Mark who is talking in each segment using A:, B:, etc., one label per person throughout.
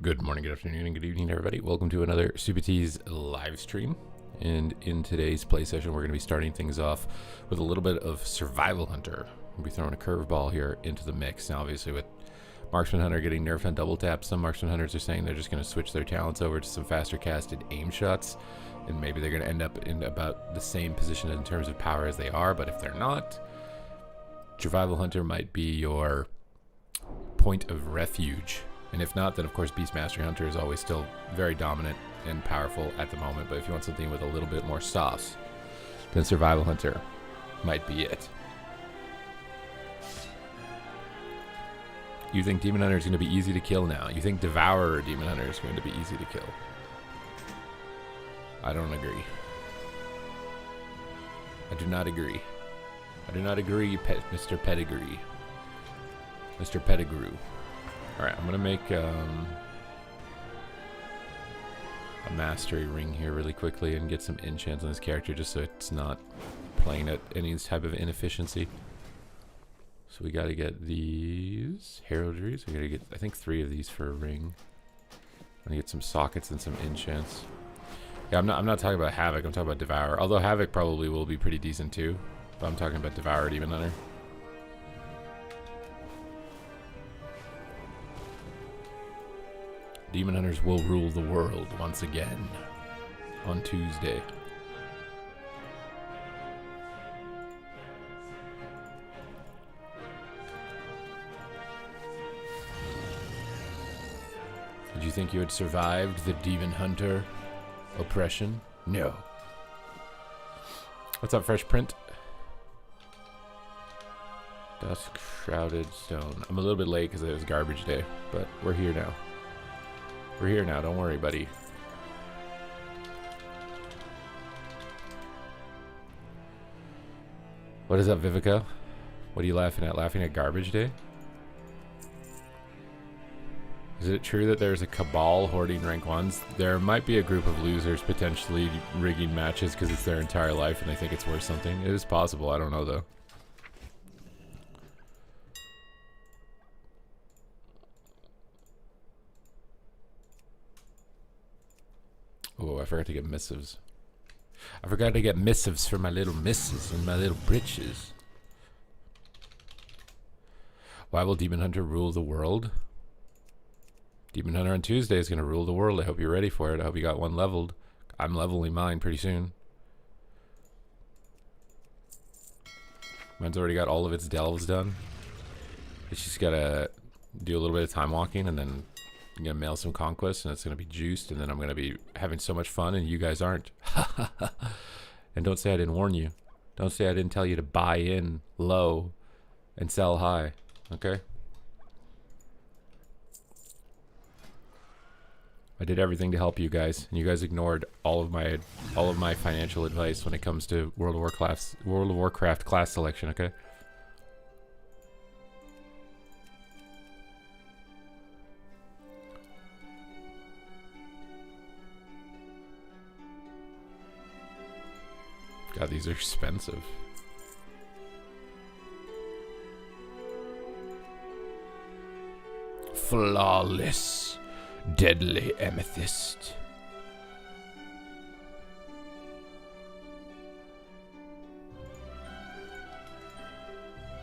A: Good morning, good afternoon, and good evening, everybody. Welcome to another Super Tees live stream. And in today's play session, we're going to be starting things off with a little bit of Survival Hunter. We'll be throwing a curveball here into the mix. Now, obviously, with Marksman Hunter getting nerfed on double tap, some Marksman Hunters are saying they're just going to switch their talents over to some faster casted aim shots. And maybe they're going to end up in about the same position in terms of power as they are. But if they're not, Survival Hunter might be your point of refuge. And if not, then of course Beastmaster Hunter is always still very dominant and powerful at the moment. But if you want something with a little bit more sauce, then Survival Hunter might be it. You think Demon Hunter is going to be easy to kill now? You think Devourer Demon Hunter is going to be easy to kill? I don't agree. I do not agree. I do not agree, Mr. Pedigree. Mr. Pettigrew. Alright, I'm going to make a mastery ring here really quickly and get some enchants on this character just so it's not playing at any type of inefficiency. So we got to get these heraldries. We got to get, I think, 3 of these for a ring. I'm going to get some sockets and some enchants. Yeah, I'm not talking about Havoc, I'm talking about Devourer. Although Havoc probably will be pretty decent too. But I'm talking about Devourer Demon Hunter. Demon Hunters will rule the world once again on Tuesday. Did you think you had survived the Demon Hunter oppression? No. What's up, Fresh Print? Dusk Shrouded Stone. I'm a little bit late because it was garbage day, but we're here now. We're here now, don't worry, buddy. What is up, Vivica? What are you laughing at? Laughing at garbage day? Is it true that there's a cabal hoarding rank 1s? There might be a group of losers potentially rigging matches because it's their entire life and they think it's worth something. It is possible, I don't know though. Oh, I forgot to get missives. I forgot to get missives for my little misses and my little britches. Why will Demon Hunter rule the world? Demon Hunter on Tuesday is going to rule the world. I hope you're ready for it. I hope you got one leveled. I'm leveling mine pretty soon. Mine's already got all of its delves done. It's just got to do a little bit of time walking and then I'm going to mail some conquests and it's going to be juiced and then I'm going to be having so much fun and you guys aren't. And don't say I didn't warn you. Don't say I didn't tell you to buy in low and sell high. Okay? I did everything to help you guys and you guys ignored all of my financial advice when it comes to World of Warcraft class selection, okay? God, these are expensive. Flawless, deadly amethyst.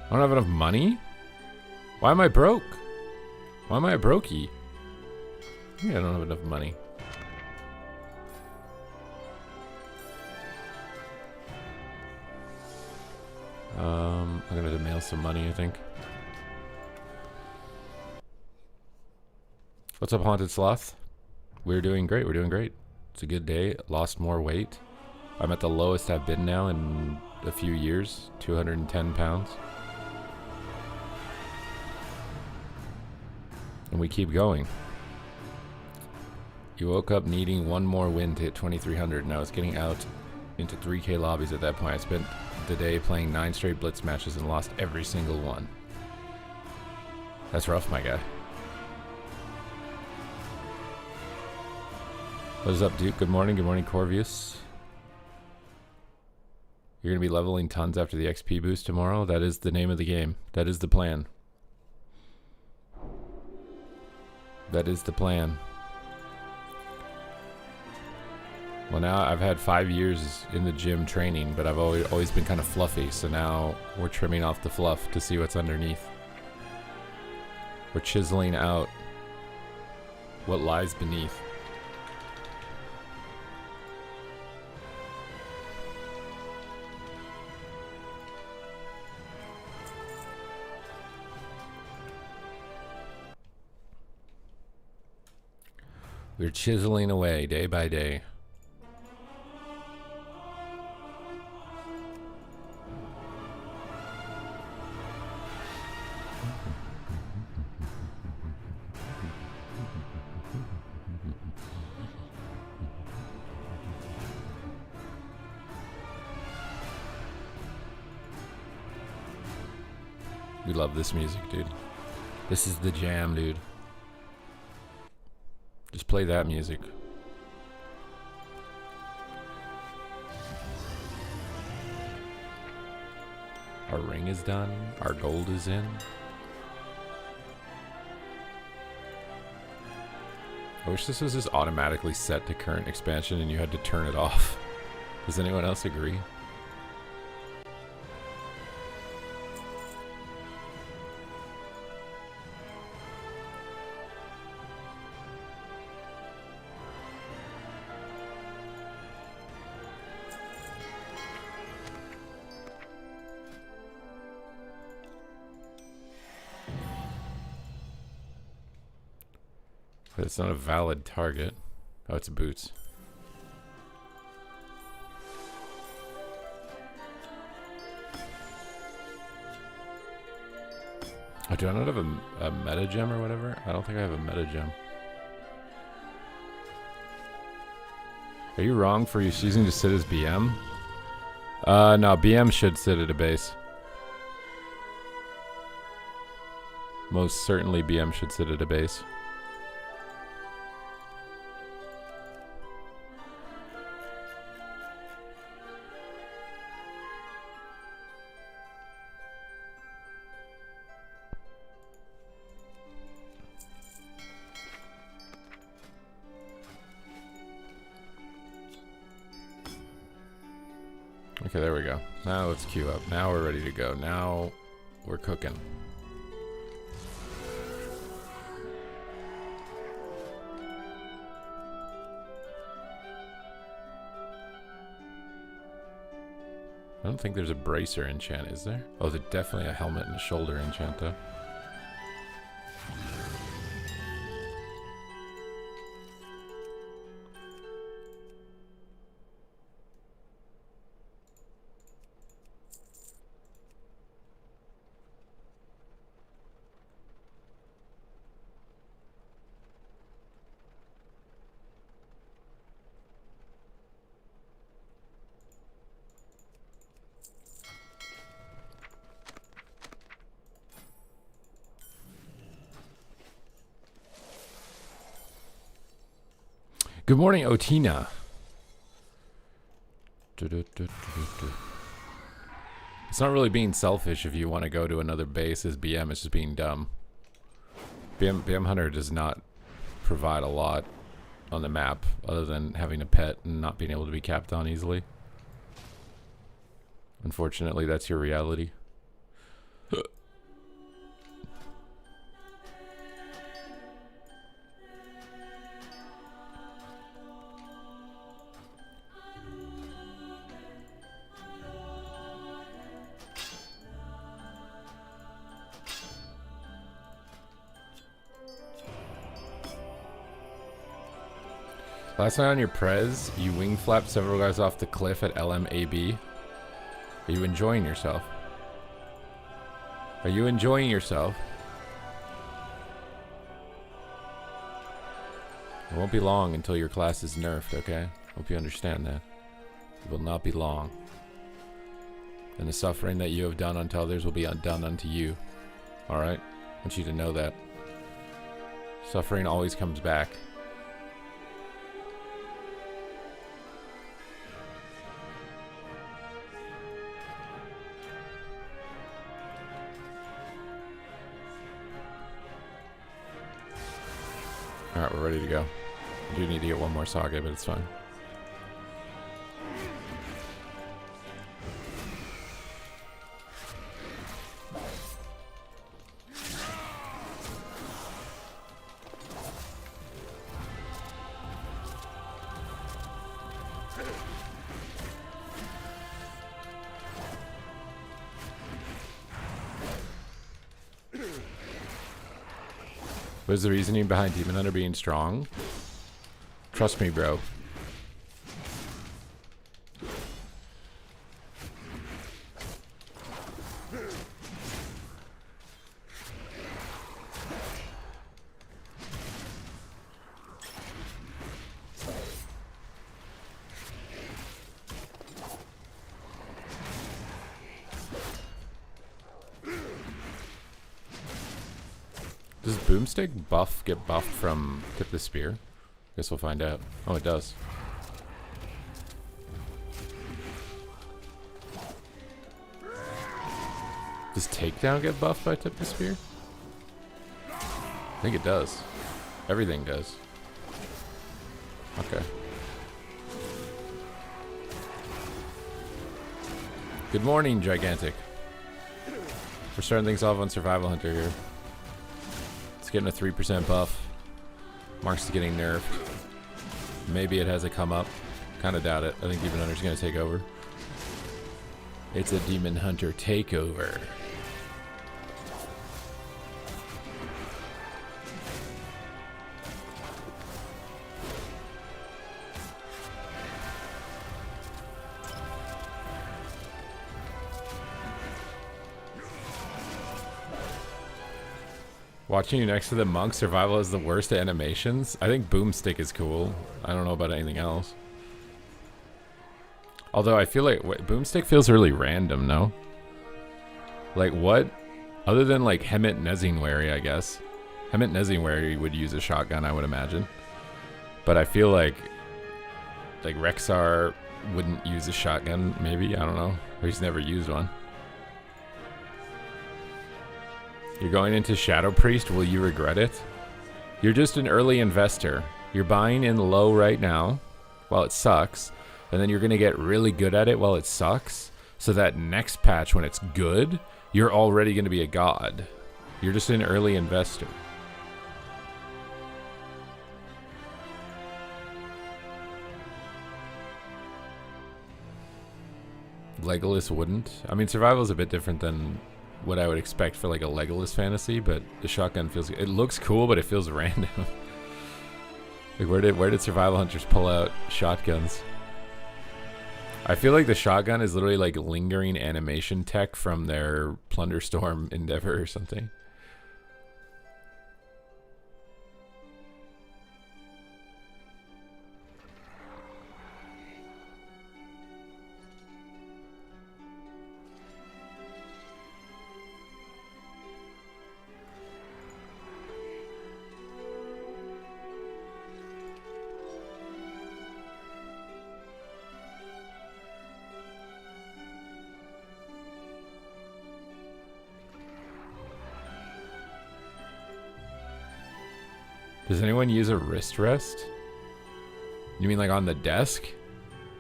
A: I don't have enough money? Why am I broke? Why am I a brokey? Yeah, I don't have enough money. I'm gonna have to mail some money, I think. What's up, Haunted Sloth? We're doing great, we're doing great. It's a good day. Lost more weight. I'm at the lowest I've been now in a few years. 210 pounds. And we keep going. You woke up needing one more win to hit 2300 and I was getting out into 3K lobbies at that point. I spent the day playing 9 straight blitz matches and lost every single one. That's rough, my guy. What is up, Duke? Good morning, Corvius. You're gonna be leveling tons after the XP boost tomorrow? That is the name of the game. That is the plan. That is the plan. Well, now I've had 5 years in the gym training, but I've always been kind of fluffy. So now we're trimming off the fluff to see what's underneath. We're chiseling out what lies beneath. We're chiseling away day by day. We love this music, dude. This is the jam, dude. Just play that music. Our ring is done. Our gold is in. I wish this was just automatically set to current expansion and you had to turn it off. Does anyone else agree? But it's not a valid target. Oh, it's boots. Oh, do I not have a meta gem or whatever? I don't think I have a meta gem. Are you wrong for you choosing to sit as BM? No, BM should sit at a base. Most certainly BM should sit at a base. Okay, there we go. Now let's queue up. Now we're ready to go. Now we're cooking. I don't think there's a bracer enchant, is there? Oh, there's definitely a helmet and a shoulder enchant, though. Good morning, Otina. It's not really being selfish if you want to go to another base as BM, it's just being dumb. BM Hunter does not provide a lot on the map other than having a pet and not being able to be capped on easily. Unfortunately, that's your reality. Last night on your Prez, you wing flapped several guys off the cliff at LMAB. Are you enjoying yourself? Are you enjoying yourself? It won't be long until your class is nerfed, okay? Hope you understand that. It will not be long. And the suffering that you have done unto others will be undone unto you. Alright? I want you to know that. Suffering always comes back. Alright, we're ready to go. I do need to get one more Saga, but it's fine. What is the reasoning behind Demon Hunter being strong? Trust me, bro. Does Boomstick buff get buffed from Tip the Spear? Guess we'll find out. Oh, it does. Does Takedown get buffed by Tip the Spear? I think it does. Everything does. Okay. Good morning, Gigantic. We're starting things off on Survival Hunter here. It's getting a 3% buff. Mark's getting nerfed. Maybe it has a come up. Kind of doubt it. I think Demon Hunter's going to take over. It's a Demon Hunter takeover. Watching you next to the monk, survival is the worst animations. I think Boomstick is cool. I don't know about anything else. Although I feel like Boomstick feels really random, no? Like what? Other than like Hemet Nezingwary, I guess. Hemet Nezingwary would use a shotgun, I would imagine. But I feel like Rexar wouldn't use a shotgun, maybe? I don't know. Or he's never used one. You're going into Shadow Priest, will you regret it? You're just an early investor. You're buying in low right now while it sucks, and then you're going to get really good at it while it sucks, so that next patch when it's good, you're already going to be a god. You're just an early investor. Legolas wouldn't. I mean, survival is a bit different than what I would expect for like a Legolas fantasy, but the shotgun feels, it looks cool, but it feels random. Like where did survival hunters pull out shotguns? I feel like the shotgun is literally like lingering animation tech from their Plunderstorm Endeavor or something. Does anyone use a wrist rest? You mean like on the desk?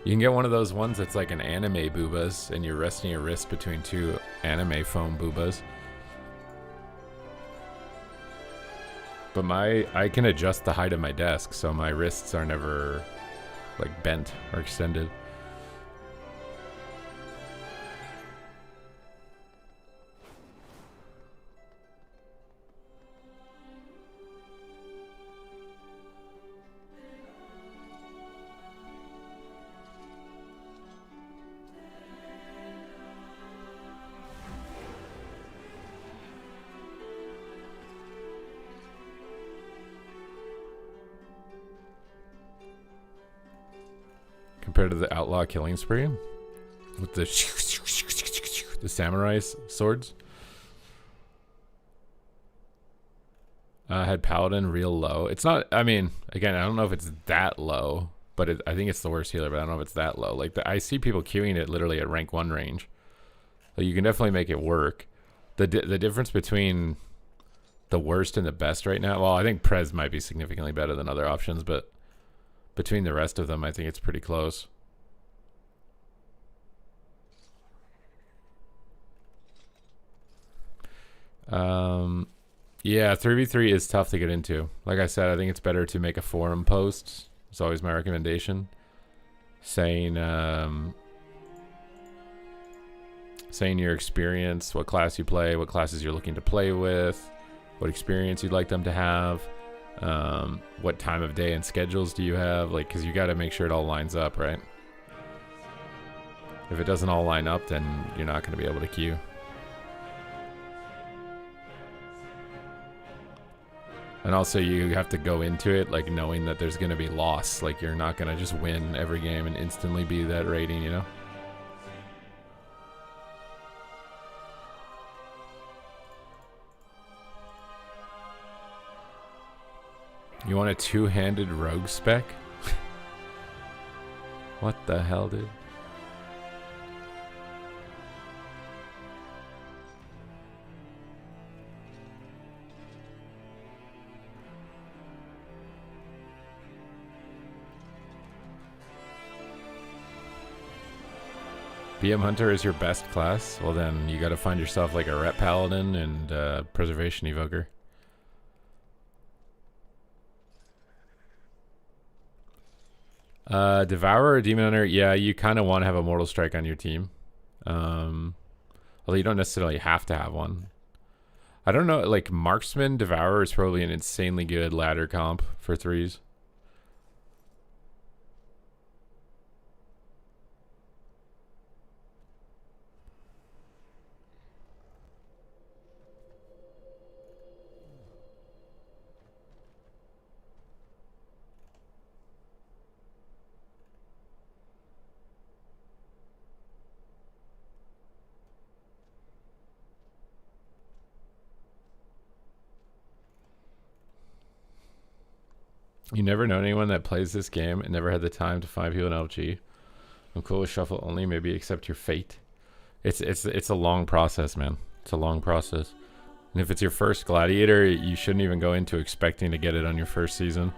A: You can get one of those ones that's like an anime boobas, and you're resting your wrist between two anime foam boobas. But I can adjust the height of my desk, so my wrists are never like bent or extended. Compared to the outlaw killing spree with the samurai swords. Had paladin real low. It's not, I mean, again, I don't know if it's that low, but I think it's the worst healer, but I don't know if it's that low. Like I see people queuing it literally at rank 1 range. Like you can definitely make it work. The difference between the worst and the best right now, well, I think Prez might be significantly better than other options, but between the rest of them, I think it's pretty close. Yeah, 3v3 is tough to get into. Like I said, I think it's better to make a forum post. It's always my recommendation. Saying your experience, what class you play, what classes you're looking to play with, what experience you'd like them to have, what time of day and schedules do you have, like, because you got to make sure it all lines up, right? If it doesn't all line up, then you're not going to be able to queue. And also you have to go into it like knowing that there's going to be loss. Like you're not going to just win every game and instantly be that rating, you know? You want a two-handed rogue spec? What the hell, dude? BM Hunter is your best class? Well then, you gotta find yourself like a Ret Paladin and Preservation Evoker. Devourer or Demon Hunter? Yeah, you kind of want to have a Mortal Strike on your team. Although you don't necessarily have to have one. I don't know, like Marksman Devourer is probably an insanely good ladder comp for 3s. You never know anyone that plays this game and never had the time to find people in LG. I'm cool with shuffle only, maybe accept your fate. It's a long process, man. It's a long process. And if it's your first Gladiator, you shouldn't even go into expecting to get it on your first season.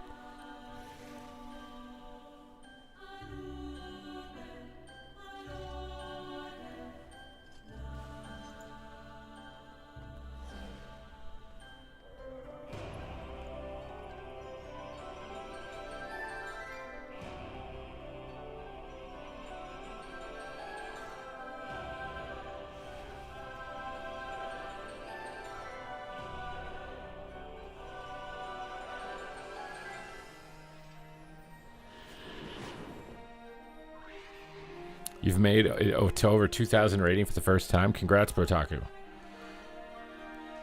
A: You've made it to over 2,000 rating for the first time. Congrats, Brotaku.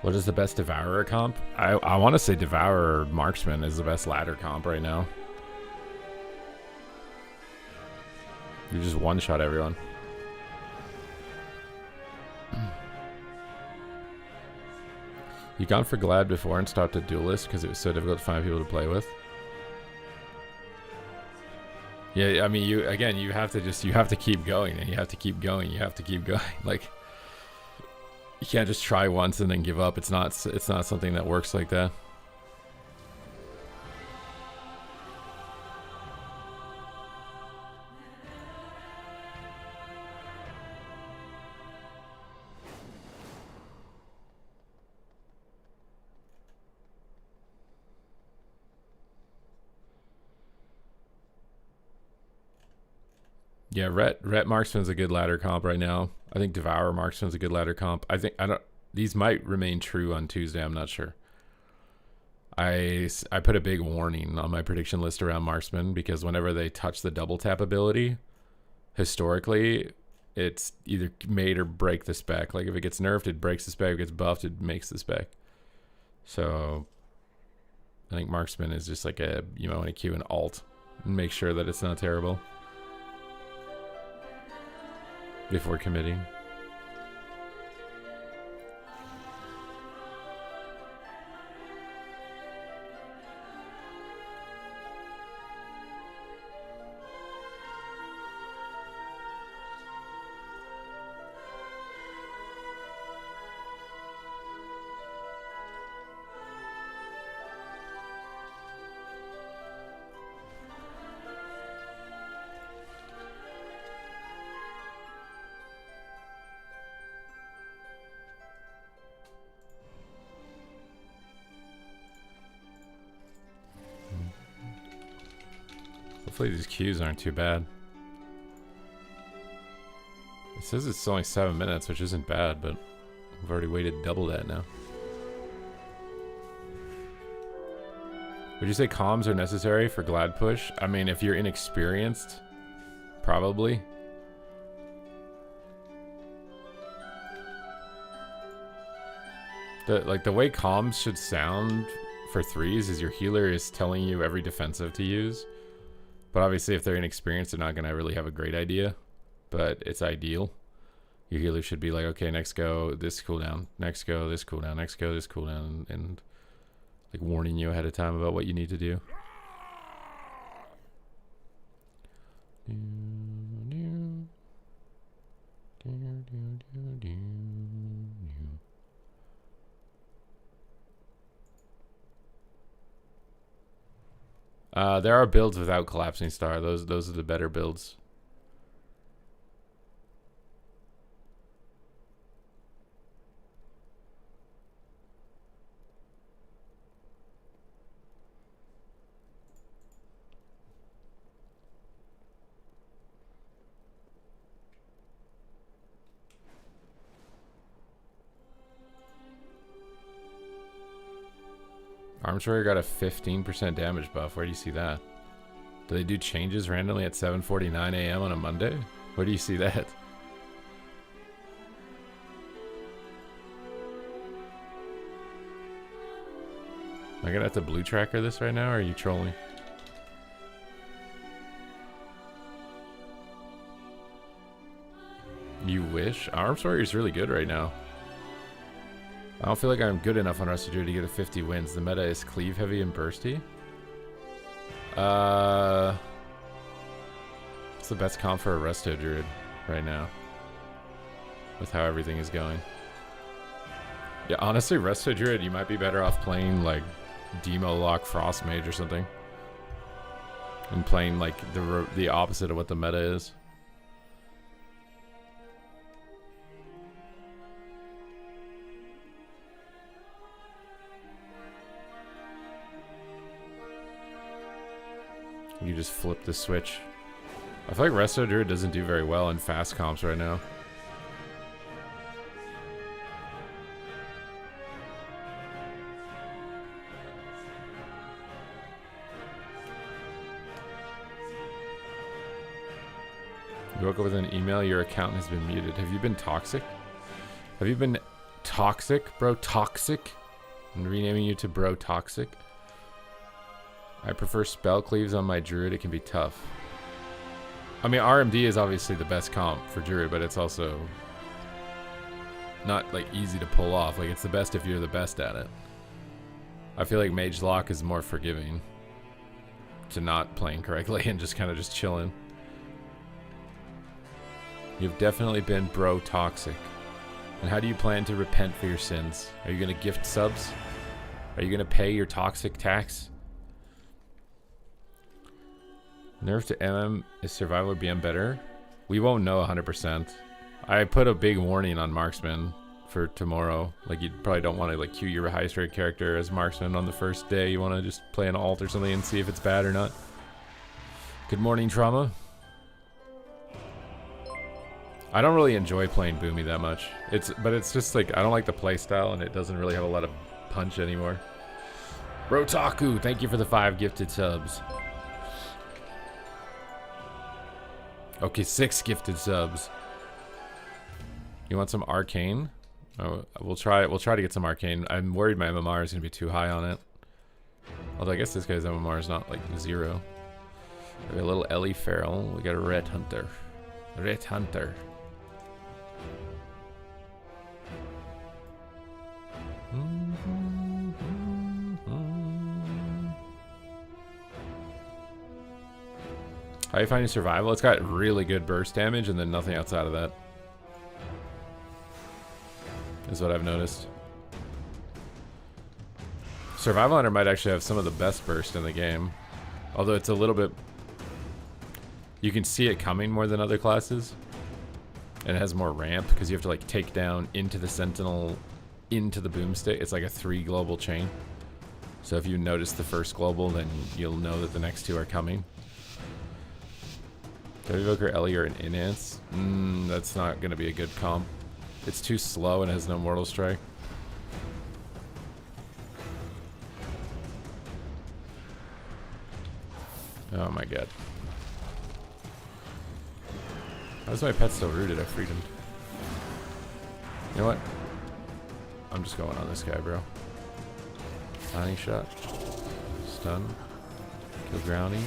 A: What is the best Devourer comp? I want to say Devourer Marksman is the best ladder comp right now. You just one-shot everyone. You gone for Glad before and stopped at Duelist because it was so difficult to find people to play with? Yeah, I mean, you have to keep going, and you have to keep going. You have to keep going. Like, you can't just try once and then give up. It's not something that works like that. Yeah, Ret Marksman's a good ladder comp right now. I think Devour Marksman's a good ladder comp. These might remain true on Tuesday, I'm not sure. I put a big warning on my prediction list around Marksman because whenever they touch the double tap ability, historically, it's either made or break the spec. Like if it gets nerfed, it breaks the spec. If it gets buffed, it makes the spec. So I think Marksman is just like you might want to queue an alt and make sure that it's not terrible before committing. Hopefully these queues aren't too bad. It says it's only 7 minutes, which isn't bad, but I've already waited double that now. Would you say comms are necessary for Glad Push? I mean, if you're inexperienced, probably. The way comms should sound for threes is your healer is telling you every defensive to use. But obviously if they're inexperienced, they're not going to really have a great idea. But it's ideal. Your healer should be like, okay, next go, this cooldown. Next go, this cooldown. Next go, this cooldown. And like warning you ahead of time about what you need to do. There are builds without Collapsing Star. Those are the better builds. Armswarrior got a 15% damage buff. Where do you see that? Do they do changes randomly at 7:49 a.m. on a Monday? Where do you see that? Am I gonna have to blue tracker this right now, or are you trolling? You wish? Armswarrior is really good right now. I don't feel like I'm good enough on Rusted Druid to get a 50 wins. The meta is cleave heavy and bursty. It's the best comp for a Resto Druid right now, with how everything is going. Yeah, honestly, Resto Druid, you might be better off playing like Demo Lock Frost Mage or something, and playing like the opposite of what the meta is. You just flip the switch. I feel like Resto Druid doesn't do very well in fast comps right now. You woke up with an email, your account has been muted. Have you been toxic? Have you been toxic, bro? Toxic? I'm renaming you to Bro Toxic. I prefer spell cleaves on my druid. It can be tough. I mean, RMD is obviously the best comp for druid, but it's also not like easy to pull off. Like, it's the best if you're the best at it. I feel like Mage Lock is more forgiving to not playing correctly and just kind of just chilling. You've definitely been Bro Toxic. And how do you plan to repent for your sins? Are you going to gift subs? Are you going to pay your toxic tax? Nerf to MM, is survival or BM better? We won't know 100%. I put a big warning on marksman for tomorrow. Like, you probably don't want to like queue your highest rated character as marksman on the first day. You want to just play an alt or something and see if it's bad or not. Good morning, Trauma. I don't really enjoy playing Boomy that much. But it's just like, I don't like the playstyle and it doesn't really have a lot of punch anymore. Rotaku, thank you for the 5 gifted subs. Okay, 6 gifted subs. You want some Arcane? Oh, we'll try to get some Arcane. I'm worried my MMR is gonna be too high on it. Although I guess this guy's MMR is not like 0. We got a little Ellie Farrell. We got a Red Hunter. Red Hunter. How are you finding survival? It's got really good burst damage and then nothing outside of that. Is what I've noticed. Survival Hunter might actually have some of the best burst in the game. Although it's a little bit... You can see it coming more than other classes. And it has more ramp because you have to like take down into the Sentinel, into the Boomstick. It's like a 3 global chain. So if you notice the first global, then you'll know that the next 2 are coming. Evoker Ellie or an Enhance? That's not going to be a good comp. It's too slow and has no Mortal Strike. Oh my god. How's my pet still rooted? I freed him. You know what? I'm just going on this guy, bro. Tiny shot. Stun. Kill grounding.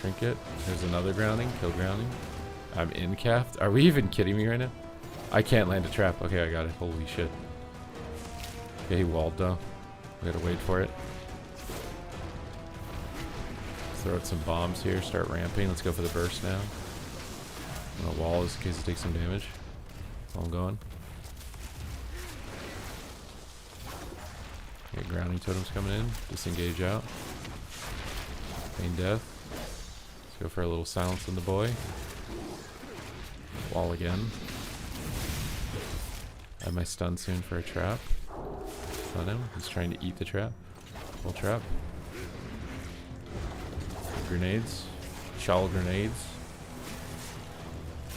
A: Trinket. There's another grounding. Kill grounding. I'm in-capped. Are we even kidding me right now? I can't land a trap. Okay, I got it. Holy shit. Okay, he walled though. We gotta wait for it. Throw out some bombs here. Start ramping. Let's go for the burst now. I'm gonna wall just in case it takes some damage. That's all I'm going. Okay, grounding totems coming in. Disengage out. Feign death. Let's go for a little silence on the boy. Wall again. I have my stun soon for a trap. Stun him. He's trying to eat the trap. Full trap. Grenades. Shawl grenades.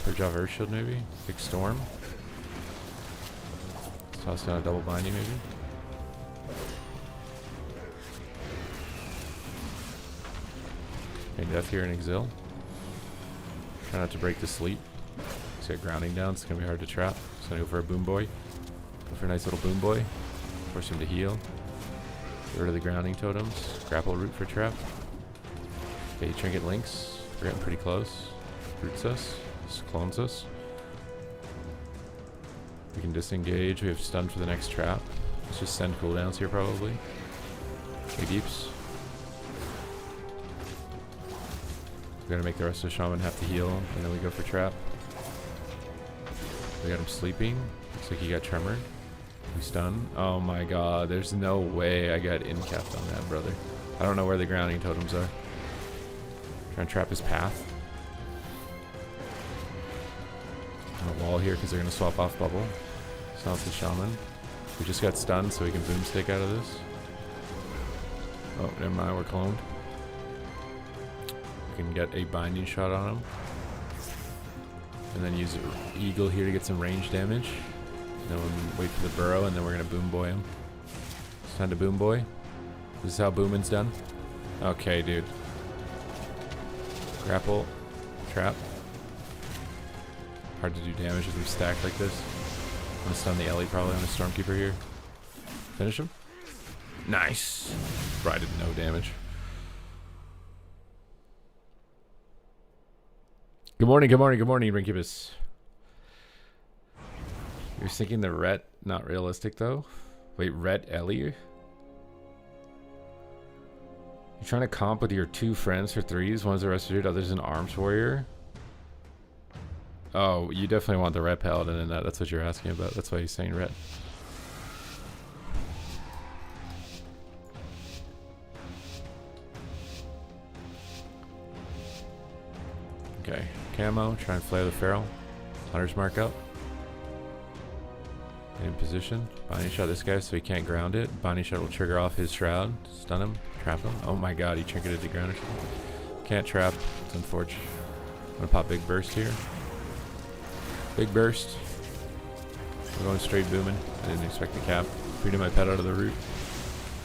A: Purge off Earth Shield maybe. Big storm. Toss down a double binding maybe. Okay, death here in Exil. Try not to break the sleep. He's got grounding down, it's gonna be hard to trap. Just gonna go for a boom boy. Go for a nice little boom boy. Force him to heal. Get rid of the grounding totems. Grapple root for trap. Okay, trinket links. We're getting pretty close. Roots us. Just clones us. We can disengage. We have stun for the next trap. Let's just send cooldowns here probably. Okay, deeps. We gotta make the rest of the shaman have to heal, and then we go for trap. We got him sleeping. Looks like he got tremored. We stun. Oh my god, there's no way I got in-capped on that, brother. I don't know where the grounding totems are. Trying to trap his path. On a wall here because they're gonna swap off bubble. Silence the shaman. We just got stunned, so we can boomstick out of this. Oh, never mind, we're cloned. We can get a binding shot on him. And then use Eagle here to get some range damage. Then we'll wait for the burrow, and then we're gonna boom boy him. It's time to boom boy. This is how booming's done. Okay, dude. Grapple. Trap. Hard to do damage with them stacked like this. I'm gonna stun the Ellie probably on a Stormkeeper here. Finish him. Nice. Bro, I did no damage. Good morning, good morning, good morning, Rinkibus. You're thinking the Ret not realistic though? Wait, Ret Ellie? You're trying to comp with your two friends for threes. One's a Restitute, other's an Arms Warrior. Oh, you definitely want the Ret Paladin in that. That's what you're asking about. That's why he's saying Ret. Okay, camo, try and flare the Feral. Hunter's Mark up. In position. Binding shot this guy so he can't ground it. Binding shot will trigger off his shroud. Stun him. Trap him. Oh my god, he trinketed the ground or something. Can't trap. It's unfortunate. I'm gonna pop big burst here. Big burst. We're going straight booming. I didn't expect the cap. Freedom my pet out of the root.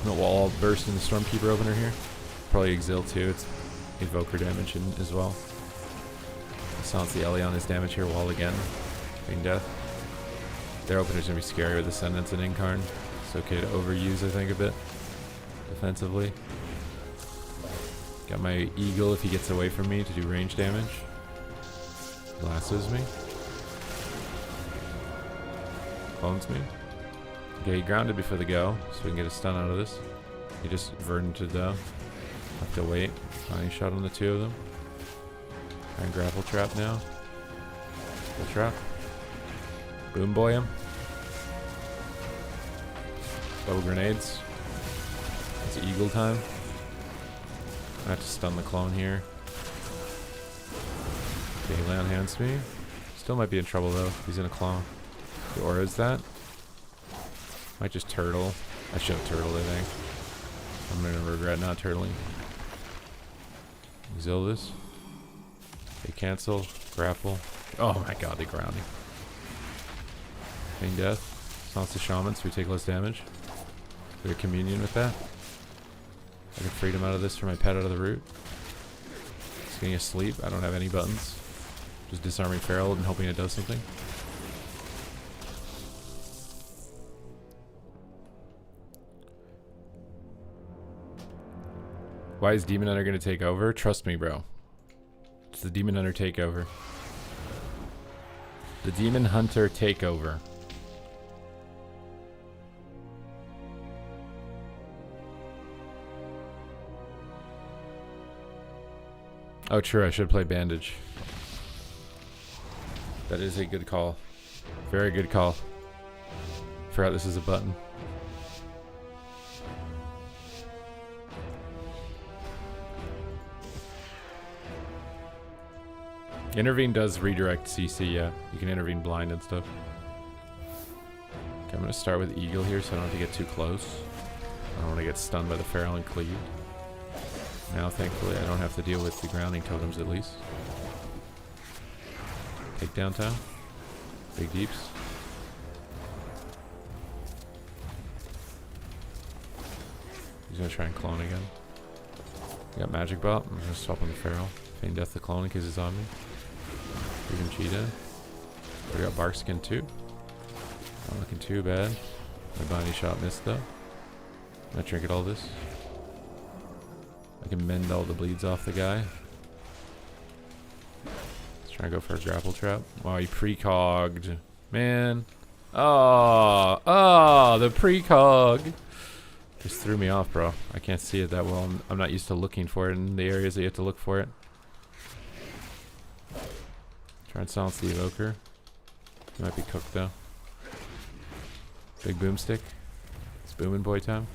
A: I'm gonna wall burst in the Stormkeeper opener here. Probably Exil too. It's Evoker damage in as well. Silence the Ellie on his damage here. Wall again. Feign death. Their opener's gonna be scary with Ascendance and Incarn. It's okay to overuse, I think, a bit. Defensively. Got my Eagle if he gets away from me to do range damage. Glasses me. Clones me. Okay, he grounded before the go, so we can get a stun out of this. He just verdant to though. Have to wait. Finding shot on the two of them. Try and grapple trap now. Full trap. Boom boy him. Double grenades. It's Eagle time. I have to stun the clone here. Okay, he lay on hands to me. Still might be in trouble though. He's in a clone. The aura is that. Might just turtle. I should have turtled, I think. I'm gonna regret not turtling. Exil this. They cancel. Grapple. Oh my god, they grounding. Feign death. Silence the shaman so we take less damage. We get communion with that. I can freedom out of this for my pet out of the root. getting asleep. I don't have any buttons. Just disarming Feral and hoping it does something. Why is Demon Hunter gonna take over? Trust me, bro. It's the Demon Hunter takeover. The Demon Hunter takeover. Oh, true. I should play Bandage. That is a good call. Very good call. Forgot this is a button. Intervene does redirect CC, yeah. You can intervene blind and stuff. Okay, I'm gonna start with Eagle here so I don't have to get too close. I don't want to get stunned by the Feral and cleave. Now, thankfully, I don't have to deal with the grounding totems at least. Take downtown. Big deeps. He's gonna try and clone again. I got Magic Bot. I'm gonna swap on the Feral. Feign Death the clone in case it's on me. Even Cheetah. We got Barkskin too. Not looking too bad. My binding shot missed though. I'm gonna trinket all this. I can mend all the bleeds off the guy. Let's try and go for a grapple trap. Wow, he precogged. Man. Oh, the precog. Just threw me off, bro. I can't see it that well. I'm not used to looking for it in the areas that you have to look for it. Try and silence the evoker. Might be cooked though. Big boomstick. It's booming boy time.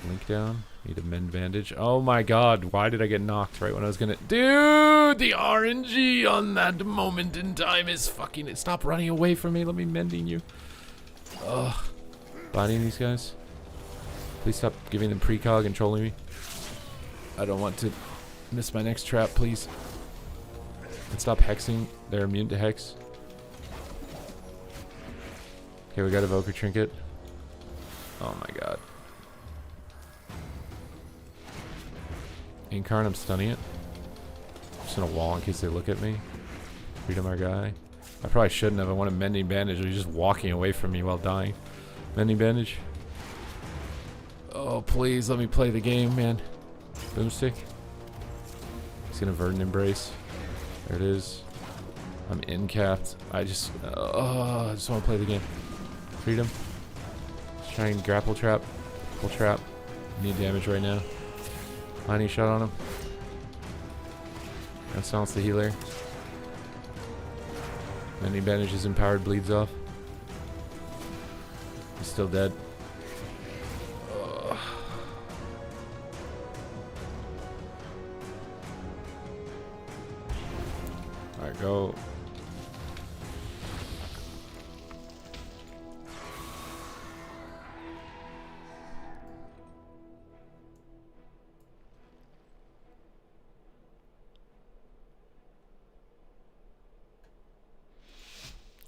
A: Link down. Need a mend bandage. Oh my god, why did I get knocked right when I was gonna... Dude, the RNG on that moment in time is fucking... Stop running away from me. Let me mending you. Ugh. Binding these guys. Please stop giving them precog and trolling me. I don't want to miss my next trap, please. And stop hexing. They're immune to hex. Okay, we got Evoker Trinket. Oh my god. Incarn, I'm stunning it. Just in a wall in case they look at me. Freedom our guy. I probably shouldn't have. I wanted Mending Bandage. He's just walking away from me while dying. Mending Bandage. Oh, please let me play the game, man. Boomstick. He's gonna Verdant Embrace. There it is. I'm in-capped. I just want to play the game. Freedom. Let's try and grapple trap. Full trap. Need damage right now. Mining shot on him. And silence the healer. Mending Bandage is empowered, bleeds off. He's still dead. Alright, go.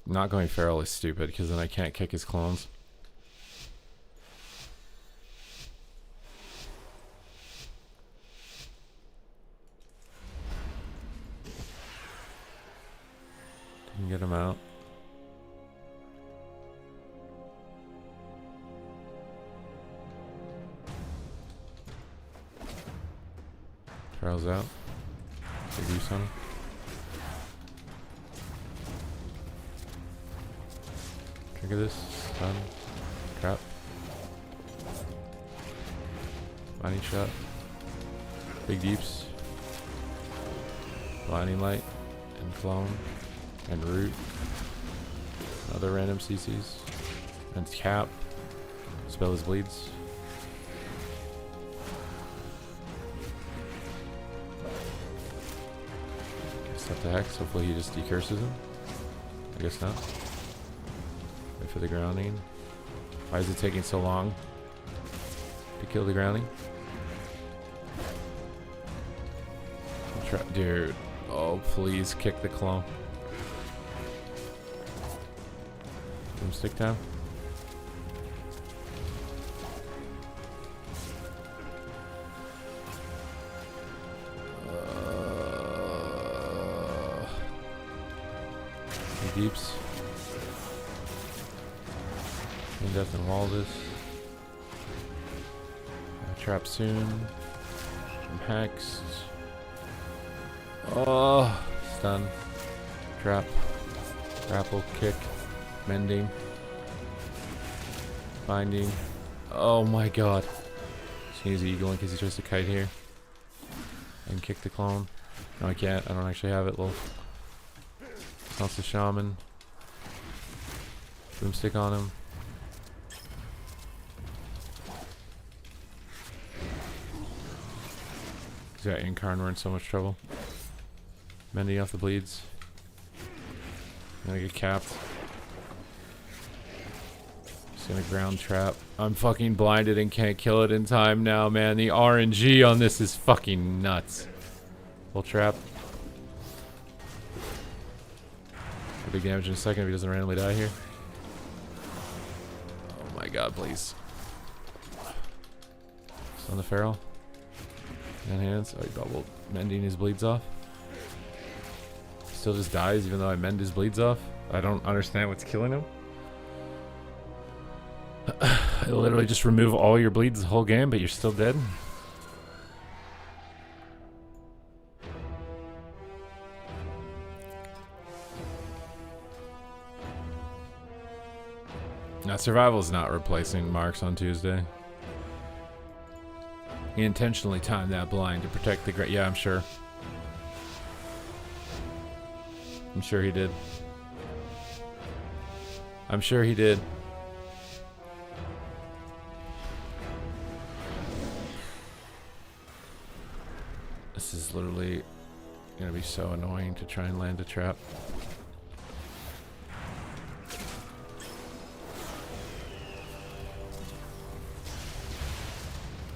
A: Not going feral is stupid because then I can't kick his clones. Didn't get him out. Feral's out. Big use on him. Look at this. Stun. Trap. Mining shot. Big deeps. Blinding light. And clone. And root. Other random CCs. And cap. Spell his bleeds. Set the hex. Hopefully he just decurses him. I guess not. Wait for the grounding. Why is it taking so long to kill the grounding? Dude. Oh, please kick the clone. Stick down. Deeps. Pain Death and Walrus. Trap soon. From Hex. Oh, stun. Trap. Grapple, kick. Mending. Binding. Oh my god. Just gonna use the eagle in case he tries to kite here. And kick the clone. No, I can't. I don't actually have it, lol. Sounds the shaman. Boomstick on him. He's got Incarn, we're in so much trouble. Mending off the bleeds. Gonna get capped. Just gonna ground trap. I'm fucking blinded and can't kill it in time now, man. The RNG on this is fucking nuts. Full trap. Big damage in a second if he doesn't randomly die here. Oh my god, please. Just on the feral. And hands. Oh, he doubled. Mending his bleeds off. Still just dies even though I mend his bleeds off. I don't understand what's killing him. I literally just remove all your bleeds the whole game, but you're still dead. Now, survival is not replacing marks on Tuesday. He intentionally timed that blind to protect the yeah, I'm sure. I'm sure he did. I'm sure he did. This is literally gonna be so annoying to try and land a trap.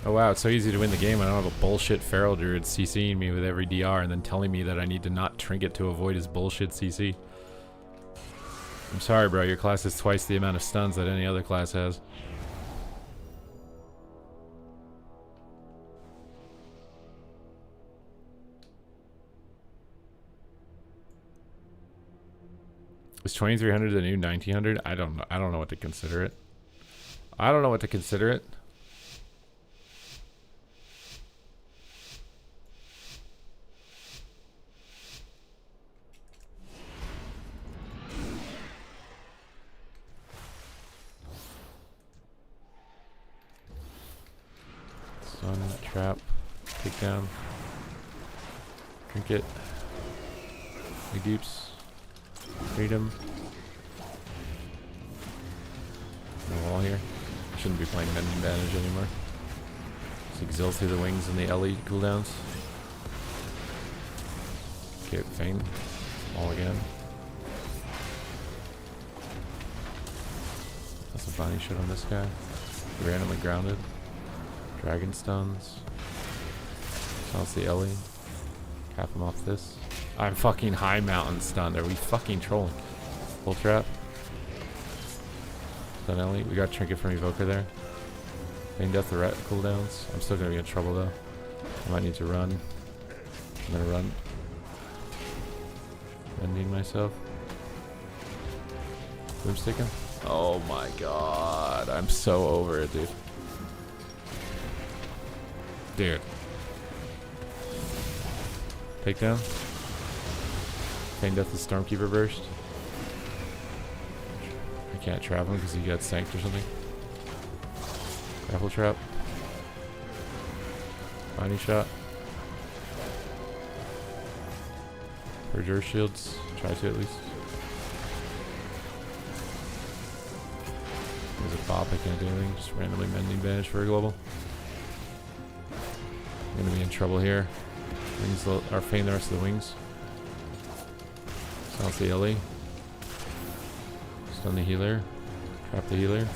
A: Oh wow, it's so easy to win the game. I don't have a bullshit feral druid CCing me with every DR and then telling me that I need to not trinket to avoid his bullshit CC. I'm sorry, bro. Your class has twice the amount of stuns that any other class has. Is 2300 the new 1900? I don't know. I don't know what to consider it. I don't know what to consider it. Stun, trap, takedown, trinket, big deeps. Freedom. No wall here. I shouldn't be playing mending advantage anymore. Just exil through the wings and the LE cooldowns. Okay, feign. All again. That's a bunny shit on this guy. Randomly grounded. Dragon stuns. Sounds the LE. Cap him off this. I'm fucking high mountain stunned. Are we fucking trolling? Full trap. Stun Ellie. We got trinket from Evoker there. Pain Death the ret cooldowns. I'm still gonna be in trouble though. I might need to run. I'm gonna run. Bending myself. Boomstick him. Oh my god. I'm so over it, dude. Dude. Takedown. Pain Death the Stormkeeper burst. I can't trap him because he got sanked or something. Grapple trap. Binding shot. Purge Earth shields. Try to at least. There's a pop. I can't do anything. Just randomly mending banish for a global. I'm gonna be in trouble here. Wings are feign the rest of the wings. Silence the LE. Stun the healer. Trap the healer.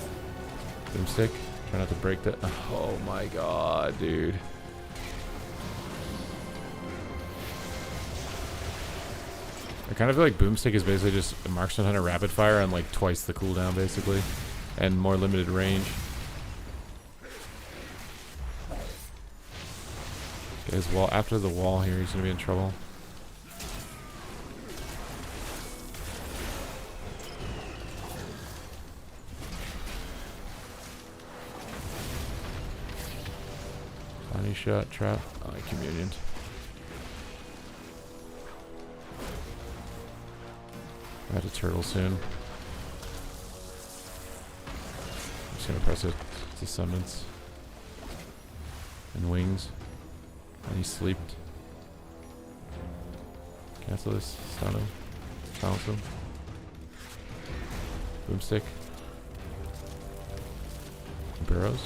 A: Boomstick. Try not to break that. Oh my god, dude. I kind of feel like Boomstick is basically just a Marksman Hunter rapid fire on like twice the cooldown basically. And more limited range. His wall after the wall here, he's gonna be in trouble. Bounty shot, trap. Oh, I communioned. I have to turtle soon. I'm just gonna press it to summons. And wings. And he sleeped. Cancel this. Stun him. Silence him. Boomstick. Burrows.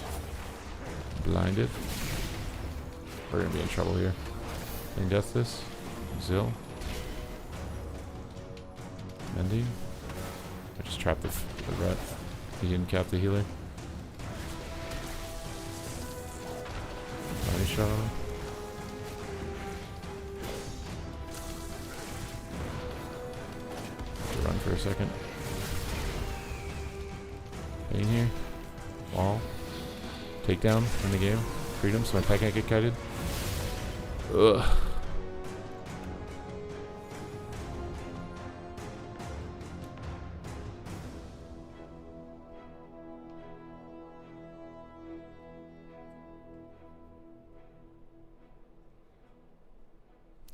A: Blinded. We're gonna be in trouble here. Thing death this. Zill. Mending. I just trapped the rat. He didn't cap the healer. Body shot on him. Run for a second. In here. Wall. Takedown in the game. Freedom so my pet can't get kited. Ugh.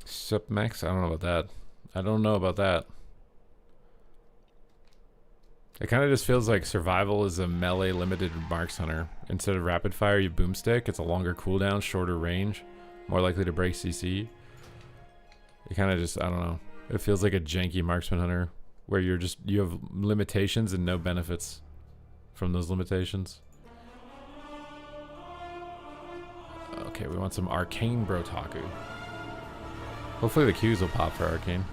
A: Sup Max? I don't know about that. I don't know about that. It kind of just feels like survival is a melee limited Marks Hunter. Instead of rapid fire, you boomstick. It's a longer cooldown, shorter range, more likely to break CC. It kind of just, I don't know. It feels like a janky marksman hunter where you have limitations and no benefits from those limitations. Okay, we want some arcane Brotaku. Hopefully the Qs will pop for arcane.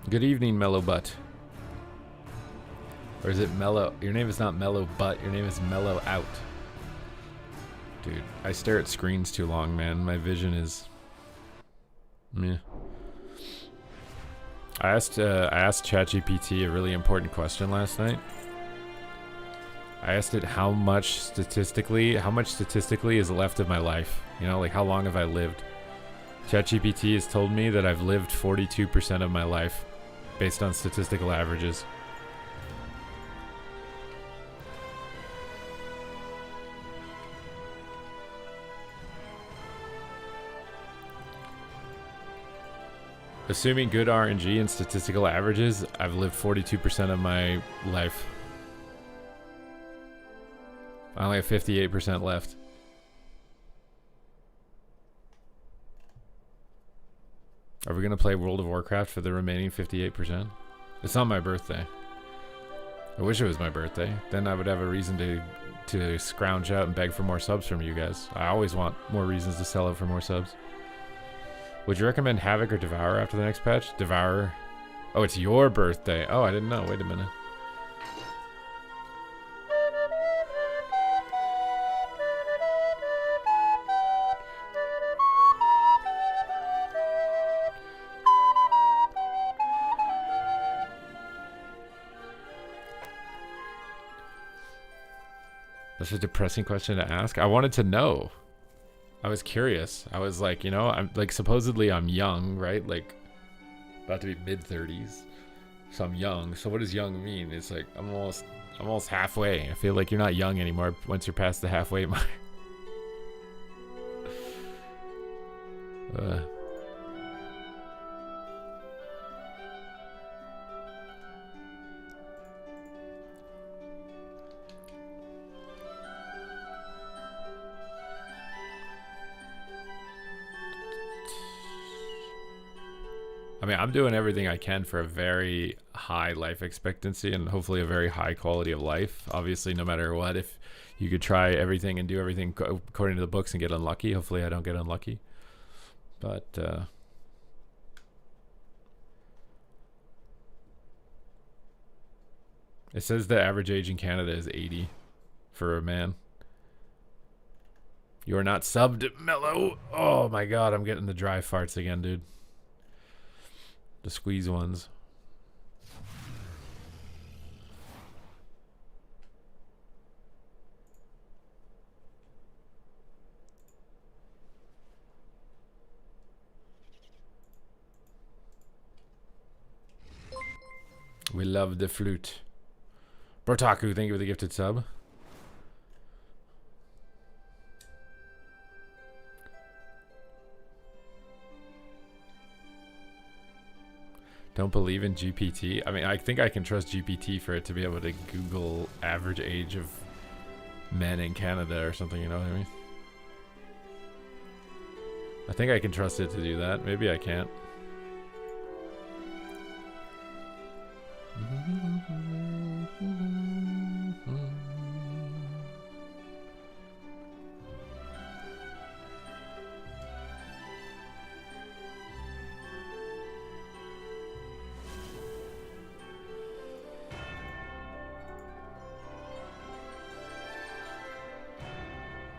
A: Good evening, Mellow Butt. Or is it Mellow? Your name is not Mellow Butt. Your name is Mellow Out. Dude, I stare at screens too long, man. My vision is... meh. I asked ChatGPT a really important question last night. I asked it how much statistically is left of my life. You know, like how long have I lived? ChatGPT has told me that I've lived 42% of my life based on statistical averages. Assuming good RNG and statistical averages, I've lived 42% of my life. I only have 58% left. Are we going to play World of Warcraft for the remaining 58%? It's not my birthday. I wish it was my birthday. Then I would have a reason to scrounge out and beg for more subs from you guys. I always want more reasons to sell out for more subs. Would you recommend Havoc or Devour after the next patch? Devour. Oh, it's your birthday. Oh, I didn't know. Wait a minute. That's a depressing question to ask. I wanted to know. I was curious. I was like, you know, I'm like, supposedly I'm young, right? Like about to be mid-30s. So I'm young. So what does young mean? It's like I'm almost halfway. I feel like you're not young anymore once you're past the halfway mark. I mean, I'm doing everything I can for a very high life expectancy and hopefully a very high quality of life. Obviously, no matter what, if you could try everything and do everything according to the books and get unlucky, hopefully I don't get unlucky. But, it says the average age in Canada is 80 for a man. You are not subbed, Mellow. Oh my god, I'm getting the dry farts again, dude. The squeeze ones. We love the flute. Brotaku, thank you for the gifted sub. Don't believe in GPT. I mean, I think I can trust GPT for it to be able to Google average age of men in Canada or something, you know what I mean? I think I can trust it to do that. Maybe I can't.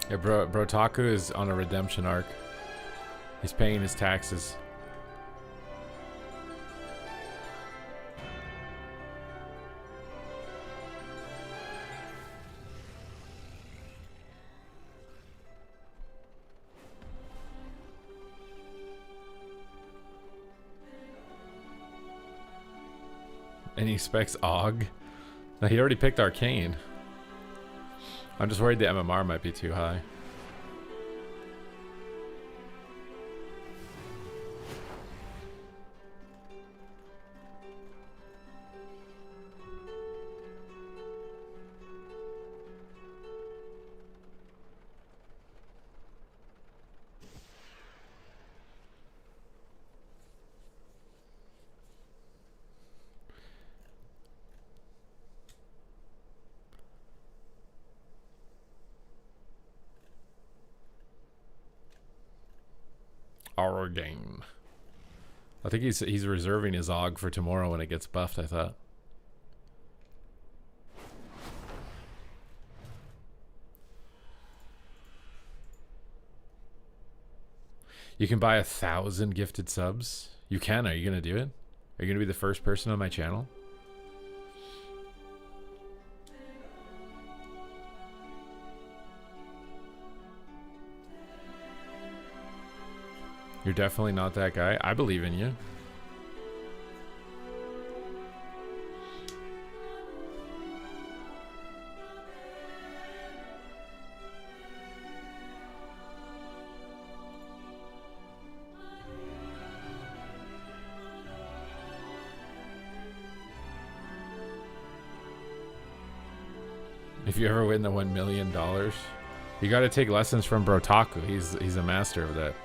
A: Yeah, Brotaku is on a redemption arc. He's paying his taxes. And he specs Og. No, he already picked Arcane. I'm just worried the MMR might be too high. Game. I think he's reserving his Og for tomorrow when it gets buffed, I thought. You can buy 1,000 gifted subs. You can. Are you gonna do it? Are you gonna be the first person on my channel? You're definitely not that guy. I believe in you. If you ever win the $1 million, you got to take lessons from Brotaku. He's a master of that.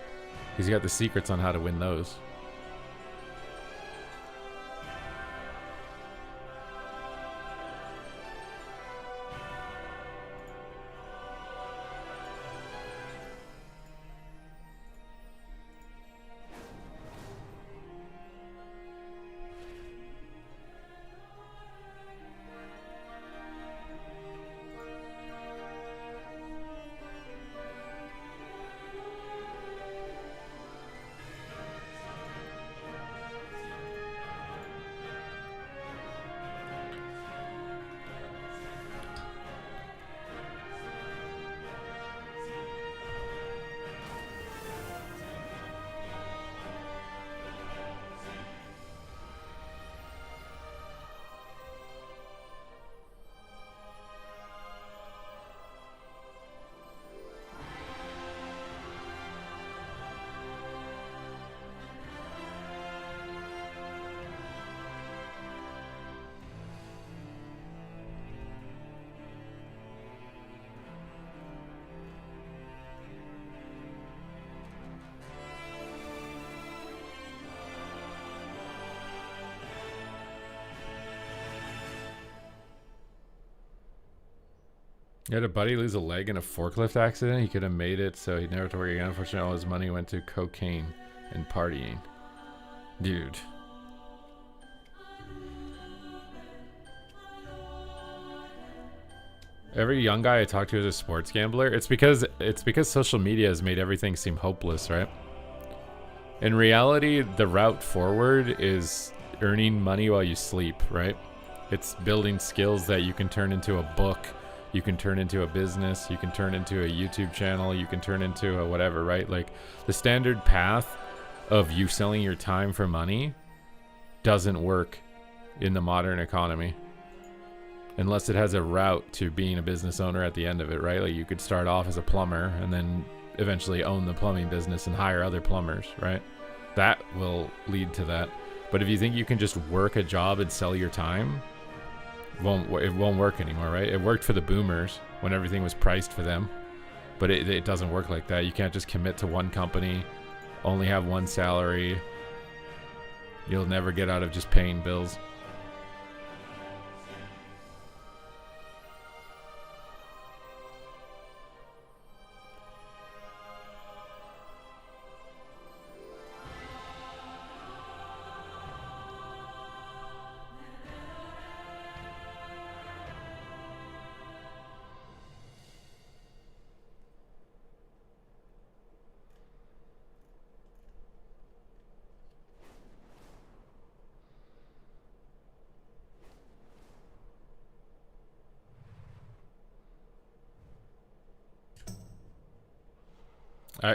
A: He's got the secrets on how to win those. You had a buddy lose a leg in a forklift accident. He could have made it so he'd never have to work again. Unfortunately, all his money went to cocaine and partying. Dude. Every young guy I talk to is a sports gambler. It's because social media has made everything seem hopeless, right? In reality, the route forward is earning money while you sleep, right? It's building skills that you can turn into a book. You can turn into a business, you can turn into a YouTube channel, you can turn into a whatever, right? Like the standard path of you selling your time for money doesn't work in the modern economy unless it has a route to being a business owner at the end of it, right? Like you could start off as a plumber and then eventually own the plumbing business and hire other plumbers, right? That will lead to that. But if you think you can just work a job and sell your time, it won't work anymore, right? It worked for the boomers when everything was priced for them, but it doesn't work like that. You can't just commit to one company, only have one salary. You'll never get out of just paying bills.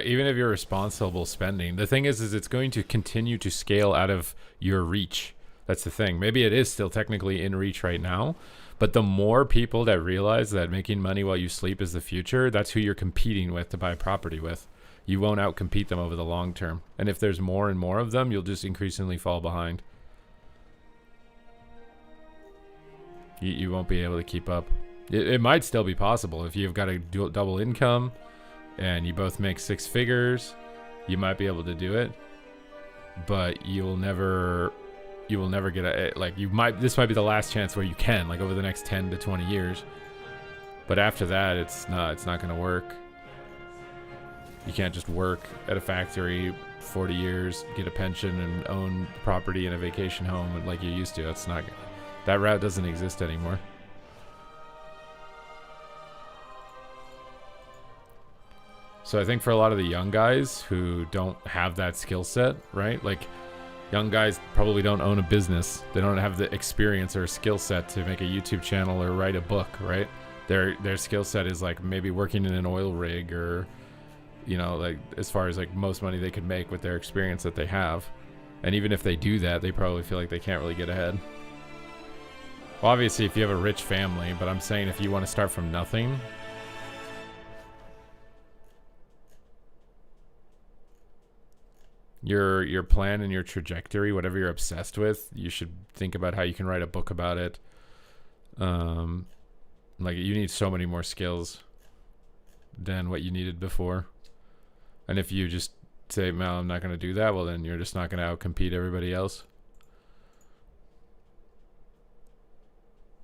A: Even if you're responsible spending, the thing is it's going to continue to scale out of your reach. That's the thing. Maybe it is still technically in reach right now, but the more people that realize that making money while you sleep is the future, that's who you're competing with to buy property with. You won't outcompete them over the long term. And if there's more and more of them, you'll just increasingly fall behind. You won't be able to keep up. It might still be possible if you've got a double income and you both make 6 figures, you might be able to do it, but you will never get this might be the last chance where you can, like, over the next 10 to 20 years. But after that, it's not going to work. You can't just work at a factory 40 years, get a pension, and own property and a vacation home like you used to. That route doesn't exist anymore. So I think for a lot of the young guys who don't have that skill set, right? Like, young guys probably don't own a business. They don't have the experience or skill set to make a YouTube channel or write a book, right? Their skill set is like maybe working in an oil rig, or, you know, like, as far as like most money they could make with their experience that they have. And even if they do that, they probably feel like they can't really get ahead. Well, obviously if you have a rich family, but I'm saying if you want to start from nothing, your plan and your trajectory, whatever you're obsessed with, you should think about how you can write a book about it. Like, you need so many more skills than what you needed before. And if you just say, "Well, I'm not going to do that," well, then you're just not going to outcompete everybody else.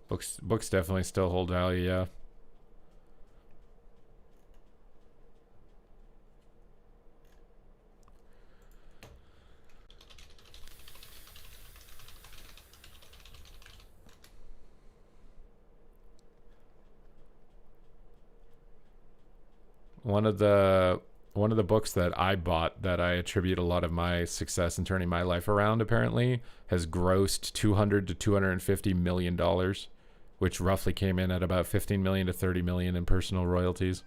A: Books definitely still hold value, yeah. One of the books that I bought that I attribute a lot of my success in turning my life around, apparently, has grossed $200 to $250 million, which roughly came in at about 15 million to 30 million in personal royalties.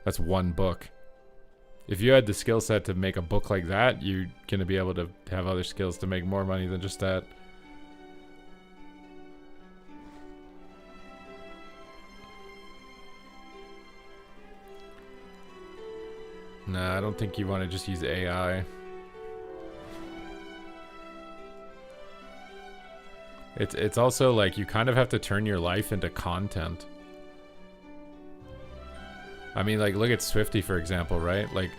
A: That's one book. If you had the skill set to make a book like that, you're going to be able to have other skills to make more money than just that. Nah, I don't think you want to just use AI. It's also like you kind of have to turn your life into content. I mean, like, look at Swifty, for example, right? Like,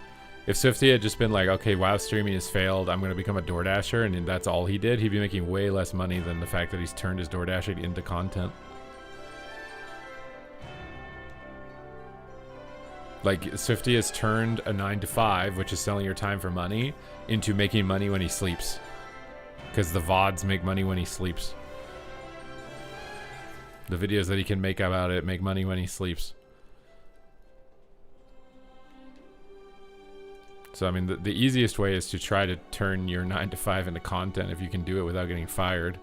A: if Swifty had just been like, okay, WoW streaming has failed, I'm going to become a DoorDasher, and that's all he did, he'd be making way less money than the fact that he's turned his DoorDashing into content. Like, Swifty has turned a 9 to 5, which is selling your time for money, into making money when he sleeps. Because the VODs make money when he sleeps. The videos that he can make about it make money when he sleeps. So, I mean, the easiest way is to try to turn your 9 to 5 into content if you can do it without getting fired.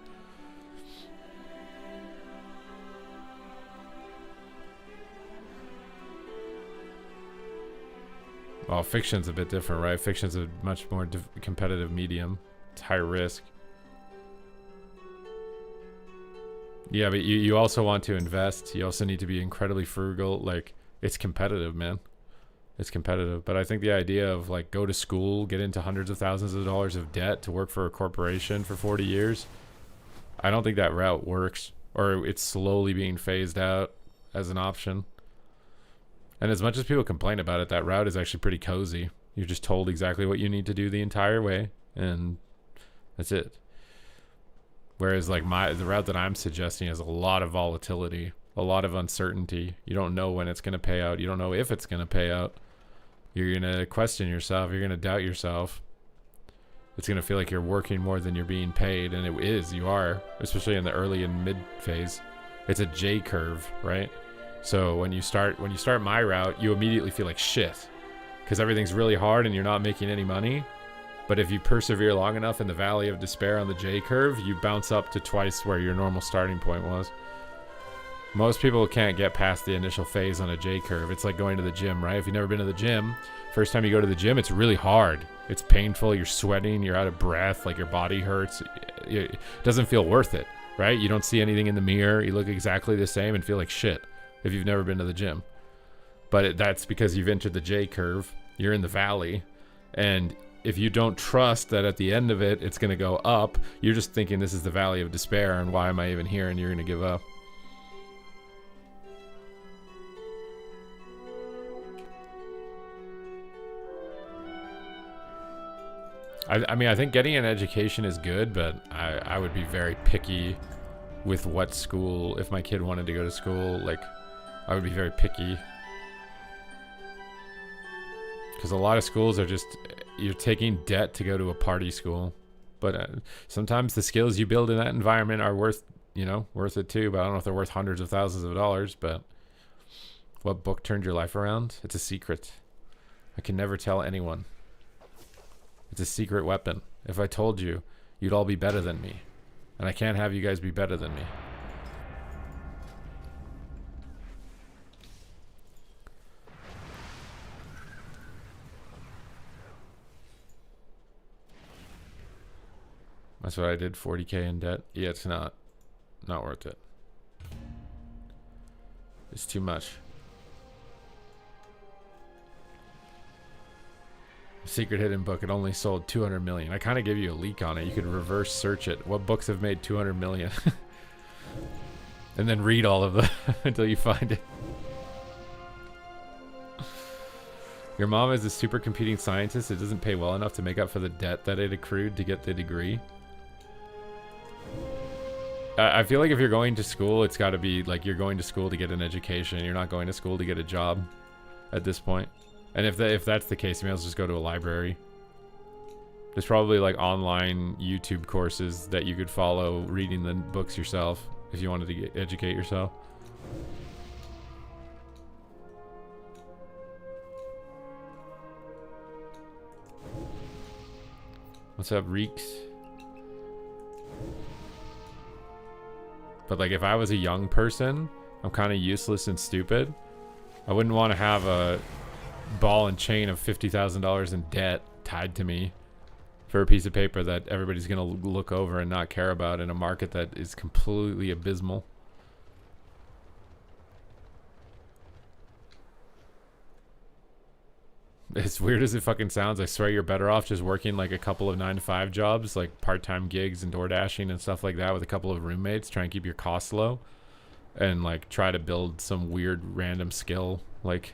A: Well, fiction's a bit different, right? Fiction's a much more competitive medium. It's high risk. Yeah, but you also want to invest. You also need to be incredibly frugal. Like, it's competitive, man. It's competitive. But I think the idea of like go to school, get into hundreds of thousands of dollars of debt to work for a corporation for 40 years, I don't think that route works, or it's slowly being phased out as an option. And as much as people complain about it, that route is actually pretty cozy. You're just told exactly what you need to do the entire way, and that's it. Whereas like the route that I'm suggesting has a lot of volatility, a lot of uncertainty. You don't know when it's going to pay out. You don't know if it's going to pay out. You're going to question yourself. You're going to doubt yourself. It's going to feel like you're working more than you're being paid, and it is. You are, especially in the early and mid phase. It's a J curve, right? So when you start my route, you immediately feel like shit because everything's really hard and you're not making any money. But if you persevere long enough in the valley of despair on the J curve, you bounce up to twice where your normal starting point was. Most people can't get past the initial phase on a J curve. It's like going to the gym, right? If you've never been to the gym, first time you go to the gym, it's really hard. It's painful. You're sweating. You're out of breath. Like your body hurts. It doesn't feel worth it, right? You don't see anything in the mirror. You look exactly the same and feel like shit if you've never been to the gym. But that's because you've entered the J curve. You're in the valley. And if you don't trust that at the end of it, it's going to go up, you're just thinking this is the valley of despair and why am I even here, and you're going to give up. I mean, I think getting an education is good, but I would be very picky with what school. If my kid wanted to go to school, like, I would be very picky. Because a lot of schools are just, you're taking debt to go to a party school. But sometimes the skills you build in that environment are worth it too. But I don't know if they're worth hundreds of thousands of dollars. But what book turned your life around? It's a secret. I can never tell anyone. It's a secret weapon. If I told you, you'd all be better than me. And I can't have you guys be better than me. That's what I did, 40K in debt. Yeah, it's not worth it. It's too much. Secret hidden book, it only sold 200 million. I kind of give you a leak on it. You could reverse search it. What books have made 200 million? And then read all of them until you find it. Your mom is a supercomputing scientist. It doesn't pay well enough to make up for the debt that it accrued to get the degree. I feel like if you're going to school, it's got to be like you're going to school to get an education. You're not going to school to get a job at this point. And if that's the case, you may as well just go to a library. There's probably like online YouTube courses that you could follow reading the books yourself if you wanted to educate yourself. What's up, Reeks? But like if I was a young person, I'm kind of useless and stupid. I wouldn't want to have a ball and chain of $50,000 in debt tied to me for a piece of paper that everybody's going to look over and not care about in a market that is completely abysmal. As weird as it fucking sounds, I swear you're better off just working like a couple of 9-to-5 jobs, like part-time gigs and door dashing and stuff like that with a couple of roommates, try and keep your costs low and like try to build some weird random skill, like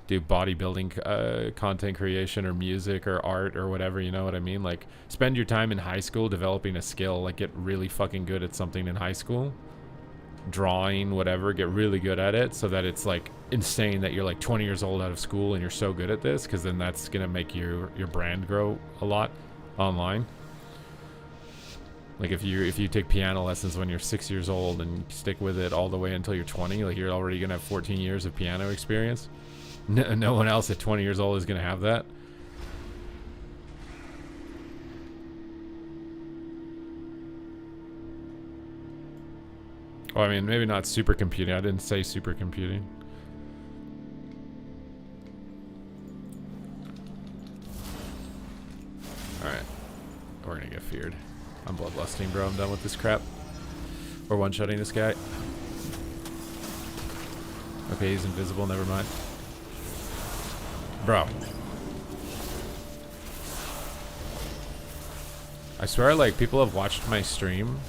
A: do bodybuilding content creation or music or art or whatever, you know what I mean? Like spend your time in high school developing a skill, like get really fucking good at something in high school, drawing, whatever, get really good at it so that it's like insane that you're like 20 years old out of school and you're so good at this, because then that's gonna make your brand grow a lot online. Like if you take piano lessons when you're 6 years old and stick with it all the way until you're 20, like you're already gonna have 14 years of piano experience. No one else at 20 years old is gonna have that. Well, I mean, maybe not supercomputing. I didn't say supercomputing. Alright. We're gonna get feared. I'm bloodlusting, bro. I'm done with this crap. We're one-shotting this guy. Okay, he's invisible. Never mind. Bro. I swear, like, people have watched my stream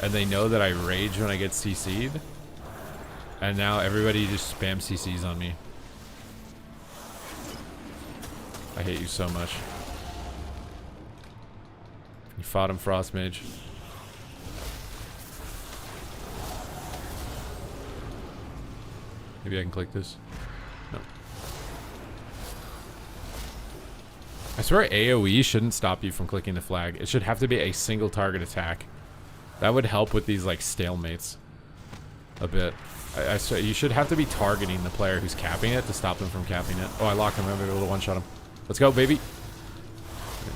A: and they know that I rage when I get CC'd. And now everybody just spam CCs on me. I hate you so much. You fought him, Frost Mage. Maybe I can click this. No. I swear AoE shouldn't stop you from clicking the flag. It should have to be a single target attack. That would help with these like stalemates a bit. I swear you should have to be targeting the player who's capping it to stop them from capping it. Oh, I locked him. I'm able to one-shot him. Let's go, baby.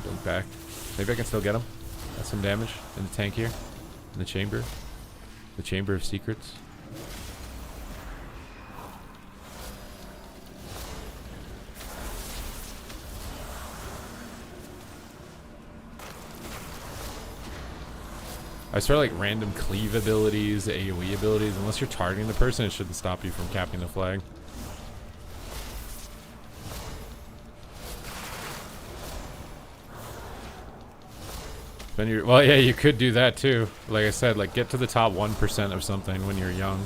A: Dunk back. Maybe I can still get him. That's some damage in the tank here. In the chamber. The Chamber of Secrets. I swear, like, random cleave abilities, AoE abilities, unless you're targeting the person, it shouldn't stop you from capping the flag. Then you're, well, yeah, you could do that too. Like I said, like, get to the top 1% of something when you're young.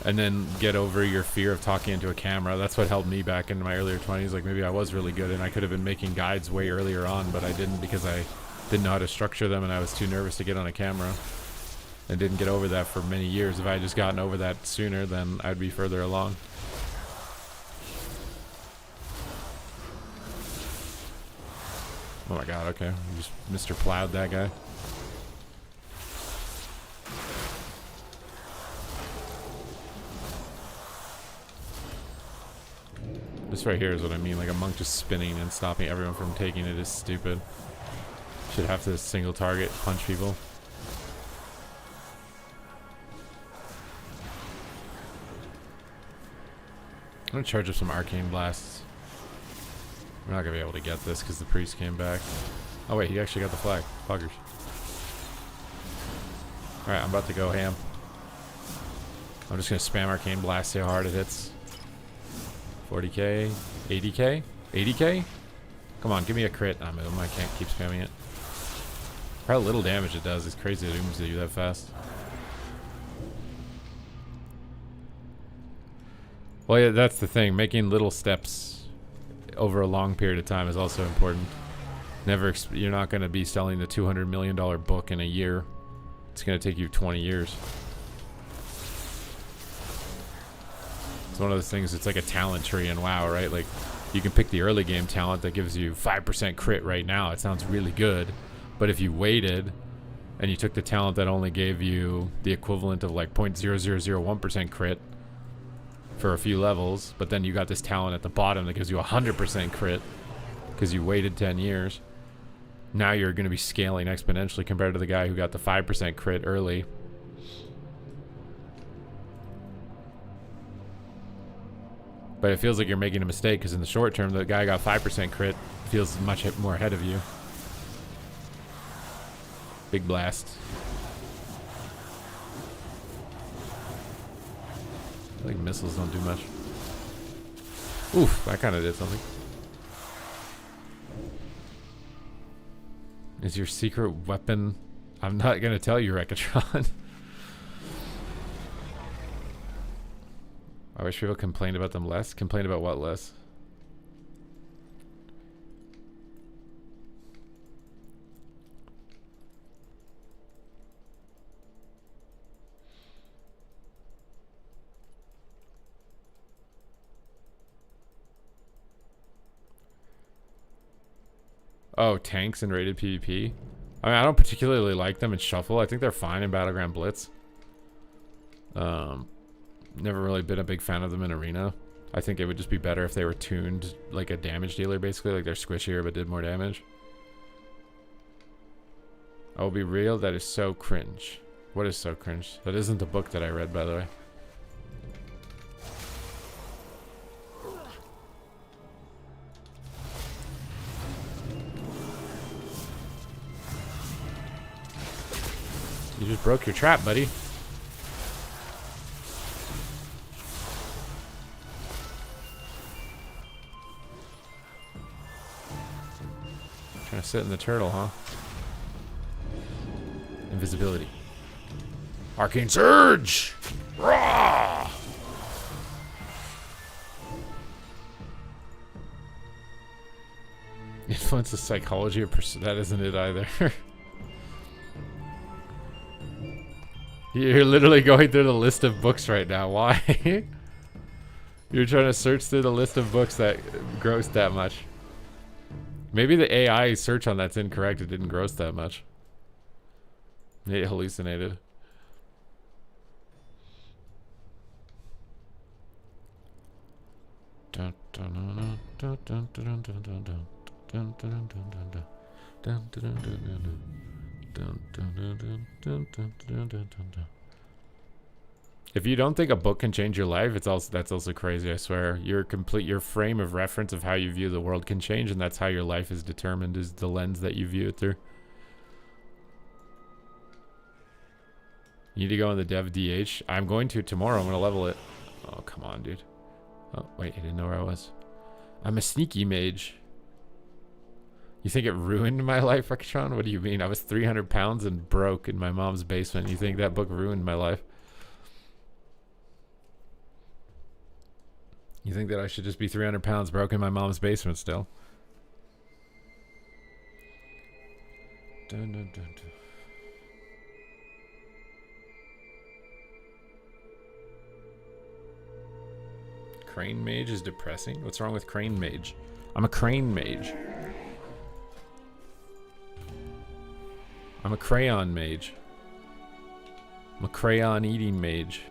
A: And then get over your fear of talking into a camera. That's what held me back in my earlier 20s. Like, maybe I was really good and I could have been making guides way earlier on, but I didn't because I didn't know how to structure them and I was too nervous to get on a camera. And didn't get over that for many years. If I had just gotten over that sooner, then I'd be further along. Oh my god, okay. You just Mr. Plowed that guy. This right here is what I mean. Like a monk just spinning and stopping everyone from taking it is stupid. Should have to single target, punch people. I'm gonna charge up some arcane blasts. We're not gonna be able to get this because the priest came back. Oh wait, he actually got the flag. Fuckers. Alright, I'm about to go ham. I'm just gonna spam arcane blast, see how hard it hits. 40k, 80k, 80k? Come on, give me a crit. I can't keep spamming it. How little damage it does. It's crazy that it moves you that fast. Well, yeah, that's the thing. Making little steps over a long period of time is also important. You're not going to be selling the $200 million book in a year. It's going to take you 20 years. It's one of those things. It's like a talent tree in WoW, right? Like, you can pick the early game talent that gives you 5% crit right now. It sounds really good. But if you waited and you took the talent that only gave you the equivalent of like 0.0001% crit for a few levels, but then you got this talent at the bottom that gives you 100% crit because you waited 10 years, now you're going to be scaling exponentially compared to the guy who got the 5% crit early. But it feels like you're making a mistake because in the short term, the guy got 5% crit feels much more ahead of you. Big blast. I think missiles don't do much. Oof, that kind of did something. Is your secret weapon... I'm not going to tell you, Rekatron. I wish people complained about them less. Complain about what less? Oh, tanks and rated PvP. I mean, I don't particularly like them in Shuffle. I think they're fine in Battleground Blitz. Never really been a big fan of them in Arena. I think it would just be better if they were tuned like a damage dealer, basically. Like they're squishier but did more damage. I will be real, that is so cringe. What is so cringe? That isn't the book that I read, by the way. You just broke your trap, buddy. gonna sit in the turtle, huh? Invisibility. Arcane Surge! Rah! Influence the psychology of that isn't it either. You're literally going through the list of books right now. Why? You're trying to search through the list of books that gross that much. Maybe the AI search on that's incorrect. It didn't gross that much. It hallucinated. If you don't think a book can change your life, that's also crazy, I swear. Your frame of reference of how you view the world can change, and that's how your life is determined, is the lens that you view it through. You need to go on the dev DH. I'm going to tomorrow. I'm going to level it. Oh, come on, dude. Oh, wait, I didn't know where I was. I'm a sneaky mage. You think it ruined my life, Rekatron? What do you mean? I was 300 pounds and broke in my mom's basement. You think that book ruined my life? You think that I should just be 300 pounds broke in my mom's basement still? Dun, dun, dun, dun. Crane mage is depressing? What's wrong with crane mage? I'm a crane mage. I'm a crayon mage. I'm a crayon eating mage.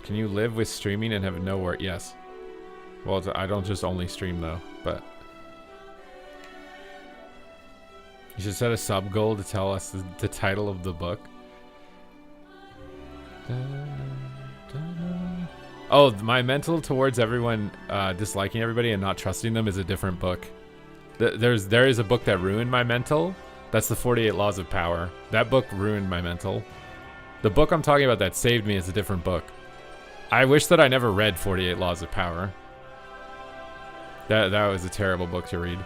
A: Can you live with streaming and have no work? Yes. Well, I don't just only stream though, but you should set a sub goal to tell us the title of the book. Oh, my mental towards everyone disliking everybody and not trusting them is a different book. There is a book that ruined my mental. That's the 48 Laws of Power. That book ruined my mental. The book I'm talking about that saved me is a different book. I wish that I never read 48 Laws of Power. That was a terrible book to read.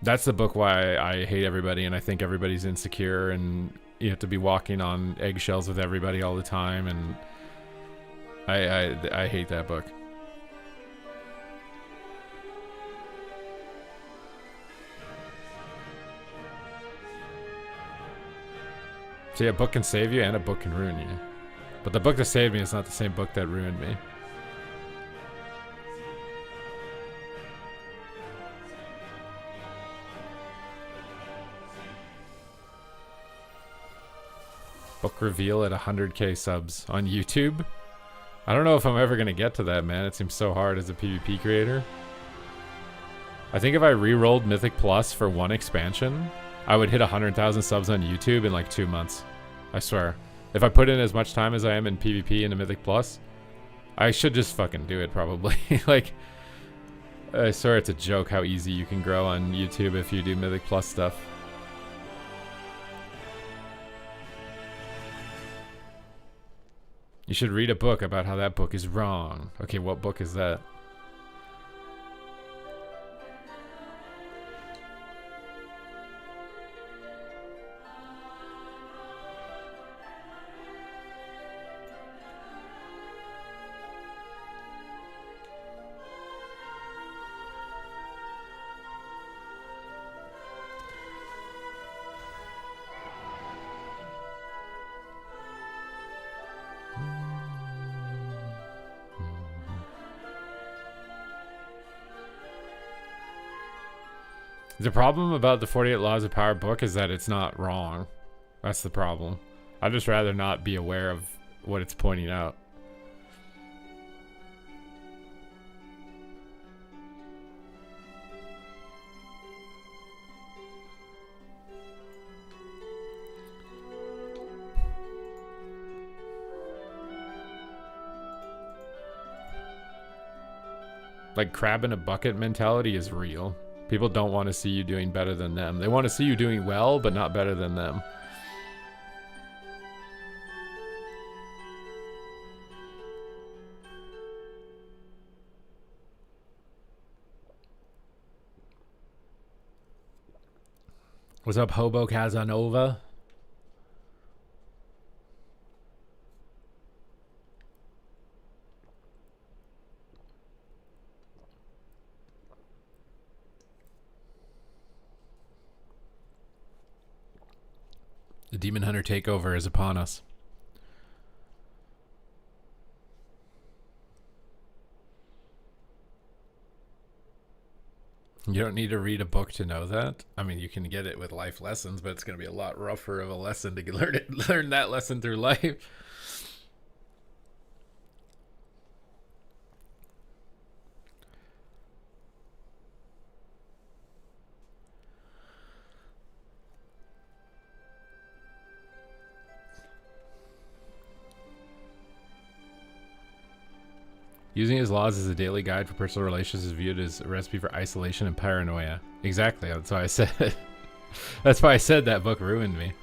A: That's the book why I hate everybody and I think everybody's insecure and you have to be walking on eggshells with everybody all the time, and I hate that book. See, a book can save you and a book can ruin you. But the book that saved me is not the same book that ruined me. Book reveal at 100k subs on YouTube. I don't know if I'm ever going to get to that, man. It seems so hard as a PvP creator. I think if I re-rolled Mythic Plus for one expansion, I would hit 100,000 subs on YouTube in like 2 months. I swear. If I put in as much time as I am in PvP into Mythic Plus, I should just fucking do it probably. Like, I swear it's a joke how easy you can grow on YouTube if you do Mythic Plus stuff. You should read a book about how that book is wrong. Okay, what book is that? The problem about the 48 Laws of Power book is that it's not wrong. That's the problem. I'd just rather not be aware of what it's pointing out. Like, crab in a bucket mentality is real. People don't want to see you doing better than them. They want to see you doing well, but not better than them. What's up, Hobo Casanova? The Demon Hunter takeover is upon us. You don't need to read a book to know that. I mean, you can get it with life lessons, but it's going to be a lot rougher of a lesson to learn that lesson through life. Using his laws as a daily guide for personal relations is viewed as a recipe for isolation and paranoia. Exactly. That's why I said that's why I said that book ruined me.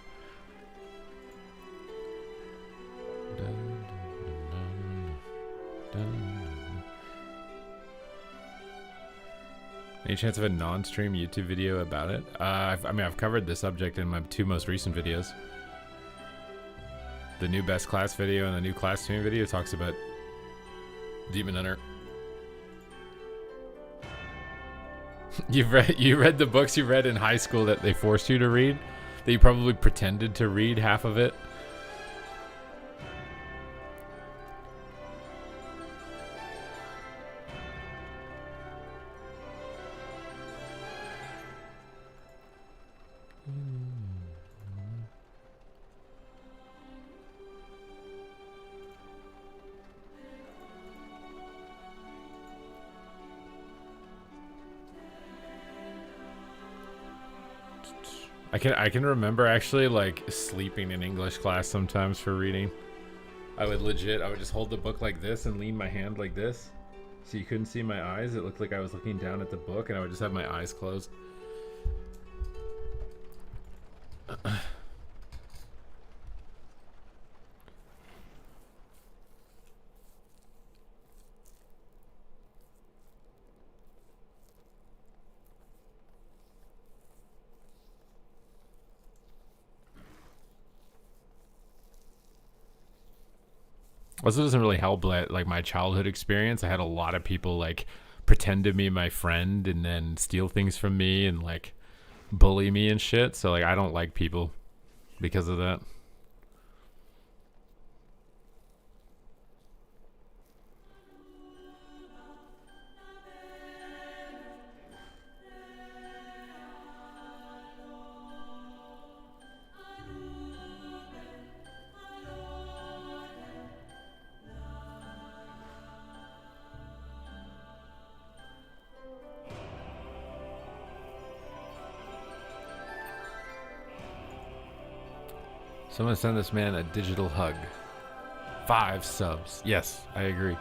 A: Any chance of a non-stream YouTube video about it? I've covered the subject in my 2 most recent videos. The new best class video and the new class tuning video talks about Demon Hunter. You read the books you read in high school that they forced you to read? That you probably pretended to read half of it? I can remember actually like sleeping in English class sometimes for reading. I would just hold the book like this and lean my hand like this, so you couldn't see my eyes. It looked like I was looking down at the book, and I would just have my eyes closed. Also doesn't really help like my childhood experience. I had a lot of people like pretend to be my friend and then steal things from me and like bully me and shit. So like I don't like people because of that. Someone send this man a digital hug. 5 subs. Yes, I agree.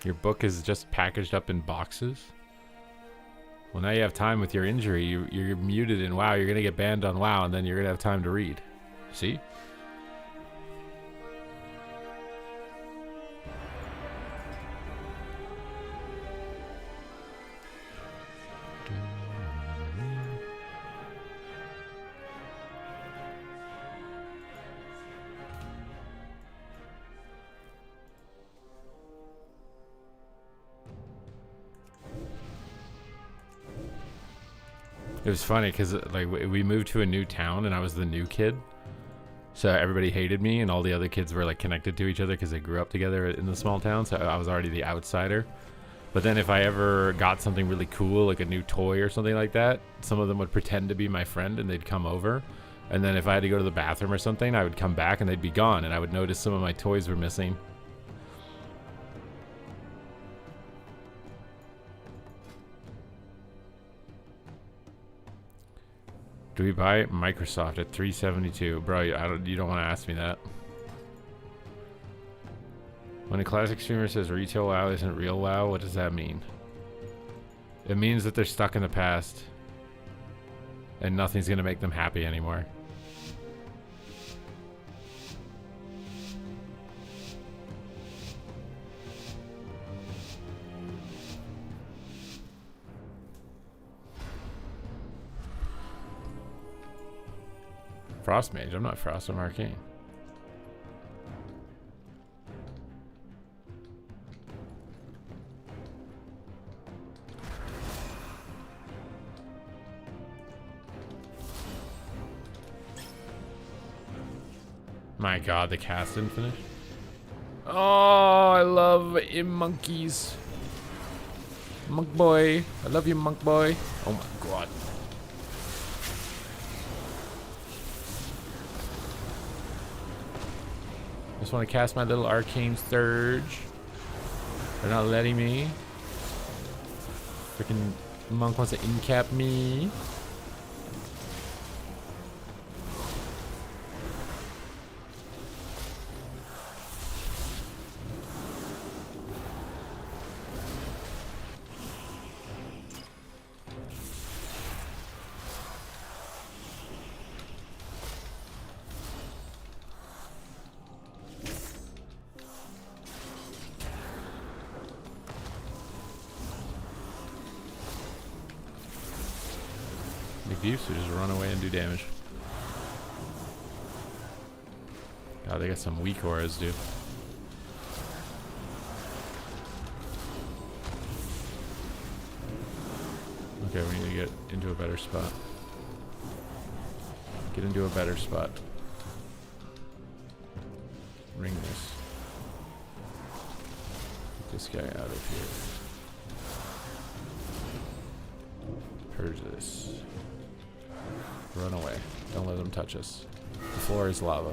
A: Your book is just packaged up in boxes? Well, now you have time with your injury. You're muted in WoW. You're going to get banned on WoW, and then you're going to have time to read. See? It was funny because like we moved to a new town and I was the new kid, so everybody hated me and all the other kids were like connected to each other because they grew up together in the small town. So I was already the outsider. But then if I ever got something really cool, like a new toy or something like that, some of them would pretend to be my friend and they'd come over. And then if I had to go to the bathroom or something, I would come back and they'd be gone, and I would notice some of my toys were missing. Do we buy Microsoft at 372? Bro, you don't want to ask me that. When a classic streamer says retail WoW isn't real WoW, what does that mean? It means that they're stuck in the past and nothing's going to make them happy anymore. Frost Mage. I'm not Frost, I'm Arcane. My god, the cast didn't finish. Oh, I love monkeys. Monk boy. I love you, monk boy. Oh my god. Just want to cast my little arcane surge. They're not letting me. Freaking monk wants to incap me. So just run away and do damage. God, they got some weak auras, dude. Okay, we need to get into a better spot. Get into a better spot. Ring this. Get this guy out of here. Purge this. Run away. Don't let them touch us. The floor is lava.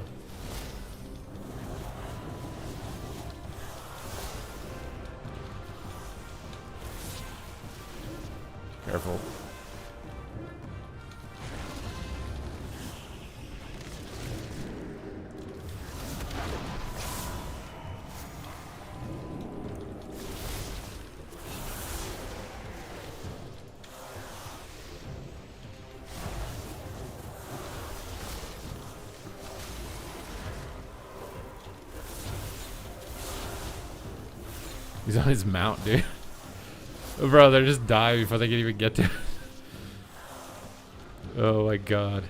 A: Careful. He's on his mount, dude. Oh, bro, they just die before they can even get to it. Oh my god.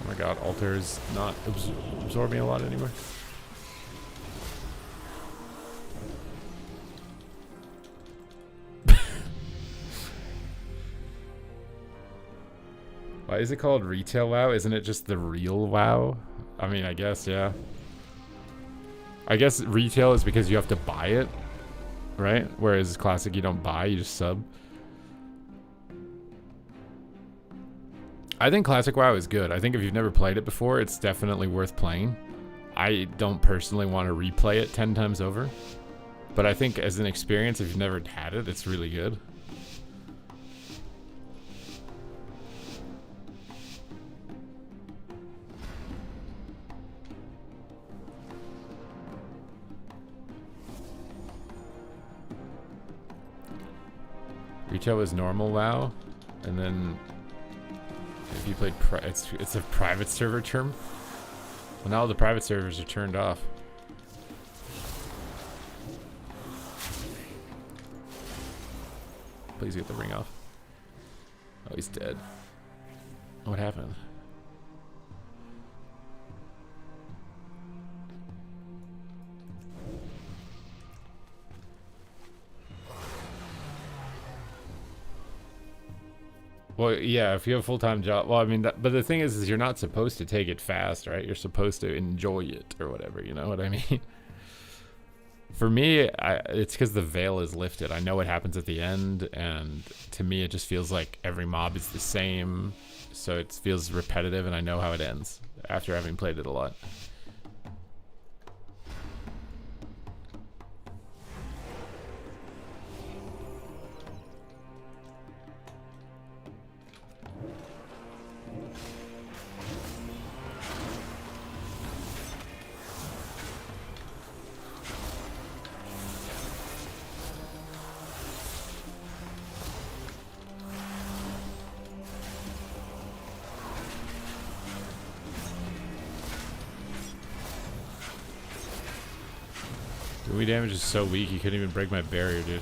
A: Oh my god, altar is not absorbing a lot anymore. Why is it called retail WoW? Isn't it just the real WoW? I mean, I guess, yeah. I guess retail is because you have to buy it, right? Whereas classic, you don't buy, you just sub. I think classic WoW is good. I think if you've never played it before, it's definitely worth playing. I don't personally want to replay it 10 times over. But I think as an experience, if you've never had it, it's really good. Retail is normal WoW, and then if you played it's a private server term. Well, now the private servers are turned off. Please get the ring off. Oh, he's dead. What happened? Well, yeah, if you have a full-time job. Well, I mean, but the thing is you're not supposed to take it fast, right? You're supposed to enjoy it or whatever, you know what I mean? For me, it's because the veil is lifted. I know what happens at the end, and to me, it just feels like every mob is the same. So it feels repetitive, and I know how it ends after having played it a lot.
B: AoE damage is so weak, he couldn't even break my barrier, dude.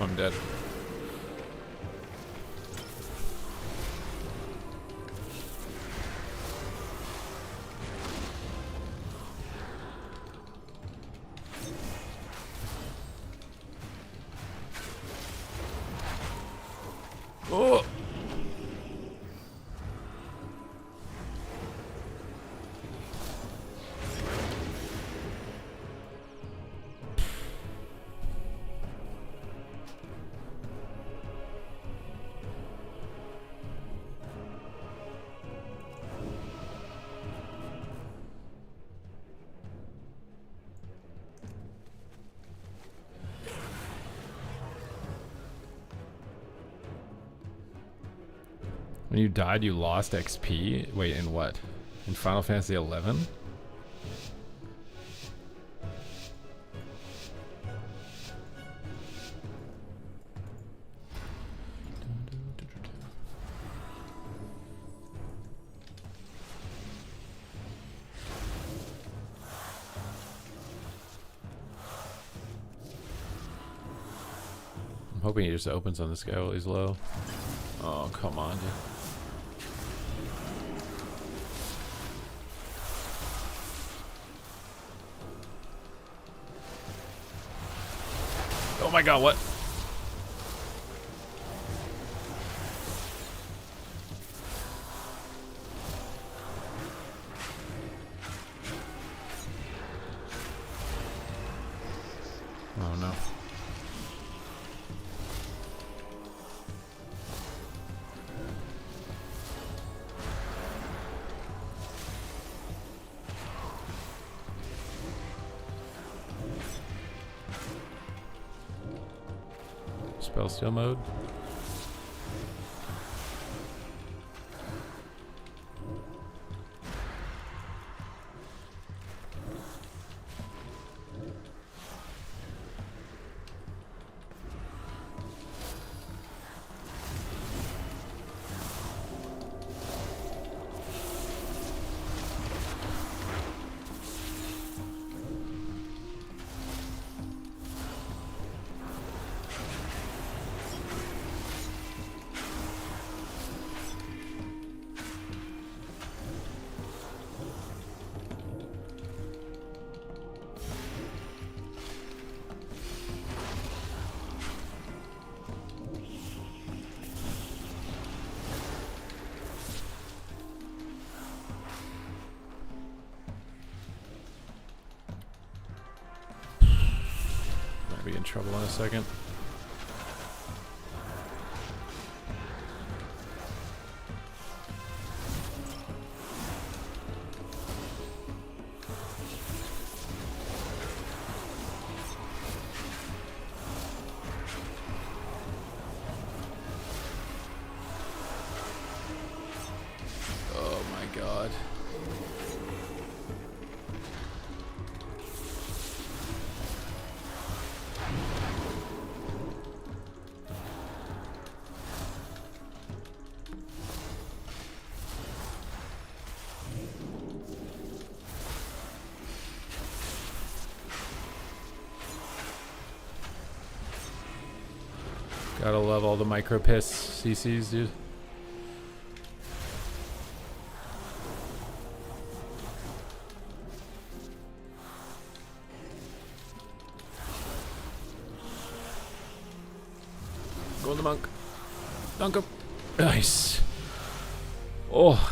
B: I'm dead. Oh! When you died, you lost XP? Wait, in what? In Final Fantasy 11? I'm hoping he just opens on this guy while he's low. Oh, come on, dude. Oh my god, what? Oh no. Spell steal mode. Might be in trouble in a second. Gotta love all the micro piss CCs, dude. Go on the monk. Dunk him. Nice. Oh.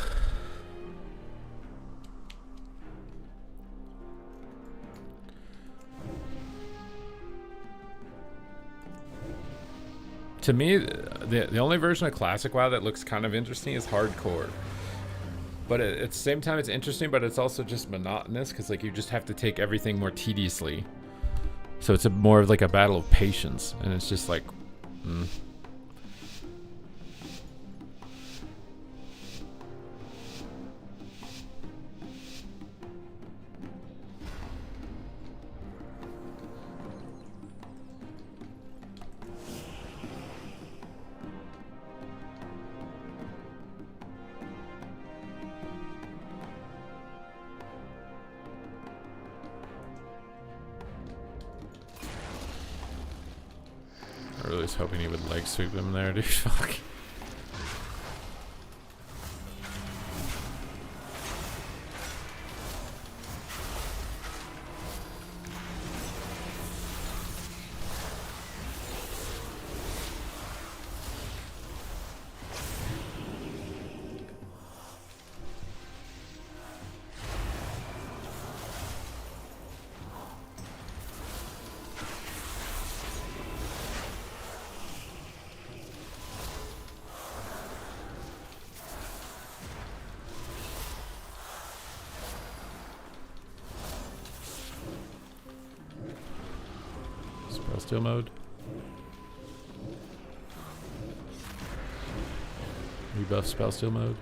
B: To me, the only version of Classic WoW that looks kind of interesting is Hardcore. But at the same time, it's interesting, but it's also just monotonous because like you just have to take everything more tediously. So it's more of like a battle of patience, and it's just like, I really was hoping he would leg sweep him there, dude. Fuck. Spell steal mode. Rebuff spell steal mode.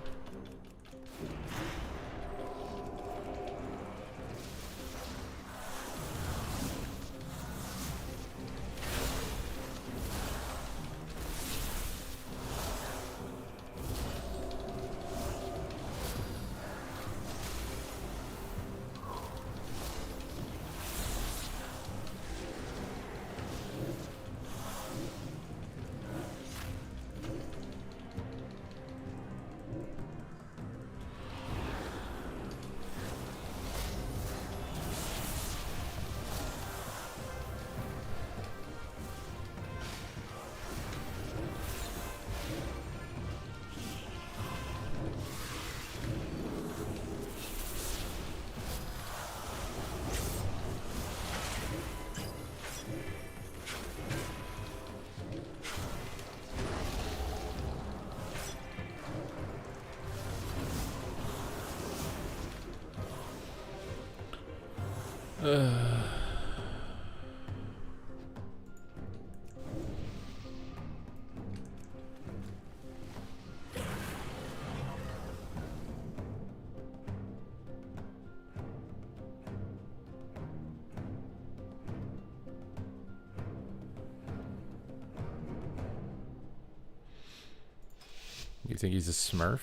B: You think he's a smurf?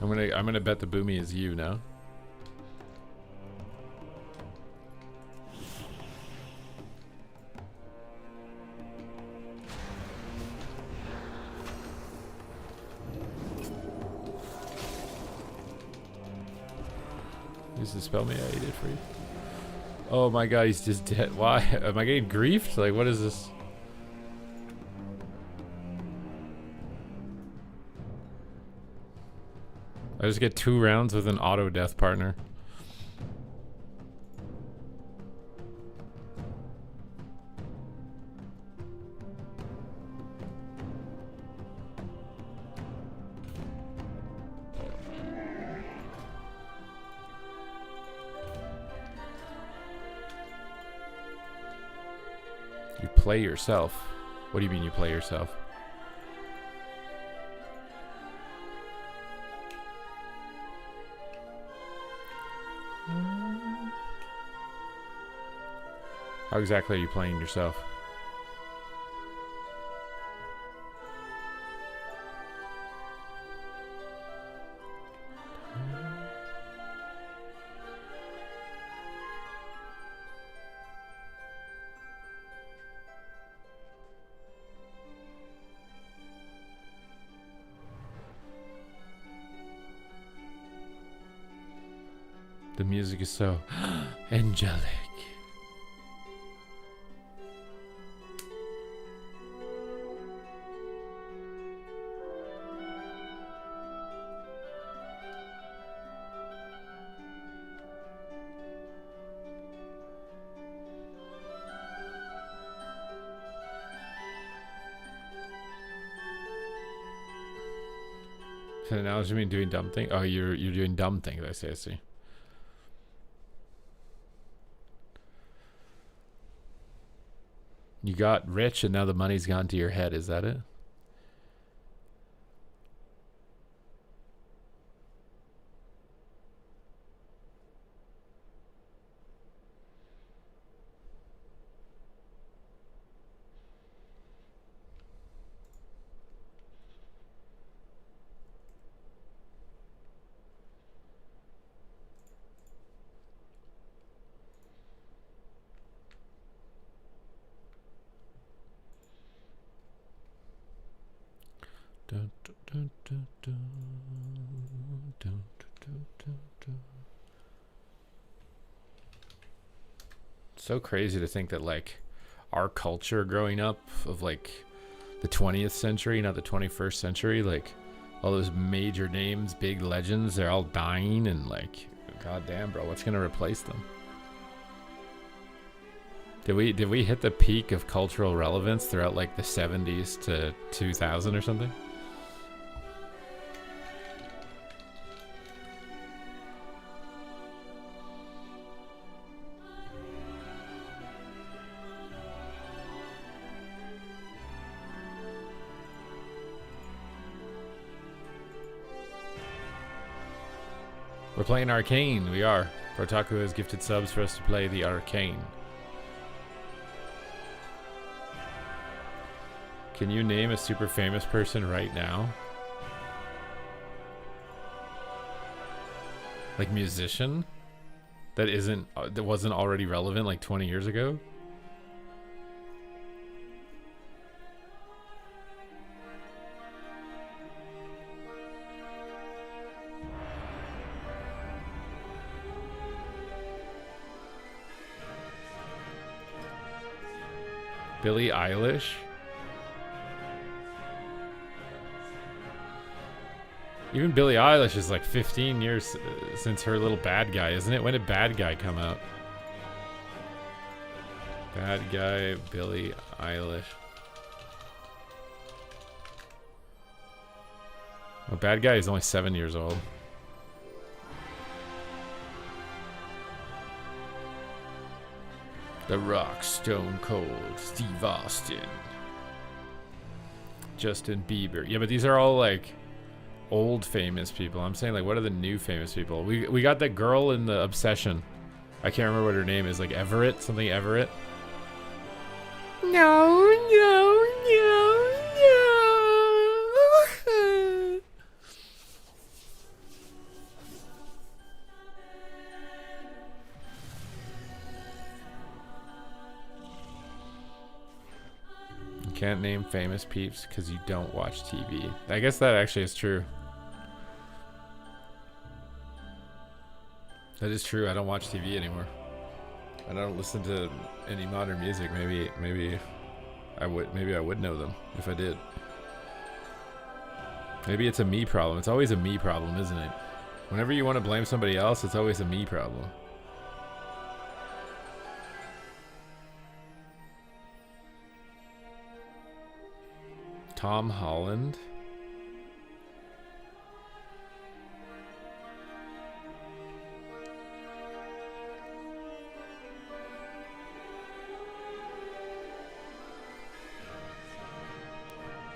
B: I'm gonna bet the Boomy is you now. Use the spell me. Yeah, he did for you. Oh my god, he's just dead. Why? Am I getting griefed? Like, what is this? I just get 2 rounds with an auto death partner. You play yourself. What do you mean you play yourself? How exactly are you playing yourself? The music is so angelic. So now does you mean doing dumb things? Oh, you're doing dumb things. I see. You got rich and now the money's gone to your head. Is that it? So crazy to think that like our culture growing up of like the 20th century, not the 21st century, like all those major names, big legends, they're all dying, and like, goddamn, bro, what's gonna replace them? Did we hit the peak of cultural relevance throughout like the 70s to 2000 or something? We're playing Arcane. We are. Protaku has gifted subs for us to play the Arcane. Can you name a super famous person right now? Like musician? That wasn't already relevant like 20 years ago? Billie Eilish? Even Billie Eilish is like 15 years since her little Bad Guy, isn't it? When did Bad Guy come out? Bad Guy, Billie Eilish. Well, Bad Guy is only 7 years old. The Rock, Stone Cold, Steve Austin, Justin Bieber. Yeah, but these are all like old famous people. I'm saying like, what are the new famous people? We got that girl in the Obsession. I can't remember what her name is. Like Everett, something Everett. No. Can't name famous peeps because you don't watch TV. I guess that actually is true. That is true. I don't watch TV anymore. I don't listen to any modern music. Maybe I would know them if I did. Maybe it's a me problem. It's always a me problem, isn't it? Whenever you want to blame somebody else, it's always a me problem. Tom Holland.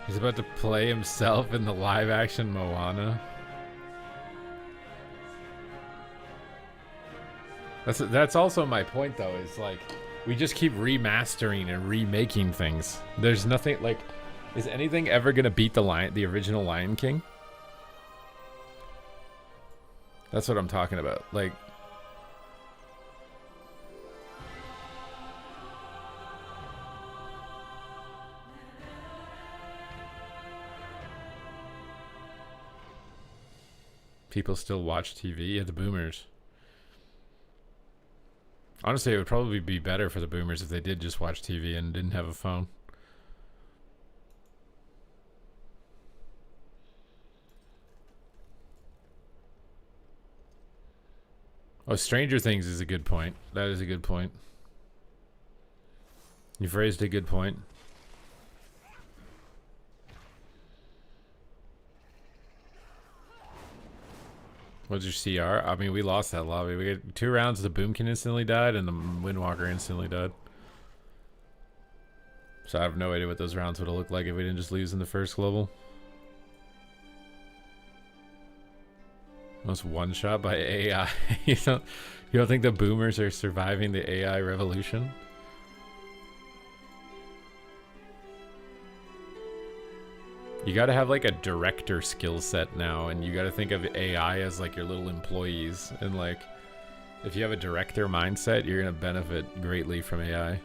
B: He's about to play himself in the live action Moana. That's also my point though, is like we just keep remastering and remaking things. There's nothing like, is anything ever gonna beat the original Lion King? That's what I'm talking about. Like, people still watch TV? Yeah, the boomers. Honestly, it would probably be better for the boomers if they did just watch TV and didn't have a phone. Oh, Stranger Things is a good point. That is a good point. You've raised a good point. What's your CR? I mean, we lost that lobby. We got 2 rounds. The Boomkin instantly died, and the Windwalker instantly died. So I have no idea what those rounds would have looked like if we didn't just lose in the first global. Almost one shot by AI. you don't think the boomers are surviving the AI revolution? You gotta have like a director skill set now, and you gotta think of AI as like your little employees. And like, if you have a director mindset, you're gonna benefit greatly from AI.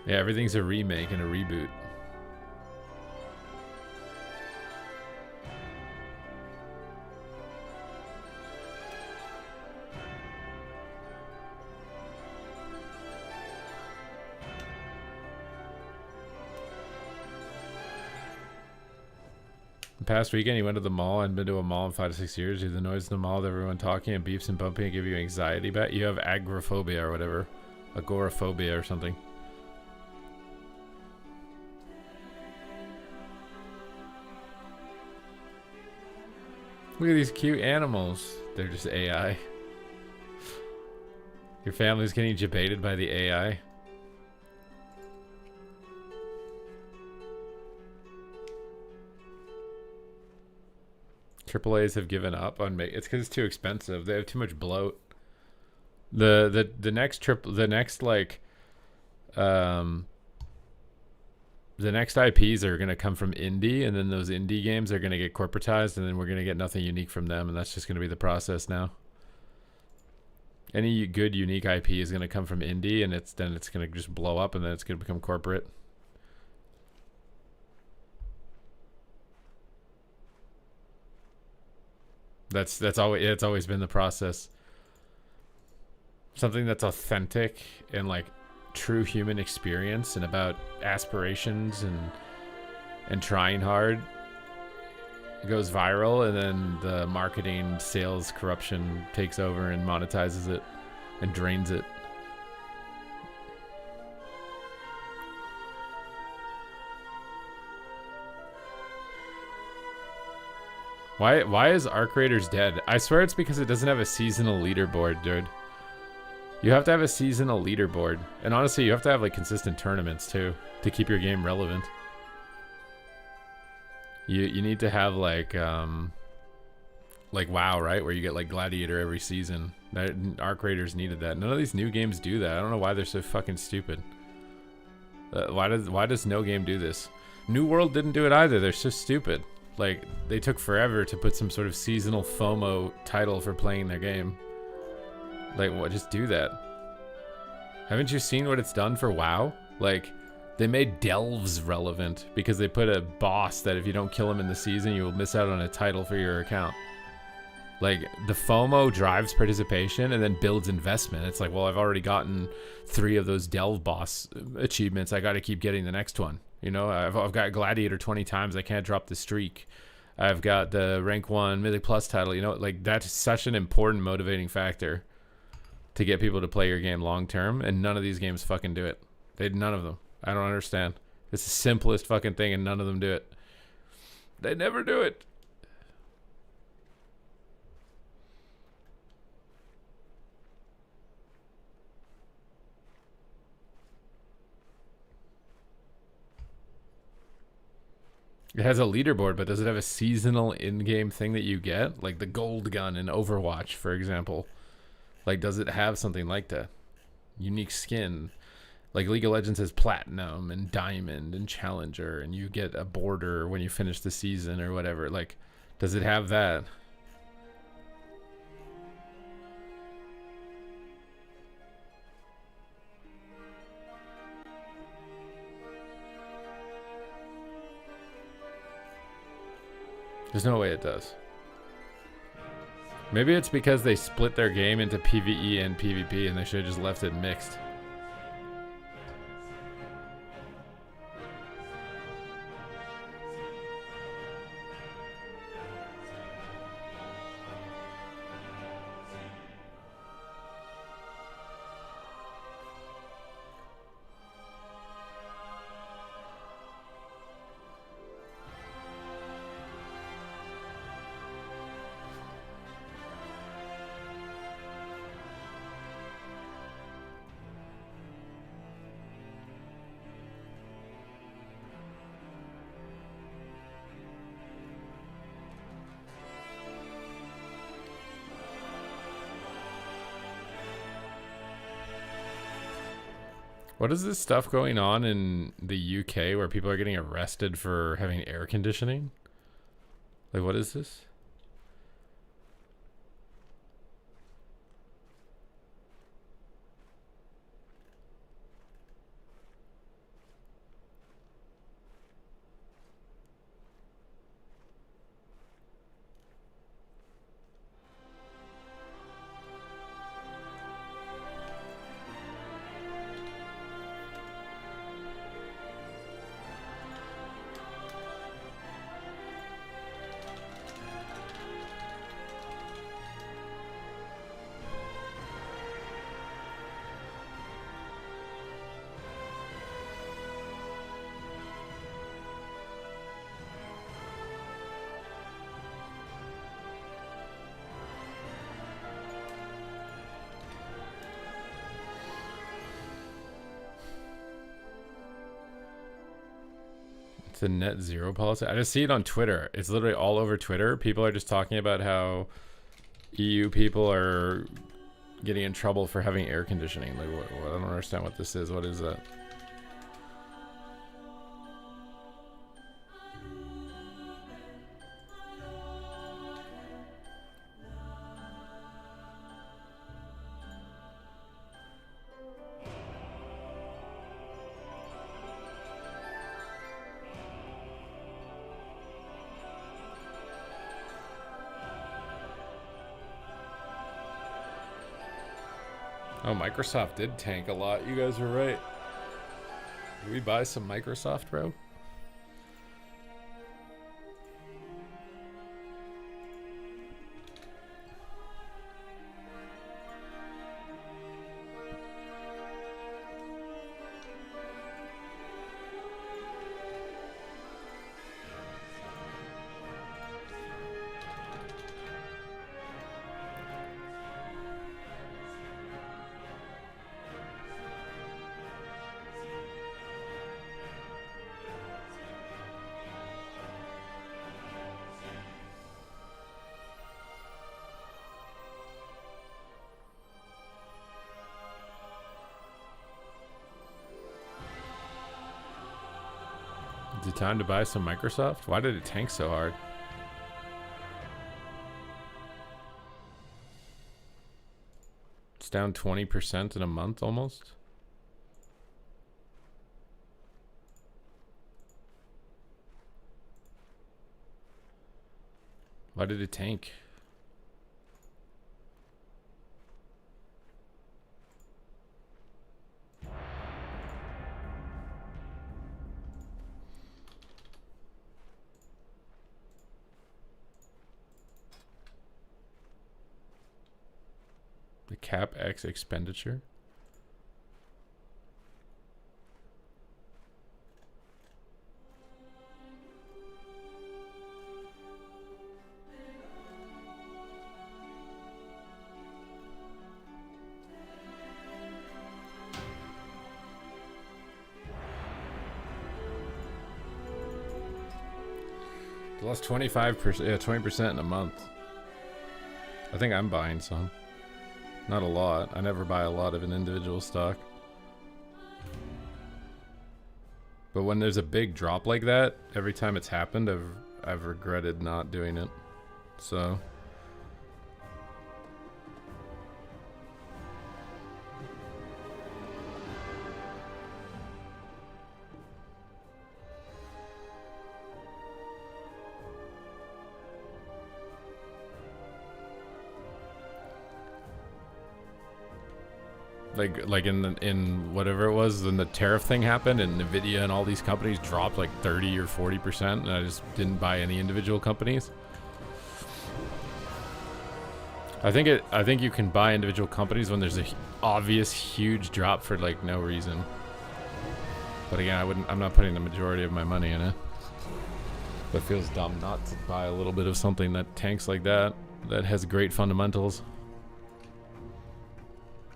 B: Yeah, everything's a remake and a reboot. The past weekend, you went to the mall. I hadn't been to a mall in 5 to 6 years. The noise in the mall, everyone talking and beeps and bumping and give you anxiety. Bet you have agoraphobia or whatever. Agoraphobia or something. Look at these cute animals. They're just AI. Your family's getting debated by the AI. AAAs have given up on it's because it's too expensive. They have too much bloat. The next the next IPs are gonna come from indie, and then those indie games are gonna get corporatized, and then we're gonna get nothing unique from them, and that's just gonna be the process now. Any good unique IP is gonna come from indie, and it's gonna just blow up, and then it's gonna become corporate. It's always been the process. Something that's authentic and like true human experience and about aspirations and trying hard, it goes viral, and then the marketing sales corruption takes over and monetizes it and drains it. Why is Arc Raiders dead? I swear it's because it doesn't have a seasonal leaderboard, dude. You have to have a seasonal leaderboard. And honestly, you have to have like consistent tournaments too to keep your game relevant. You need to have like WoW, right? Where you get like Gladiator every season. Arc Raiders needed that. None of these new games do that. I don't know why they're so fucking stupid. Why does no game do this? New World didn't do it either. They're so stupid. Like, they took forever to put some sort of seasonal FOMO title for playing their game. Like, what? Just do that. Haven't you seen what it's done for WoW? Like, they made delves relevant because they put a boss that if you don't kill him in the season, you will miss out on a title for your account. Like, the FOMO drives participation and then builds investment. It's like, well, I've already gotten 3 of those delve boss achievements. I got to keep getting the next one. You know, I've got Gladiator 20 times. I can't drop the streak. I've got the rank 1 Mythic Plus title. You know, like, that's such an important motivating factor to get people to play your game long term, and none of these games fucking do it. None of them. I don't understand. It's the simplest fucking thing, and none of them do it. They never do it. It has a leaderboard, but does it have a seasonal in-game thing that you get? Like the gold gun in Overwatch, for example. Like, does it have something like that? Unique skin. Like League of Legends has Platinum and Diamond and Challenger, and you get a border when you finish the season or whatever. Like, does it have that? There's no way it does. Maybe it's because they split their game into PvE and PvP and they should have just left it mixed. What is this stuff going on in the UK where people are getting arrested for having air conditioning? Like, what is this? It's a net zero policy. I just see it on Twitter. It's literally all over Twitter. People are just talking about how EU people are getting in trouble for having air conditioning. Like, what, I don't understand what this is. What is that? Oh, Microsoft did tank a lot. You guys were right. Did we buy some Microsoft, bro? Is it time to buy some Microsoft? Why did it tank so hard? It's down 20% in a month almost. Why did it tank? The CapEx expenditure. Lost 25%, yeah, 20% in a month. I think I'm buying some. Not a lot. I never buy a lot of an individual stock. But when there's a big drop like that, every time it's happened, I've regretted not doing it. So like in whatever it was when the tariff thing happened and Nvidia and all these companies dropped like 30 or 40%, and I just didn't buy any individual companies. I think you can buy individual companies when there's a obvious huge drop for like no reason. But again, I'm not putting the majority of my money in it. But it feels dumb not to buy a little bit of something that tanks like that has great fundamentals.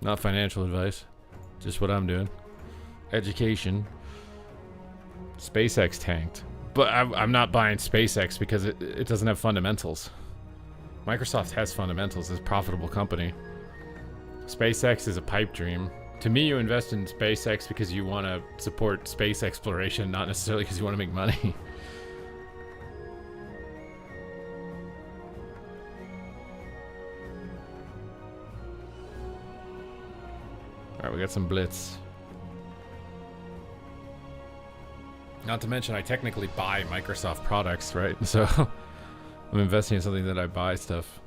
B: Not financial advice, just what I'm doing. Education. SpaceX tanked. But I'm not buying SpaceX because it doesn't have fundamentals. Microsoft has fundamentals. It's a profitable company. SpaceX is a pipe dream. To me, you invest in SpaceX because you want to support space exploration, not necessarily because you want to make money. Alright, we got some blitz. Not to mention, I technically buy Microsoft products, right? So, I'm investing in something that I buy stuff.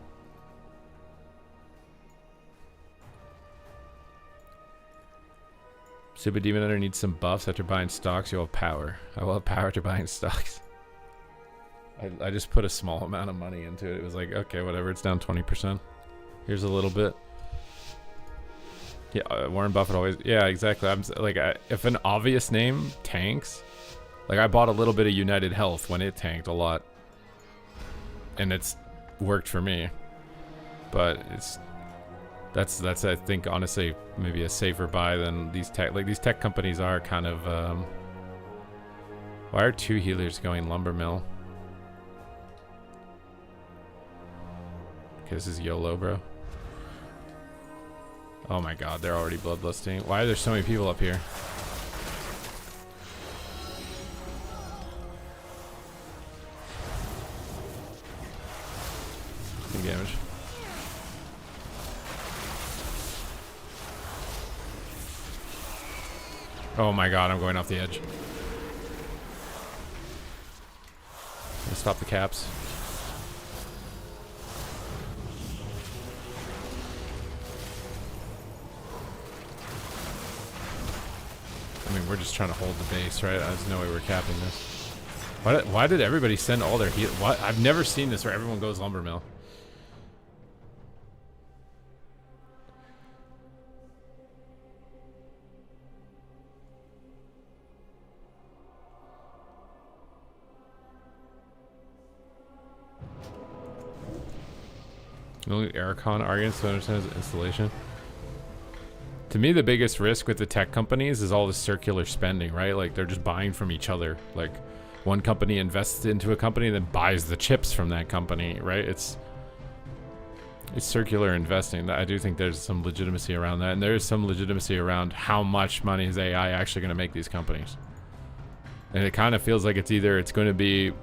B: Super Demon Hunter needs some buffs after buying stocks. You'll have power. I will have power to buying stocks. I just put a small amount of money into it. It was like, okay, whatever. It's down 20%. Here's a little bit. Yeah, Warren Buffett always. Yeah, exactly. I'm like, if an obvious name tanks, like I bought a little bit of United Health when it tanked a lot, and it's worked for me. But that's I think honestly maybe a safer buy than these tech. Like these tech companies are kind of. Why are two healers going lumber mill? Okay, this is YOLO, bro. Oh my god, they're already bloodlusting. Why are there so many people up here? Big damage. Oh my god, I'm going off the edge. Let's stop the caps. I mean, we're just trying to hold the base, right? There's no way we're capping this. Why did everybody send all their heal? What? I've never seen this where everyone goes lumber mill. Aircon arguments to understand his installation. To me, the biggest risk with the tech companies is all the circular spending, right? Like they're just buying from each other. Like one company invests into a company and then buys the chips from that company, right? It's circular investing. I do think there's some legitimacy around that, and there is some legitimacy around how much money is AI actually going to make these companies. And it kind of feels like it's either it's going to be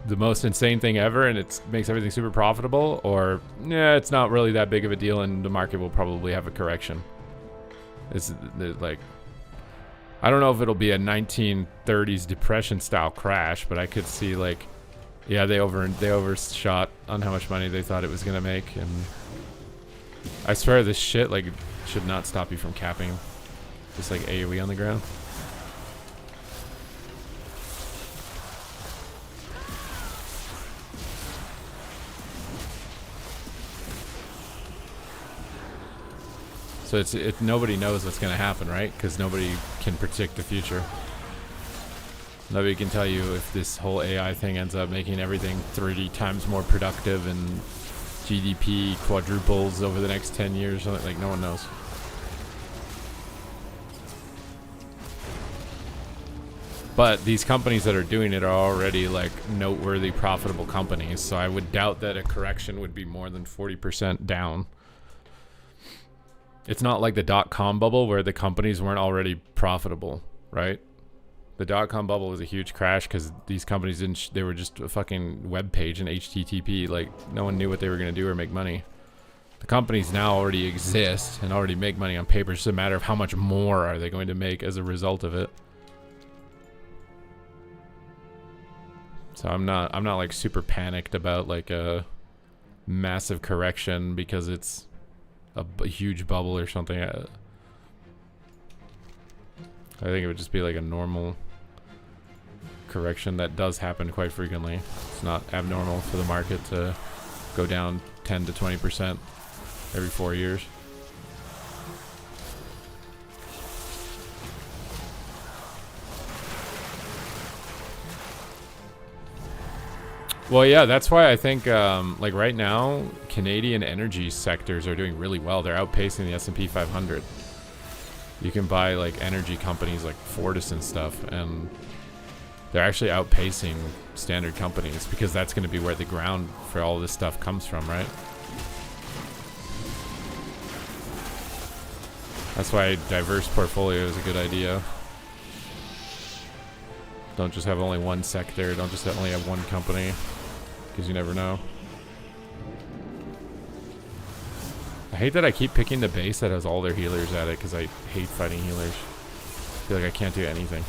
B: the most insane thing ever and it makes everything super profitable, or yeah, it's not really that big of a deal and the market will probably have a correction. It's like, I don't know if it'll be a 1930s depression style crash, but I could see like, yeah, they overshot on how much money they thought it was gonna make, and I swear this shit like should not stop you from capping. Just like AoE on the ground. So nobody knows what's going to happen, right? Because nobody can predict the future. Nobody can tell you if this whole AI thing ends up making everything 30 times more productive and GDP quadruples over the next 10 years. Like, no one knows. But these companies that are doing it are already like noteworthy, profitable companies. So I would doubt that a correction would be more than 40% down. It's not like the dot-com bubble where the companies weren't already profitable, right? The dot-com bubble was a huge crash because these companies didn't, they were just a fucking web page and HTTP. Like, no one knew what they were going to do or make money. The companies now already exist and already make money on paper. It's just a matter of how much more are they going to make as a result of it. So I'm not like super panicked about like a massive correction because it's a huge bubble or something. I think it would just be like a normal correction that does happen quite frequently. It's not abnormal for the market to go down 10 to 20% every 4 years. Well, yeah, that's why I think like right now Canadian energy sectors are doing really well. They're outpacing the S&P 500. You can buy like energy companies like Fortis and stuff, and they're actually outpacing standard companies because that's going to be where the ground for all this stuff comes from, right? That's why a diverse portfolio is a good idea. Don't just have only one sector. Don't just only have one company, because you never know. I hate that I keep picking the base that has all their healers at it, because I hate fighting healers. I feel like I can't do anything.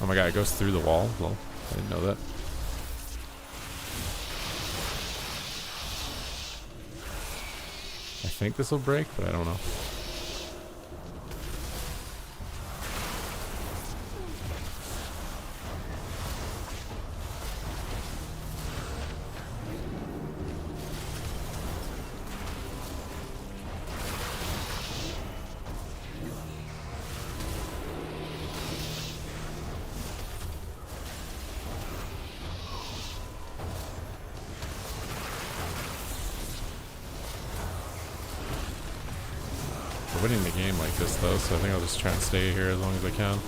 B: Oh my god, it goes through the wall? Well, I didn't know that. I think this will break, but I don't know. We're winning the game like this though, so I think I'll just try and stay here as long as I can.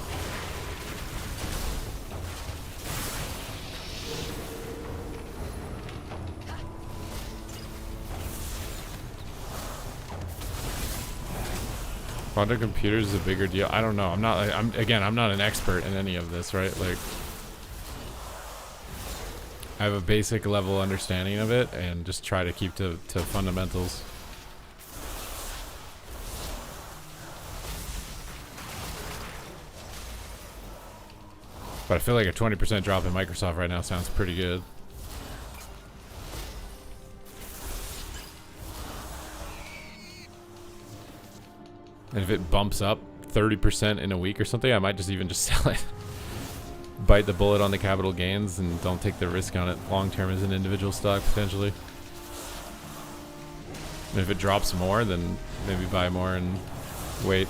B: Quantum computers is a bigger deal. I don't know. I'm not an expert in any of this, right? Like, I have a basic level understanding of it and just try to keep to fundamentals. But I feel like a 20% drop in Microsoft right now sounds pretty good. And if it bumps up 30% in a week or something, I might just even just sell it. Bite the bullet on the capital gains and don't take the risk on it long term as an individual stock, potentially. And if it drops more, then maybe buy more and wait.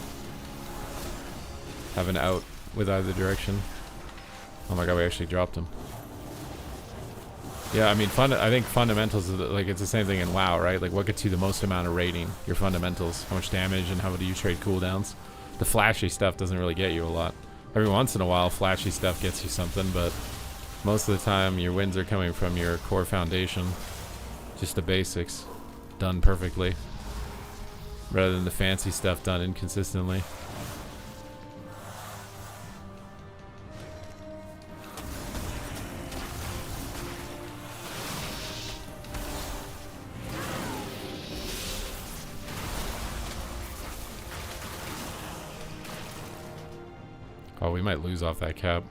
B: Have an out with either direction. Oh my god, we actually dropped him. Yeah, I mean, I think fundamentals, like, it's the same thing in WoW, right? Like, what gets you the most amount of rating? Your fundamentals. How much damage and how do you trade cooldowns? The flashy stuff doesn't really get you a lot. Every once in a while, flashy stuff gets you something, but most of the time, your wins are coming from your core foundation. Just the basics. Done perfectly. Rather than the fancy stuff done inconsistently. Oh, we might lose off that cap.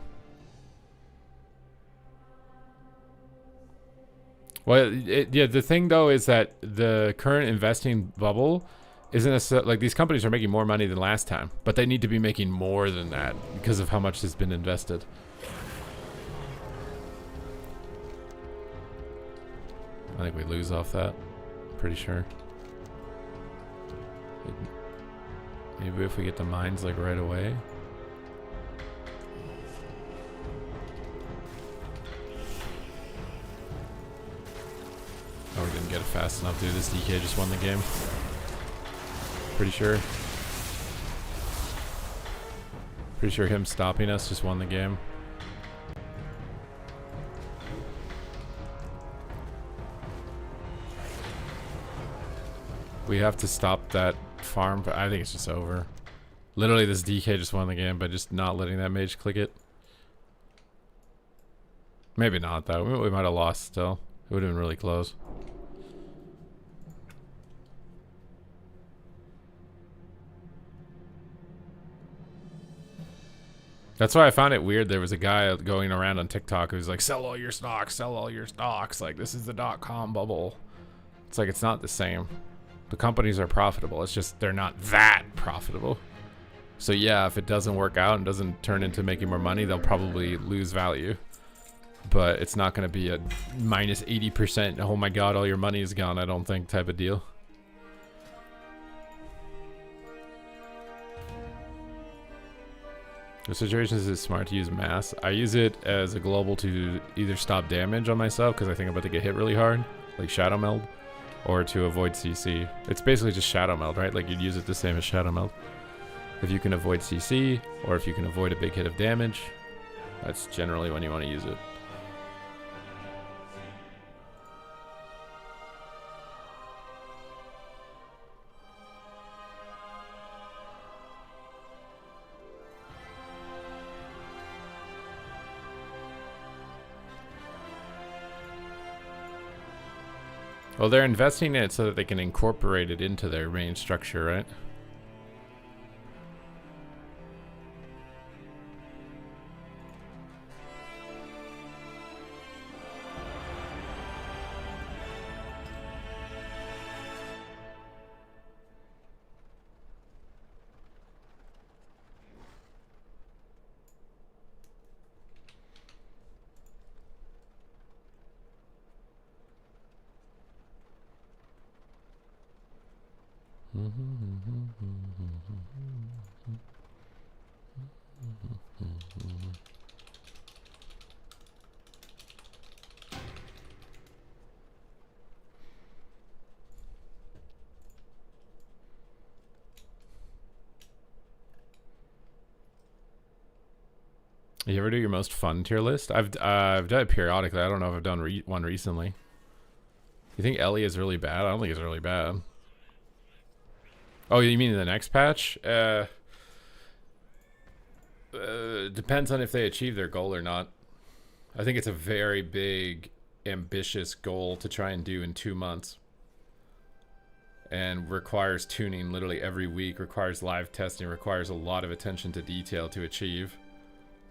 B: Well, yeah, the thing though is that the current investing bubble isn't like, these companies are making more money than last time, but they need to be making more than that because of how much has been invested. I think we lose off that. Pretty sure. Maybe if we get the mines like right away. Oh, we didn't get it fast enough, dude. This DK just won the game. Pretty sure. Pretty sure him stopping us just won the game. We have to stop that farm, but I think it's just over. Literally, this DK just won the game by just not letting that mage click it. Maybe not, though. We might have lost still. It would have been really close. That's why I found it weird. There was a guy going around on TikTok who's like, sell all your stocks, sell all your stocks. Like, this is the .com bubble. It's like, it's not the same. The companies are profitable. It's just they're not that profitable. So yeah, if it doesn't work out and doesn't turn into making more money, they'll probably lose value. But it's not going to be a minus 80%, oh my god, all your money is gone, I don't think, type of deal. The situation is smart to use mass. I use it as a global to either stop damage on myself, because I think I'm about to get hit really hard, like Shadow Meld, or to avoid CC. It's basically just Shadow Meld, right? Like, you'd use it the same as Shadow Meld. If you can avoid CC, or if you can avoid a big hit of damage, that's generally when you want to use it. Well, they're investing in it so that they can incorporate it into their main structure, right? You ever do your most fun tier list? I've done it periodically. I don't know if I've done one recently. You think Ellie is really bad? I don't think it's really bad. Oh, you mean in the next patch? Depends on if they achieve their goal or not. I think it's a very big, ambitious goal to try and do in 2 months. And requires tuning literally every week, requires live testing, requires a lot of attention to detail to achieve.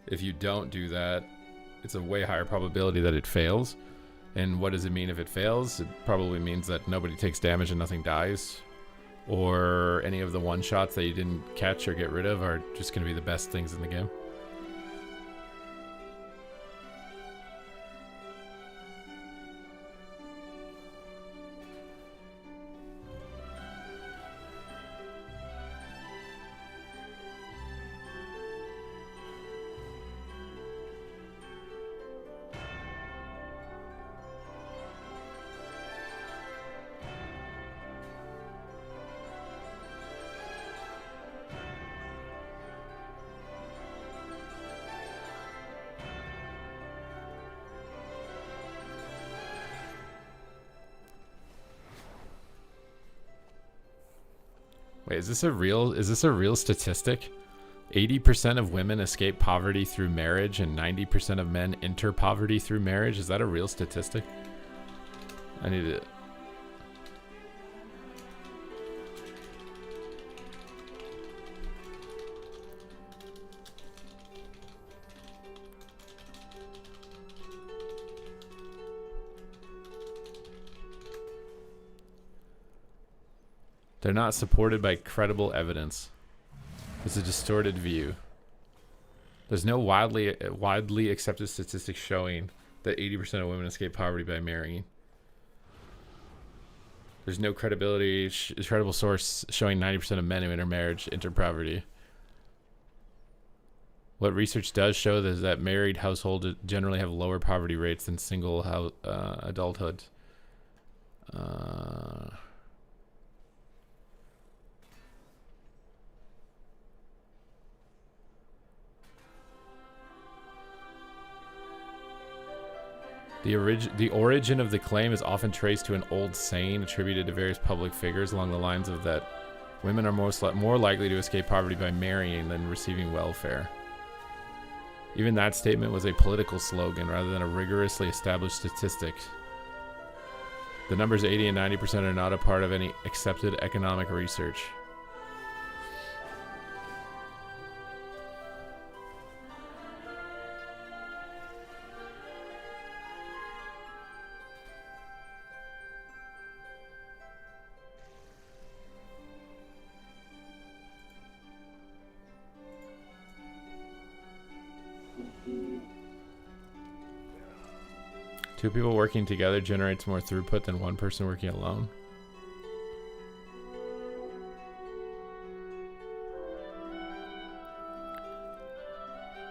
B: If you don't do that, it's a way higher probability that it fails. And what does it mean if it fails? It probably means that nobody takes damage and nothing dies. Or any of the one-shots that you didn't catch or get rid of are just going to be the best things in the game. Wait, is this a real statistic? 80% of women escape poverty through marriage and 90% of men enter poverty through marriage. Is that a real statistic? I need it. They're not supported by credible evidence. It's a distorted view. There's no widely accepted statistics showing that 80% of women escape poverty by marrying. There's no credible source showing 90% of men who enter marriage enter poverty. What research does show is that married households generally have lower poverty rates than single adulthood. The origin of the claim is often traced to an old saying attributed to various public figures along the lines of that women are more likely to escape poverty by marrying than receiving welfare. Even that statement was a political slogan rather than a rigorously established statistic. The numbers 80 and 90% are not a part of any accepted economic research. Two people working together generates more throughput than one person working alone.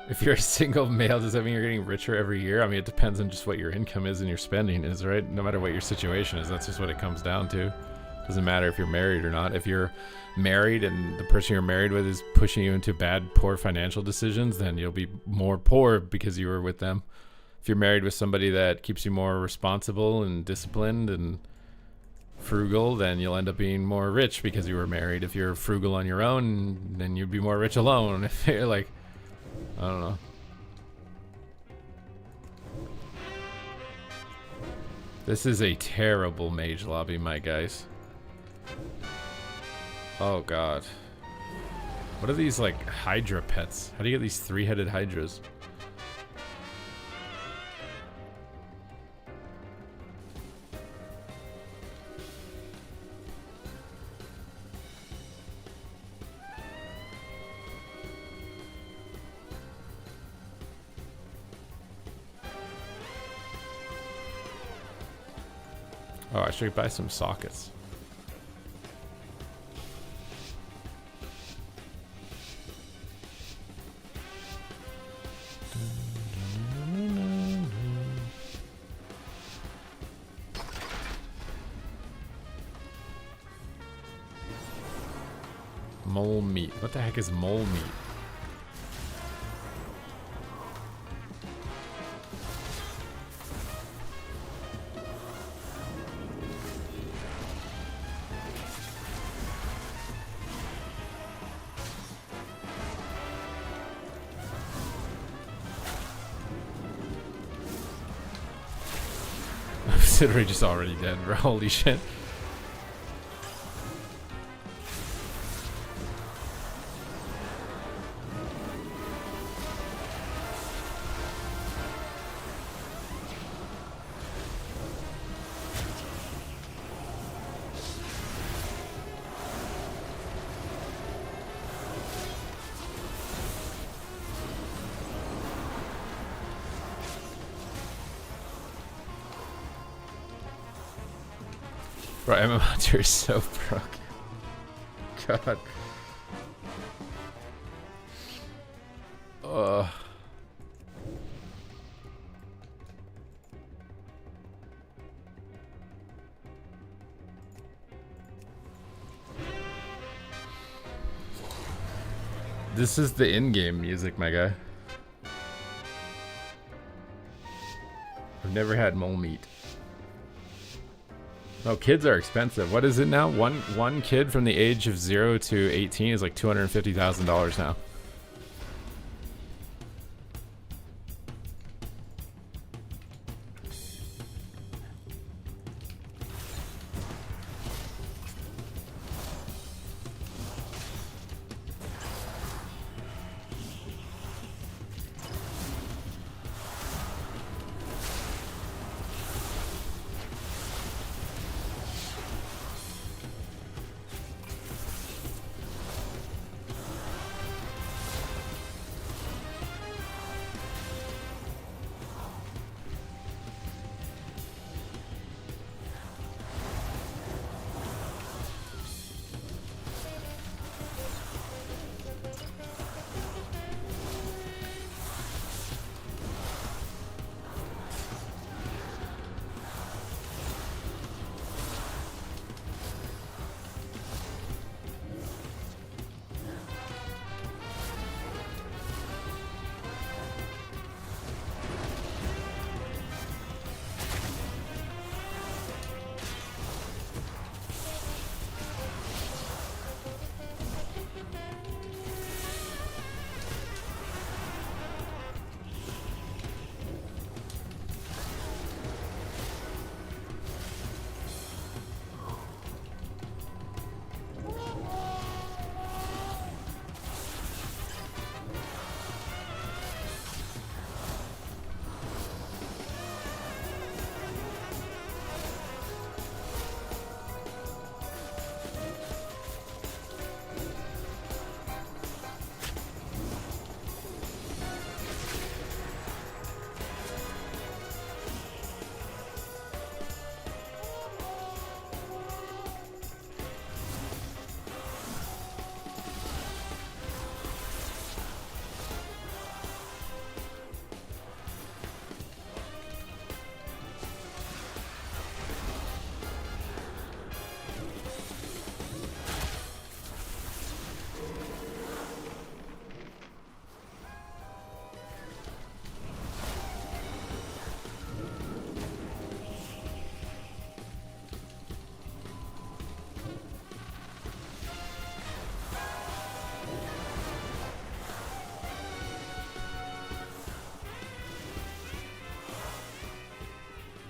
B: If you're a single male, does that mean you're getting richer every year? I mean, it depends on just what your income is and your spending is, right? No matter what your situation is, that's just what it comes down to. Doesn't matter if you're married or not. If you're married and the person you're married with is pushing you into bad, poor financial decisions, then you'll be more poor because you were with them. If you're married with somebody that keeps you more responsible and disciplined and frugal, then you'll end up being more rich because you were married. If you're frugal on your own, then you'd be more rich alone. If you're like, I don't know. This is a terrible mage lobby, my guys. Oh god. What are these like Hydra pets? How do you get these three-headed Hydras? Oh, I should buy some sockets. Mole meat. What the heck is mole meat? Considering just already dead, bro. Holy shit. Bro, MM Hunter is so broken. God. This is the in-game music, my guy. I've never had mole meat. No, kids are expensive. What is it now? One kid from the age of 0 to 18 is like $250,000 now.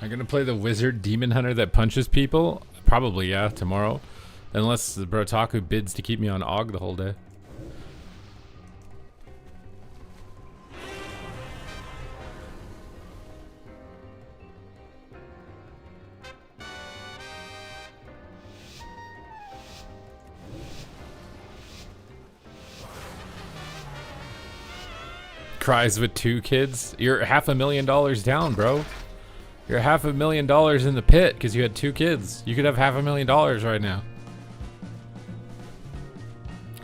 B: I'm gonna play the wizard demon hunter that punches people. Probably, yeah, tomorrow. Unless the Brotaku bids to keep me on AUG the whole day. Cries with 2 kids. You're $500,000 down, bro. You're $500,000 in the pit because you had 2 kids. You could have $500,000 right now.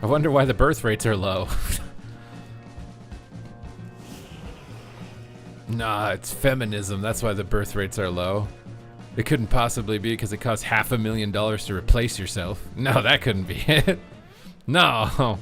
B: I wonder why the birth rates are low. Nah, it's feminism. That's why the birth rates are low. It couldn't possibly be because it costs $500,000 to replace yourself. No, that couldn't be it. No.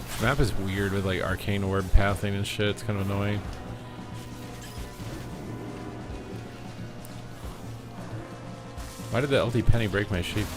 B: This map is weird with like arcane orb pathing and shit. It's kind of annoying. Why did the LT Penny break my sheep?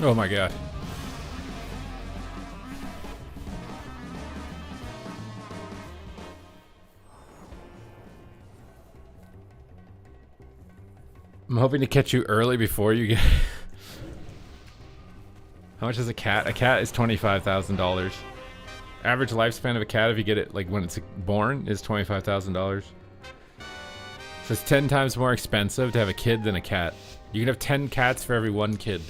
B: Oh my god. I'm hoping to catch you early before you get... How much is a cat? A cat is $25,000. Average lifespan of a cat, if you get it like when it's born, is $25,000. So it's 10 times more expensive to have a kid than a cat. You can have 10 cats for every 1 kid.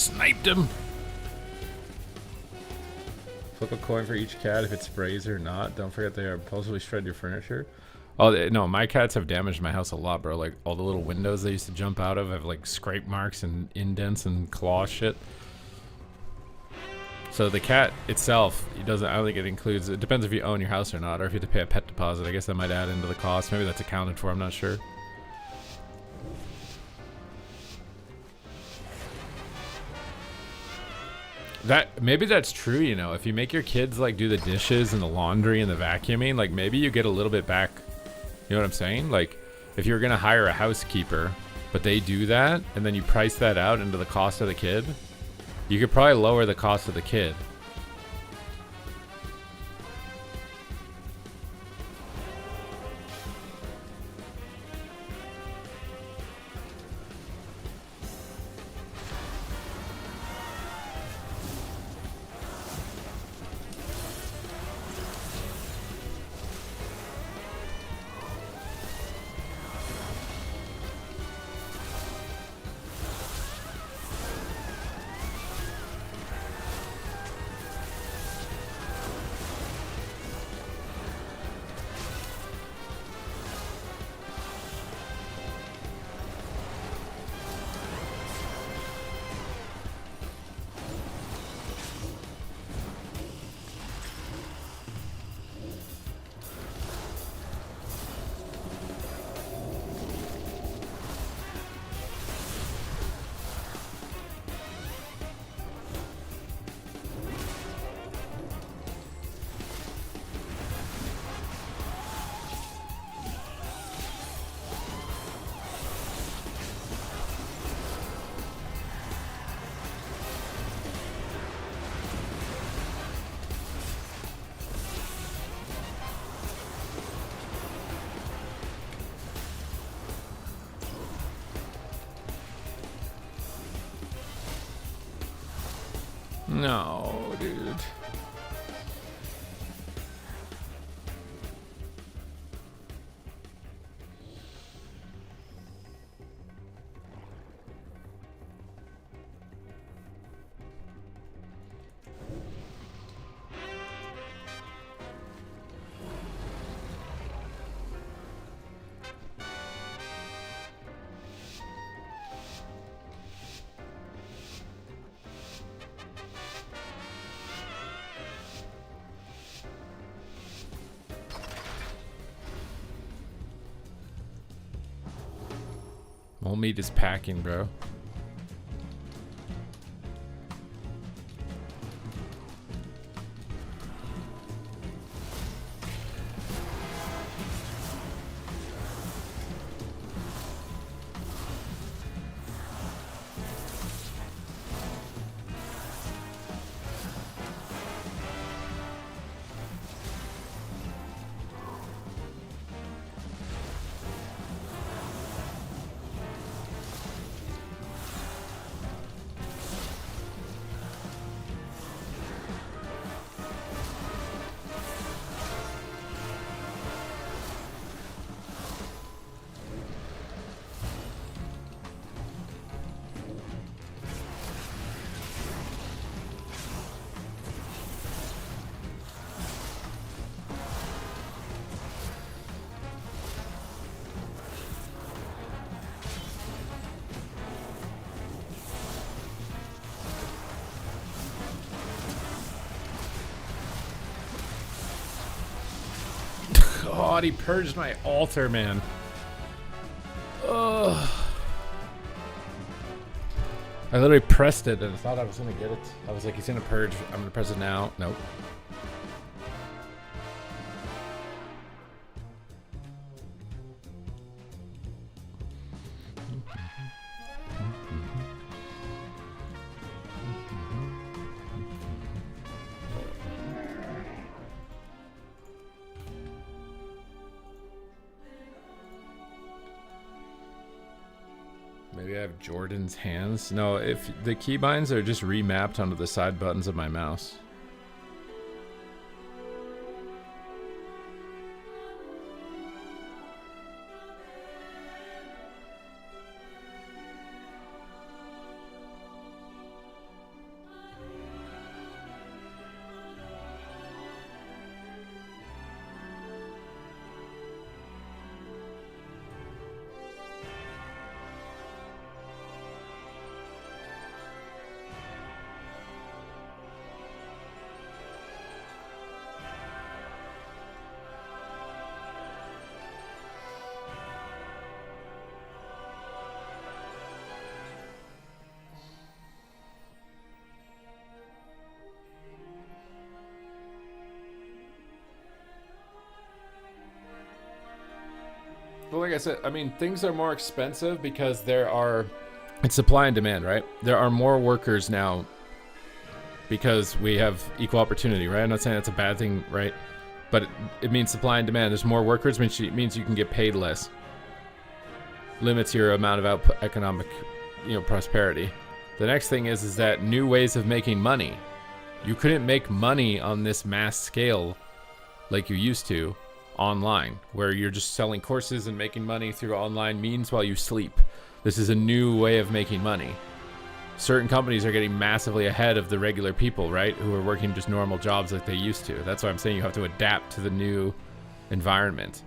B: Sniped him. Flip a coin for each cat if it sprays or not. Don't forget they are impulsively shred your furniture. Oh no, my cats have damaged my house a lot, bro. Like all the little windows they used to jump out of have like scrape marks and indents and claw shit. So the cat itself, it doesn't. I don't think it includes. It depends if you own your house or not, or if you have to pay a pet deposit. I guess that might add into the cost. Maybe that's accounted for. I'm not sure. Maybe that's true. You know, if you make your kids like do the dishes and the laundry and the vacuuming, like maybe you get a little bit back. You know what I'm saying? Like if you're gonna hire a housekeeper, but they do that, and then you price that out into the cost of the kid. You could probably lower the cost of the kid. No, dude. Mole meat is packing, bro. God, he purged my altar, man. Ugh. I literally pressed it and I thought I was gonna get it. I was like, he's gonna purge. I'm gonna press it now. Nope. Maybe I have Jordan's hands. No, if the keybinds are just remapped onto the side buttons of my mouse. Well, like I said, I mean, things are more expensive because it's supply and demand, right? There are more workers now because we have equal opportunity, right? I'm not saying that's a bad thing, right? But it means supply and demand. There's more workers, which means you can get paid less. Limits your amount of output, economic, prosperity. The next thing is that new ways of making money. You couldn't make money on this mass scale like you used to online, where you're just selling courses and making money through online means while you sleep. This is a new way of making money. Certain companies are getting massively ahead of the regular people, right? Who are working just normal jobs like they used to. That's why I'm saying you have to adapt to the new environment.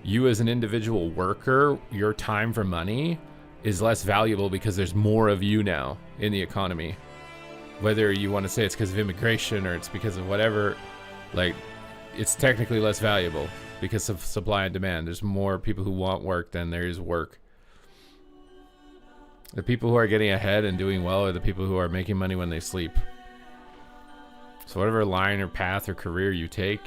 B: You as an individual worker, your time for money is less valuable because there's more of you now in the economy. Whether you want to say it's because of immigration or it's because of whatever, like, it's technically less valuable because of supply and demand. There's more people who want work than there is work. The people who are getting ahead and doing well are the people who are making money when they sleep. So whatever line or path or career you take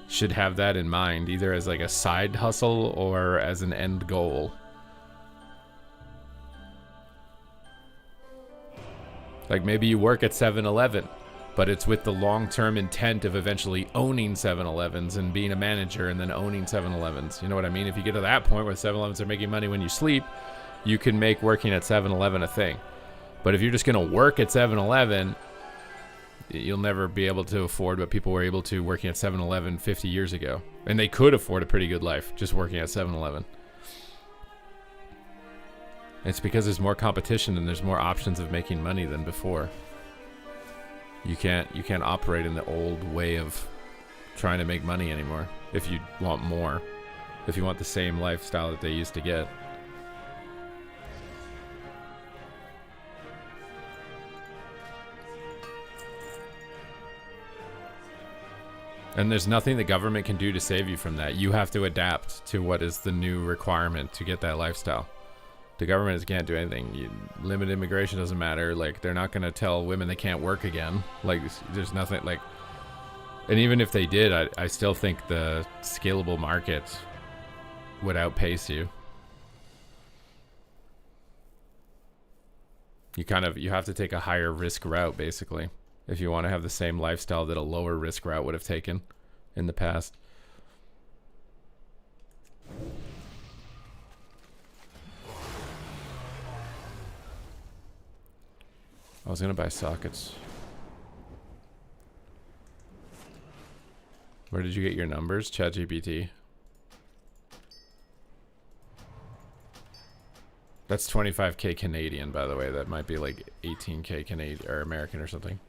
B: should have that in mind, either as like a side hustle or as an end goal. Like maybe you work at 7-Eleven, but it's with the long-term intent of eventually owning 7-Elevens and being a manager and then owning 7-Elevens. You know what I mean? If you get to that point where 7-Elevens are making money when you sleep, you can make working at 7-Eleven a thing. But if you're just going to work at 7-Eleven, you'll never be able to afford what people were able to working at 7-Eleven 50 years ago. And they could afford a pretty good life just working at 7-Eleven. It's because there's more competition and there's more options of making money than before. You can't operate in the old way of trying to make money anymore if you want more. If you want the same lifestyle that they used to get. And there's nothing the government can do to save you from that. You have to adapt to what is the new requirement to get that lifestyle. The government can't do anything. Limited immigration doesn't matter. Like, they're not going to tell women they can't work again. Like, there's nothing, like... And even if they did, I still think the scalable market would outpace you. You have to take a higher risk route, basically, if you want to have the same lifestyle that a lower risk route would have taken in the past. I was gonna buy sockets. Where did you get your numbers? ChatGPT. That's 25k Canadian, by the way. That might be like 18k Canadian or American or something.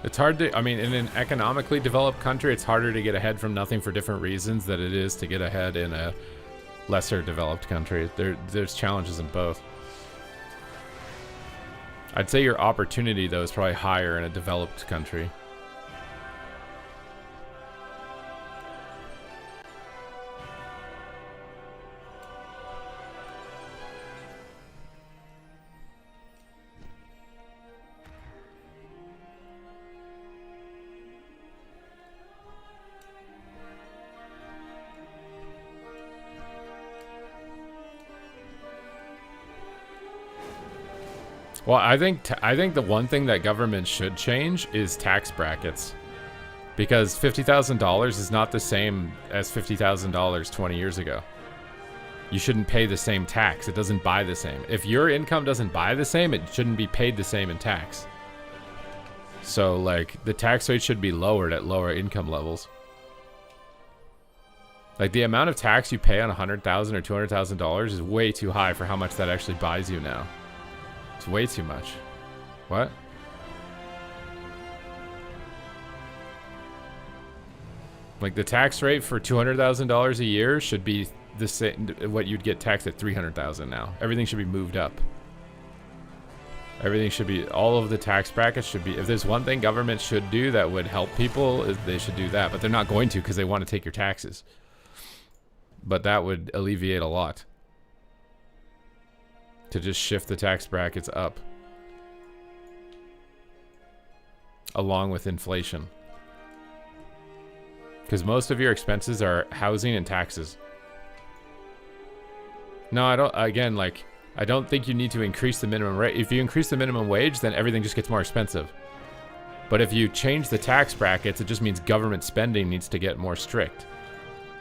B: It's hard to, I mean, in an economically developed country, it's harder to get ahead from nothing for different reasons than it is to get ahead in a lesser developed country. There's challenges in both. I'd say your opportunity, though, is probably higher in a developed country. Well, I think the one thing that government should change is tax brackets, because $50,000 is not the same as $50,000 20 years ago. You shouldn't pay the same tax. It doesn't buy the same. If your income doesn't buy the same, it shouldn't be paid the same in tax. So, like, the tax rate should be lowered at lower income levels. Like, the amount of tax you pay on $100,000 or $200,000 is way too high for how much that actually buys you now. It's way too much. What? Like the tax rate for $200,000 a year should be the same what you'd get taxed at $300,000 now. Everything should be moved up. Everything should be, all of the tax brackets should be, if there's one thing government should do that would help people, is they should do that. But they're not going to because they want to take your taxes. But that would alleviate a lot. To just shift the tax brackets up. Along with inflation. Because most of your expenses are housing and taxes. No, I don't, again, like, I don't think you need to increase the minimum rate. If you increase the minimum wage, then everything just gets more expensive. But if you change the tax brackets, it just means government spending needs to get more strict.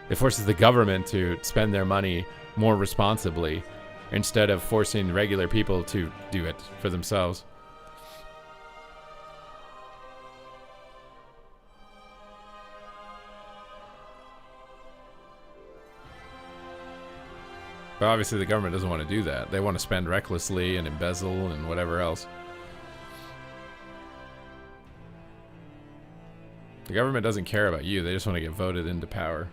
B: It forces the government to spend their money more responsibly instead of forcing regular people to do it for themselves. But obviously the government doesn't want to do that. They want to spend recklessly and embezzle and whatever else. The government doesn't care about you. They just want to get voted into power.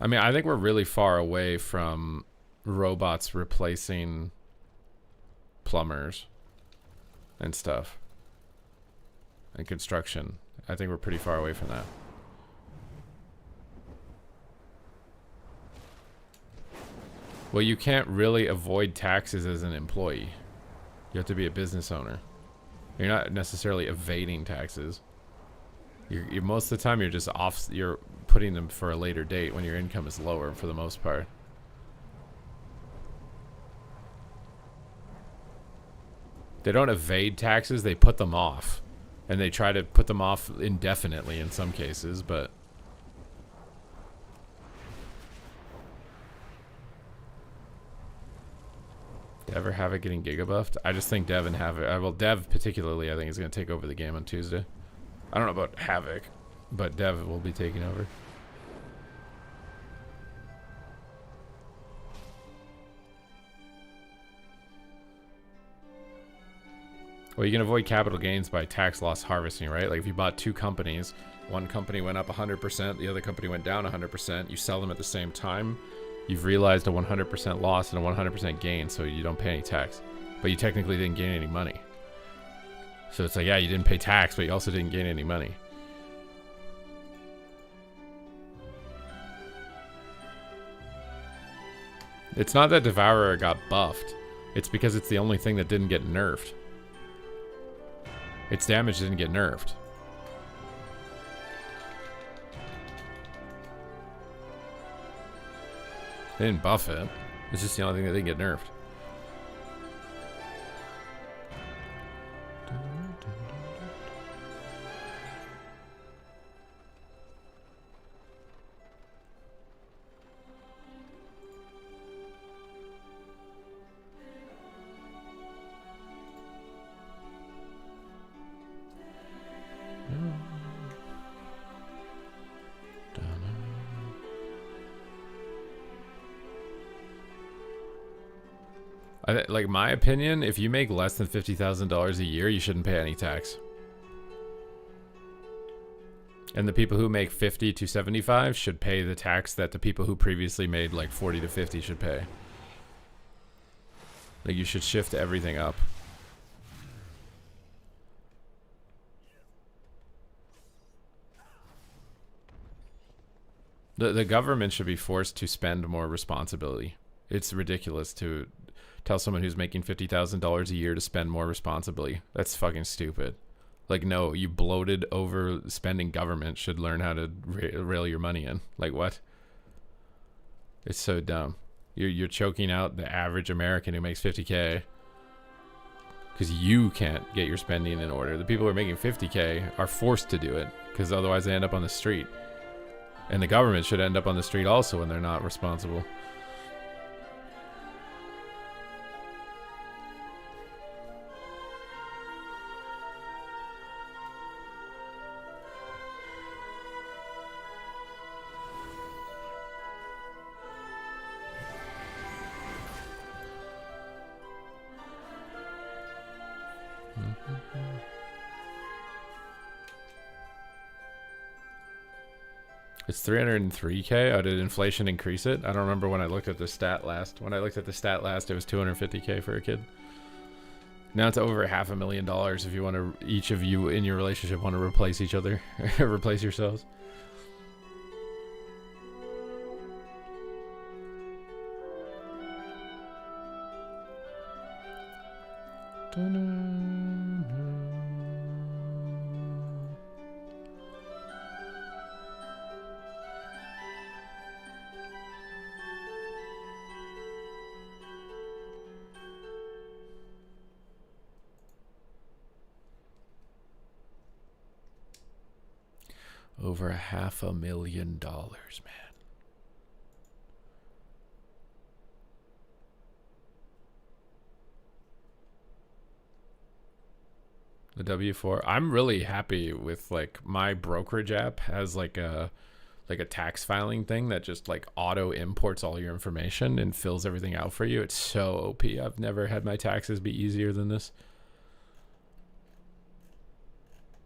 B: I mean, I think we're really far away from robots replacing plumbers and stuff and construction. I think we're pretty far away from that. Well, you can't really avoid taxes as an employee. You have to be a business owner. You're not necessarily evading taxes. You're most of the time you're just off. You're putting them for a later date when your income is lower for the most part. They don't evade taxes, they put them off. And they try to put them off indefinitely in some cases, but... Dev or Havoc getting gigabuffed? I just think Dev and Havoc... well, Dev particularly, I think, is going to take over the game on Tuesday. I don't know about Havoc, but Dev will be taking over. Well, you can avoid capital gains by tax loss harvesting, right? Like if you bought two companies, one company went up 100%, the other company went down 100%, you sell them at the same time, you've realized a 100% loss and a 100% gain, so you don't pay any tax. But you technically didn't gain any money. So it's like, yeah, you didn't pay tax, but you also didn't gain any money. It's not that Devourer got buffed. It's because it's the only thing that didn't get nerfed. Its damage didn't get nerfed. They didn't buff it. It's just the only thing that didn't get nerfed. Like my opinion, if you make less than $50,000 a year, you shouldn't pay any tax. And the people who make 50 to 75 should pay the tax that the people who previously made like 40 to 50 should pay. Like you should shift everything up. The government should be forced to spend more responsibility. It's ridiculous to tell someone who's making $50,000 a year to spend more responsibly. That's fucking stupid. Like, no, you bloated over spending government should learn how to rail your money in. Like, what? It's so dumb. You're choking out the average American who makes 50K because you can't get your spending in order. The people who are making 50K are forced to do it because otherwise they end up on the street. And the government should end up on the street also when they're not responsible. It's 303K. Oh, did inflation increase it? I don't remember when I looked at the stat last. When I looked at the stat last, it was 250K for a kid. Now it's over $500,000 if you want to, each of you in your relationship want to replace each other, replace yourselves. Over $500,000, man. The W4. I'm really happy with like my brokerage app has like a tax filing thing that just like auto imports all your information and fills everything out for you. It's so OP. I've never had my taxes be easier than this.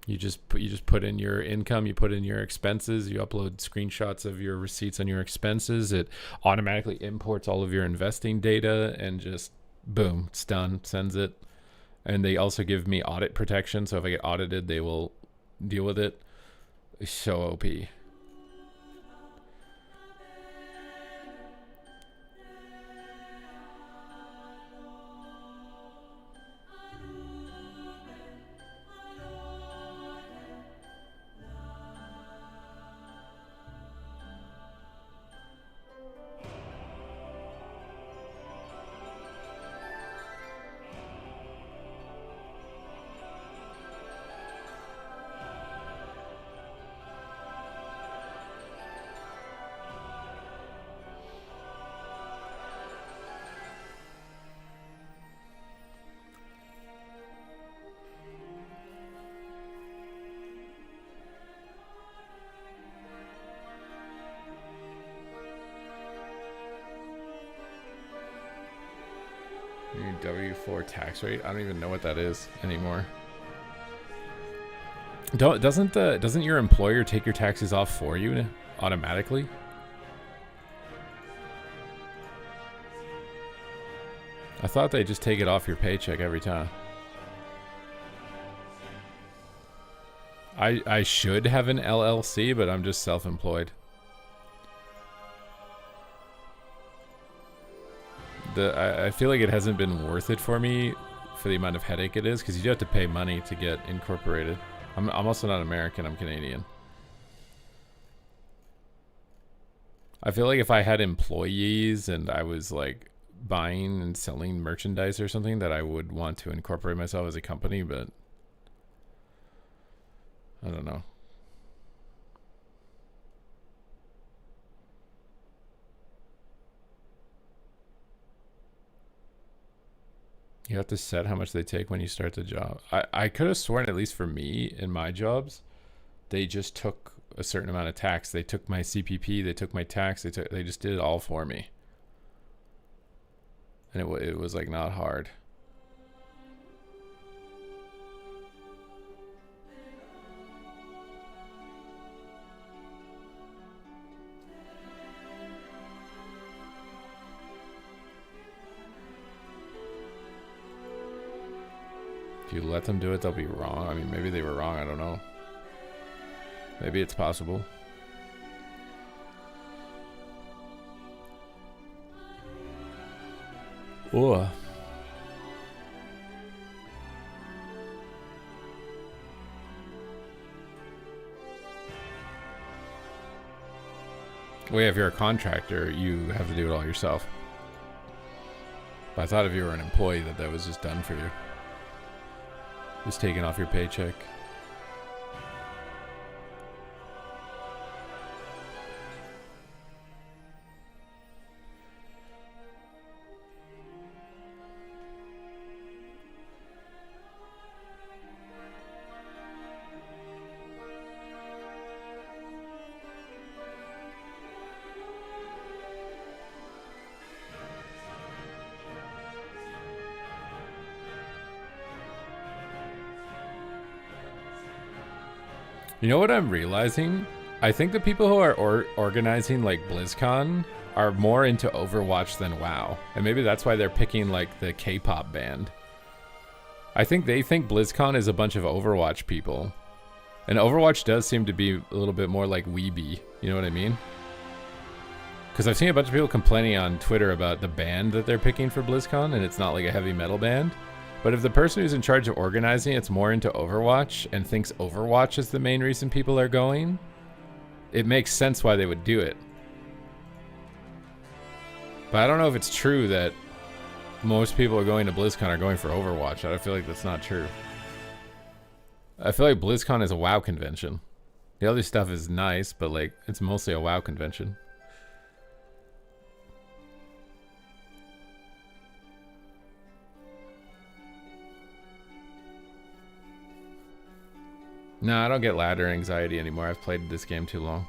B: You just put in your income, you put in your expenses, you upload screenshots of your receipts on your expenses. It automatically imports all of your investing data and just boom, it's done, sends it. And they also give me audit protection, so if I get audited, they will deal with it. It's so OP. W4 tax rate. I don't even know what that is anymore. Doesn't your employer take your taxes off for you automatically? I thought they just take it off your paycheck every time. I should have an LLC, but I'm just self-employed. I feel like it hasn't been worth it for me for the amount of headache it is, because you do have to pay money to get incorporated. I'm also not American, I'm Canadian. I feel like if I had employees and I was like buying and selling merchandise or something, that I would want to incorporate myself as a company, but I don't know. You have to set how much they take when you start the job. I could have sworn, at least for me in my jobs, they just took a certain amount of tax. They took my CPP, they took my tax, they just did it all for me. And it was like not hard. If you let them do it, they'll be wrong. I mean, maybe they were wrong. I don't know. Maybe it's possible. Oh. Well, yeah, if you're a contractor, you have to do it all yourself. But I thought if you were an employee that was just done for you. Just taken off your paycheck. You know what I'm realizing? I think the people who are organizing like BlizzCon are more into Overwatch than WoW. And maybe that's why they're picking like the K-pop band. I think they think BlizzCon is a bunch of Overwatch people. And Overwatch does seem to be a little bit more like Weeby. You know what I mean? Because I've seen a bunch of people complaining on Twitter about the band that they're picking for BlizzCon, and it's not like a heavy metal band. But if the person who's in charge of organizing it's more into Overwatch and thinks Overwatch is the main reason people are going, it makes sense why they would do it. But I don't know if it's true that most people are going to BlizzCon are going for Overwatch. I feel like that's not true. I feel like BlizzCon is a WoW convention. The other stuff is nice, but like it's mostly a WoW convention. No, I don't get ladder anxiety anymore. I've played this game too long.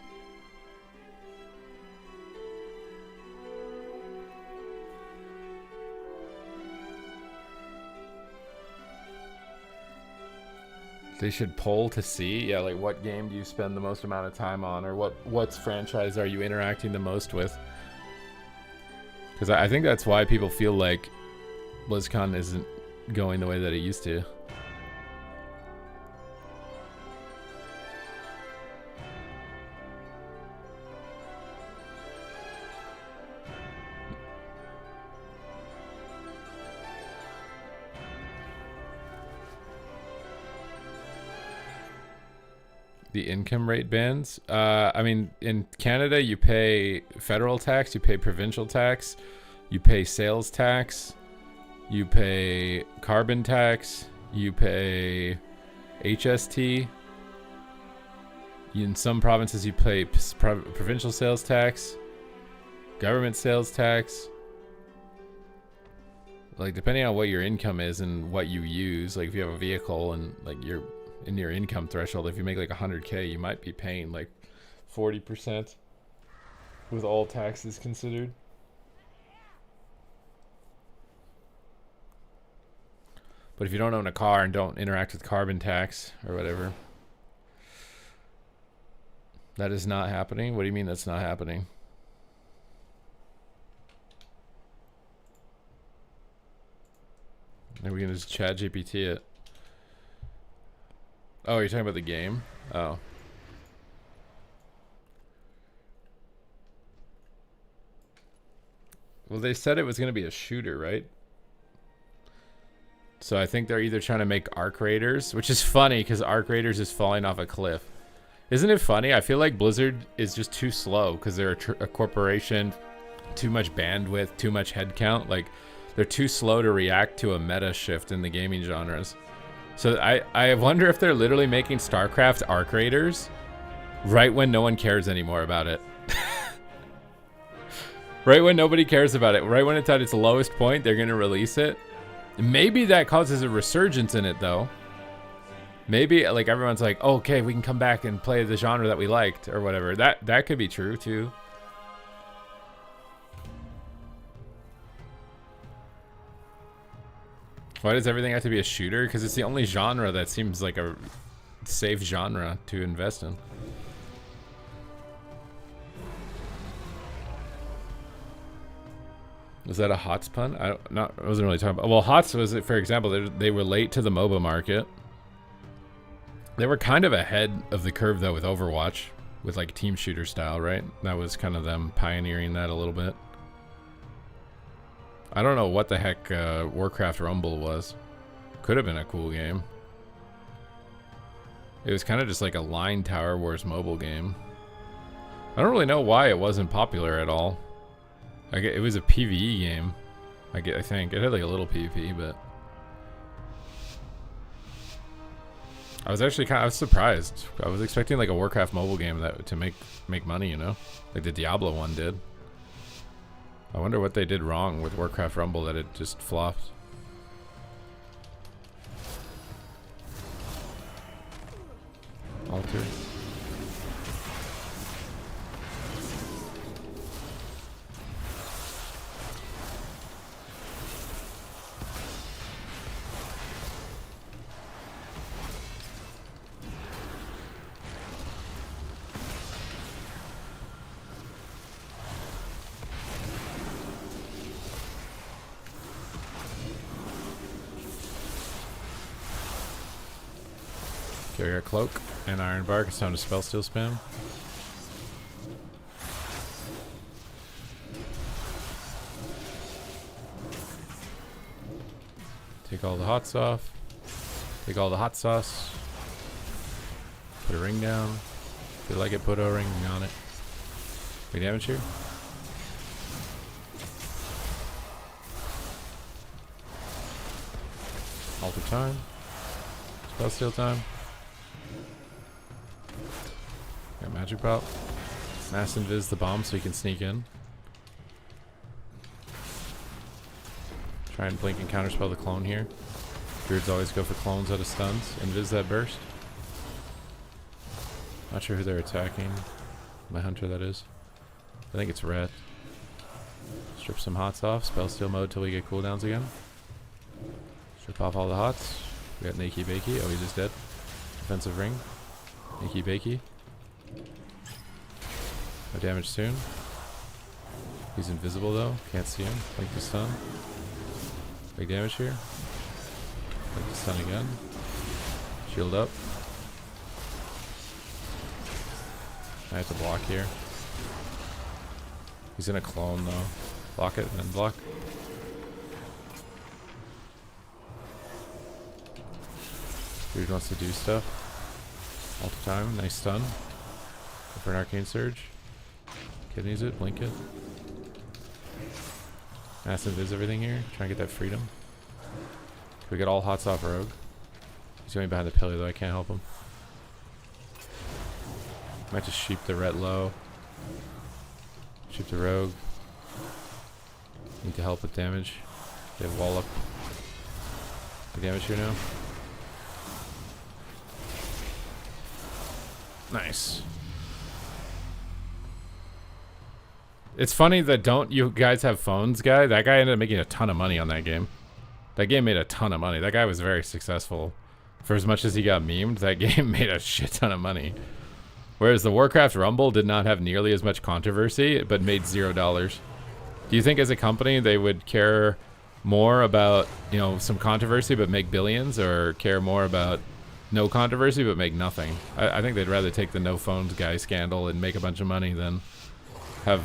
B: They should poll to see, yeah, like what game do you spend the most amount of time on, or what's franchise are you interacting the most with? Because I think that's why people feel like BlizzCon isn't going the way that it used to. The income rate bands. I mean, in Canada, you pay federal tax, you pay provincial tax, you pay sales tax, you pay carbon tax, you pay HST. In some provinces, you pay provincial sales tax, government sales tax. Like, depending on what your income is and what you use, like if you have a vehicle and like you're in your income threshold, if you make like 100K, you might be paying like 40% with all taxes considered. But if you don't own a car and don't interact with carbon tax or whatever, that is not happening. What do you mean that's not happening? And we can just chat GPT it. Oh, you're talking about the game? Oh. Well, they said it was going to be a shooter, right? So I think they're either trying to make Arc Raiders, which is funny because Arc Raiders is falling off a cliff. Isn't it funny? I feel like Blizzard is just too slow because they're a corporation, too much bandwidth, too much headcount. Like, they're too slow to react to a meta shift in the gaming genres. So I wonder if they're literally making StarCraft Arc Raiders right when no one cares anymore about it. Right when nobody cares about it. Right when it's at its lowest point, they're going to release it. Maybe that causes a resurgence in it, though. Maybe, like, everyone's like, oh, okay, we can come back and play the genre that we liked or whatever. That could be true, too. Why does everything have to be a shooter? Because it's the only genre that seems like a safe genre to invest in. Was that a HOTS pun? I wasn't really talking about. Well, HOTS was, for example, they were late to the MOBA market. They were kind of ahead of the curve though with Overwatch, with like team shooter style, right? That was kind of them pioneering that a little bit. I don't know what the heck Warcraft Rumble was. Could have been a cool game. It was kind of just like a line Tower Wars mobile game. I don't really know why it wasn't popular at all. It was a PvE game. I think it had like a little PvP, but I was actually I was surprised. I was expecting like a Warcraft mobile game that to make money, you know, like the Diablo one did. I wonder what they did wrong with Warcraft Rumble that it just flopped. Alter. Okay, we got Cloak and Iron Bark. It's time to spell steal spam. Take all the hots off. Take all the hot sauce. Put a ring down. If you like it, put a ring on it. Big damage here. Alter time. Spell steal time. Got magic pop. Mass invis the bomb so you can sneak in. Try and blink and counterspell the clone here. Druids always go for clones out of stuns. Invis that burst. Not sure who they're attacking. My hunter, that is. I think it's red. Strip some hots off. Spell steal mode till we get cooldowns again. Strip off all the hots. We got Nakey Bakey. Oh, he's just dead. Defensive ring. Nakey Bakey. No damage soon. He's invisible though. Can't see him. Blink the stun. Big damage here. Blink the stun again. Shield up. I have to block here. He's in a clone though. Block it and then block. Dude wants to do stuff. All the time. Nice stun. Go for an arcane surge. Kidneys it. Blink it. Mass invis everything here. Try and get that freedom. Can we get all hots off Rogue? He's going behind the pillar though. I can't help him. Might just sheep the ret low. Sheep the Rogue. Need to help with damage. They have wall up. The damage here now. Nice. It's funny that don't you guys have phones guy? That guy ended up making a ton of money on that game. That game made a ton of money. That guy was very successful. For as much as he got memed, that game made a shit ton of money. Whereas the Warcraft Rumble did not have nearly as much controversy, but made $0. Do you think as a company they would care more about, you know, some controversy but make billions, or care more about no controversy but make nothing? I think they'd rather take the no phones guy scandal and make a bunch of money than have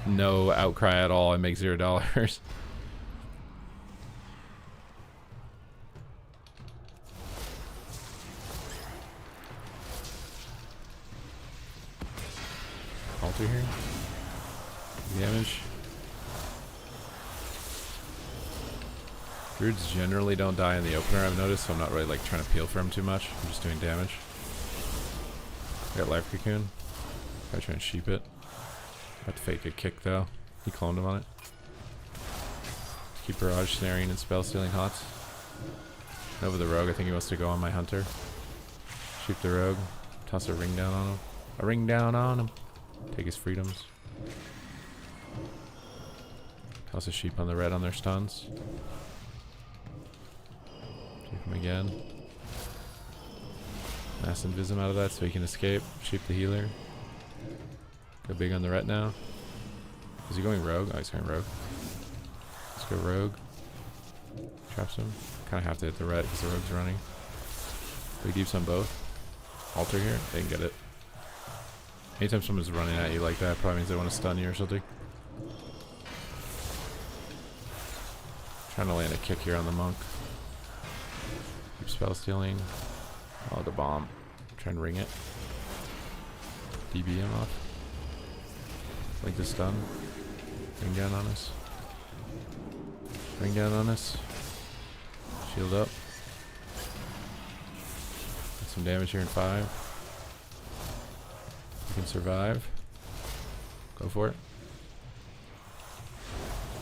B: no outcry at all and make $0. Alter here. Damage. Druids generally don't die in the opener, I've noticed, so I'm not really like trying to peel for him too much. I'm just doing damage. I got Life Cocoon. Gotta try and sheep it. Have to fake a kick though. He cloned him on it. Keep barrage snaring and spell stealing hots. Over the Rogue, I think he wants to go on my hunter. Shoot the Rogue. Toss a ring down on him. A ring down on him. Take his freedoms. Toss a sheep on the red on their stuns. Take him again. Mass invis him out of that so he can escape. Sheep the healer. Go big on the ret now. Is he going Rogue? Oh, he's going Rogue. Let's go Rogue. Traps him. Kind of have to hit the ret because the Rogue's running. Big deeps on both. Alter here. They can get it. Anytime someone's running at you like that, probably means they want to stun you or something. Trying to land a kick here on the monk. Keep spell stealing. Oh, the bomb. Try and ring it. DB him off. Like the stun. Ring down on us. Ring down on us. Shield up. Get some damage here in 5. You can survive. Go for it.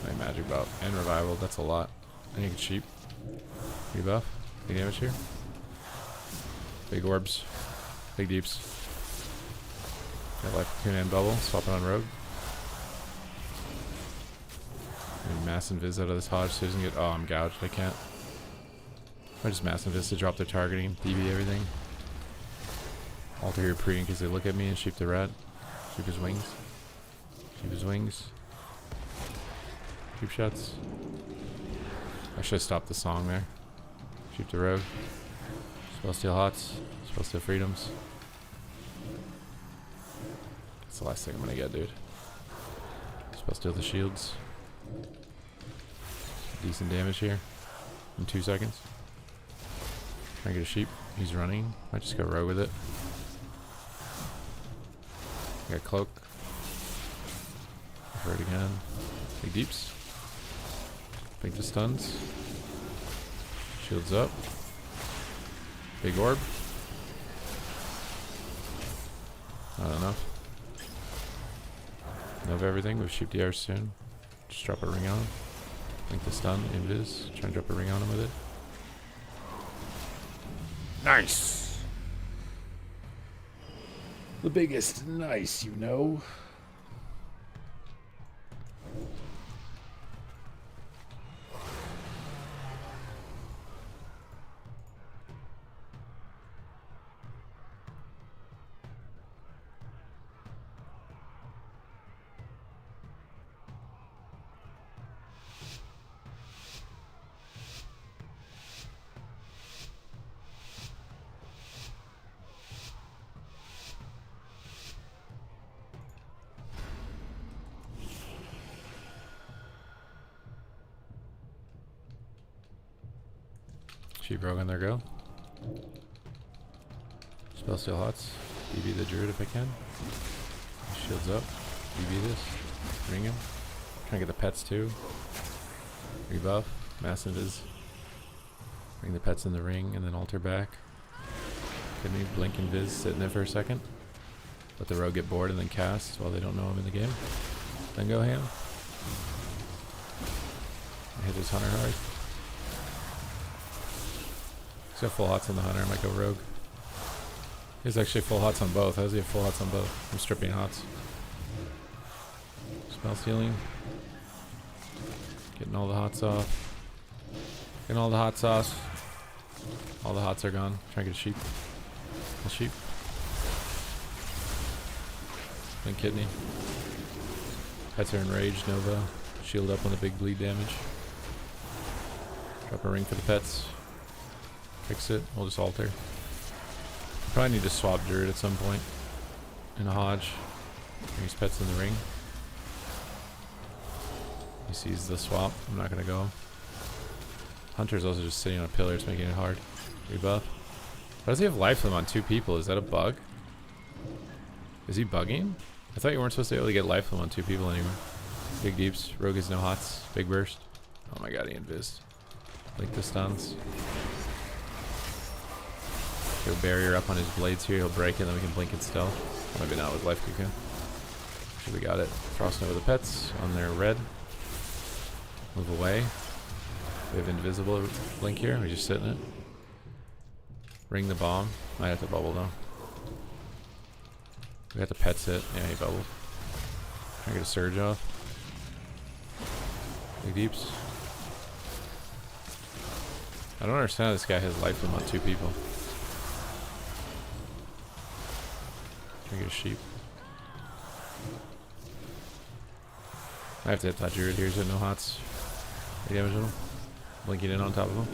B: My magic buff and revival. That's a lot. And you can sheep. Rebuff. Big damage here. Big orbs. Big deeps. Got Life Cocoon and bubble. Swap it on Rogue. And mass invis out of this Hodge so he doesn't get. Oh, I'm gouged. I can't. I just mass invis to drop their targeting. DB everything. Alter here pre in case they look at me and sheep the rat. Sheep his wings. Sheep his wings. Sheep shots. I should have stopped the song there. Sheep the Rogue.
A: Spellsteal Hots. Spellsteal Freedoms. That's the last thing I'm gonna get, dude. Spellsteal the shields. Decent damage here. In 2 seconds. Try and get a sheep. He's running. Might just go rogue with it. Got cloak. Hurt again. Big deeps. Big the stuns. Shields up. Big orb. Not enough. Love everything. We've sheep DR soon. Just drop a ring on him. Blink the stun. Invis. Try and drop a ring on him with it. Nice! The biggest nice, you know. Sheep rogue on their go. Spellsteal Hots. BB the druid if I can. Shields up. BB this. Ring him. Trying to get the pets too. Rebuff. Massive is. Bring the pets in the ring and then alter back. Give me blink and viz sitting there for a second. Let the rogue get bored and then cast while they don't know I'm in the game. Then go ham. Hit his hunter hard. He's got full hots on the hunter. I might go rogue. He has actually full hots on both. How does he have full hots on both? I'm stripping hots. Spell stealing. Getting all the hots off. Getting all the hots off. All the hots are gone. Trying to get a sheep. A sheep. Blink kidney. Pets are enraged. Nova. Shield up on the big bleed damage. Drop a ring for the pets. Fix it. We'll just alter. Probably need to swap Druid at some point. In a Hodge. Bring his pets in the ring. He sees the swap. I'm not gonna go. Hunter's also just sitting on a pillar. It's making it hard. Rebuff. Why does he have life limit on 2 people? Is that a bug? Is he bugging? I thought you weren't supposed to be able to get life limit on 2 people anymore. Big deeps. Rogue has no hots. Big burst. Oh my god, he invised. Like the stuns. He'll barrier up on his blades here. He'll break it, then we can blink it still. Maybe not with life cocoon. Actually, we got it. Frosting over the pets on their red. Move away. We have invisible blink here. We just sit in it. Ring the bomb. Might have to bubble though. We got the pets hit. Yeah, he bubbled. Trying to get a surge off. Big deeps. I don't understand how this guy has life limit on 2 people. Trying to get a sheep. I have to hit that druid here, so no hots. Any damage on him. Blinking in on top of him.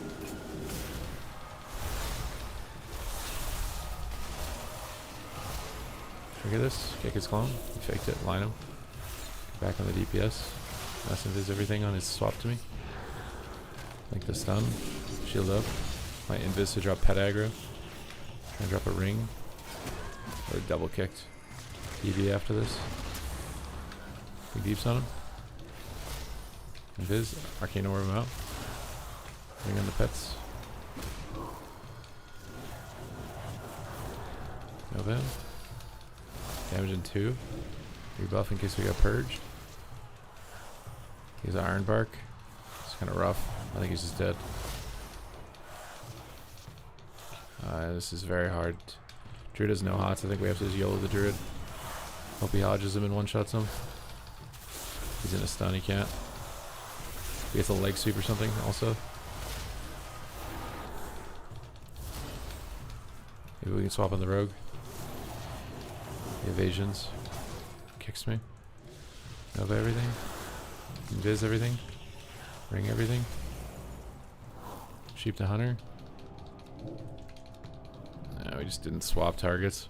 A: Look at this. Kick his clone. He faked it. Line him. Back on the DPS. Mass invis everything on his swap to me. Like the stun. Shield up. My invis to drop pet aggro. Try and drop a ring. Or double kicked. EV after this. Big deeps on him. Invis. Arcane orb him out. Ring on the pets. No van. Damage in 2. Rebuff in case we got purged. He's Iron Bark. It's kind of rough. I think he's just dead. This is very hard. Druid has no hots. I think we have to just YOLO the Druid. Hope he hodges him and one-shots him. He's in a stun. He can't. He gets a leg sweep or something also. Maybe we can swap on the rogue. The evasions. Kicks me. Nova everything. Invis everything. Ring everything. Sheep to hunter.
B: we just didn't swap targets.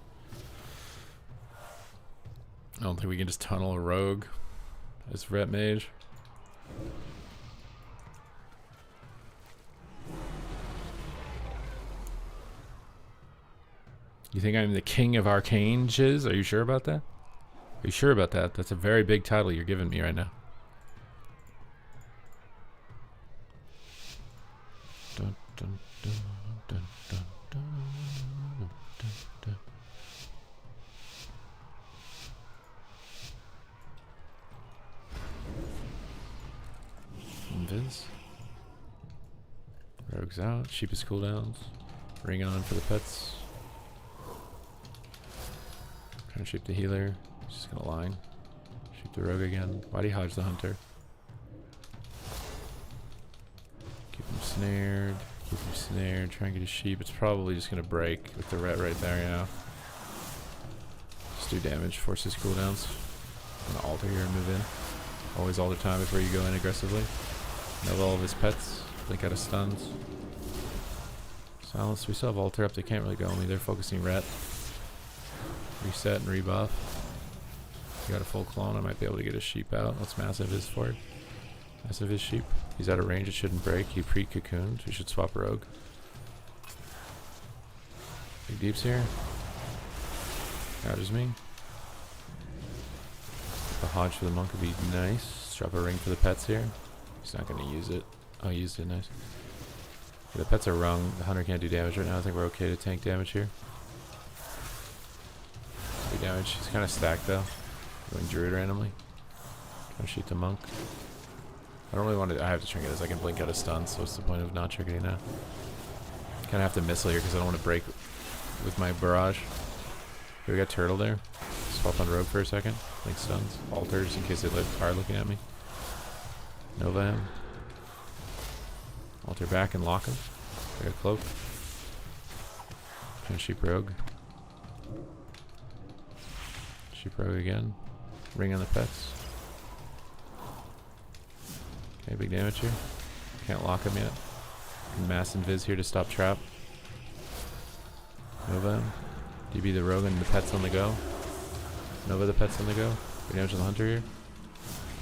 B: I don't think we can just tunnel a rogue as ret mage. You think I'm the king of arcanes? Are you sure about that? Are you sure about that? That's a very big title you're giving me right now. Dun, dun, dun, dun, dun, dun, dun, dun. Invis. Rogues out. Sheep's cooldowns. Ring on for the pets. Trying to shoot the healer. Just gonna line. Shoot the rogue again. Why'd he hodge the hunter? Keep him snared. Keep him snared. Try and get his sheep. It's probably just gonna break with the ret right there, you know. Just do damage. Force his cooldowns. I'm gonna alter here and move in. Always alter time before you go in aggressively. Know all of his pets. Blink out of stuns. Silence. We still have alter up. They can't really go on me. They're focusing ret. Reset and rebuff. You got a full clone. I might be able to get his sheep out. What's massive is for it? Massive is sheep. He's out of range. It shouldn't break. He pre-cocooned. We should swap rogue. Big deeps here. Gouges me. The hodge for the monk would be nice. Drop a ring for the pets here. He's not going to use it. Oh, he used it. Nice. The pets are wrung. The hunter can't do damage right now. I think we're okay to tank damage here. Big damage. He's kind of stacked though. Going druid randomly. Trying to shoot the monk. I don't really want to. I have to trinket this. I can blink out of stun, so what's the point of not trinketing now? Kind of have to missile here because I don't want to break with my barrage. Here we got turtle there. Swap on rogue for a second. Blink stuns. Alters in case they are looking at me. Nova him. Alter back and lock him. I got cloak. And sheep rogue. Sheep rogue again. Ring on the pets. Okay, big damage here. Can't lock him yet. Mass invis here to stop trap. Nova him. DB the rogue and the pets on the go. Nova the pets on the go. Big damage on the hunter here.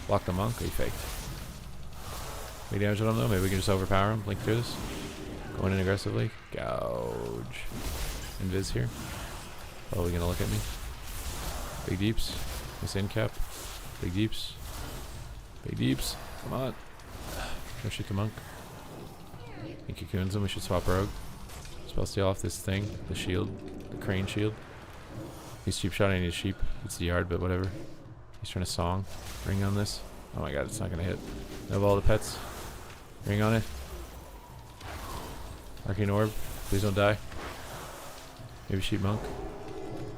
B: Block the monk. He faked. Big damage on him though. Maybe we can just overpower him. Blink through this. Going in aggressively. Gouge. Invis here. Probably gonna look at me. Big deeps. This in cap. Big deeps. Big deeps. Come on. Go shoot the monk. He cocoons him. We should swap rogue. Spell steal off this thing. The shield. The crane shield. He's cheap shotting his sheep. It's the yard, but whatever. He's trying to song. Ring on this. Oh my god, it's not gonna hit. Nova all the pets. Ring on it. Arcane orb. Please don't die. Maybe sheep monk.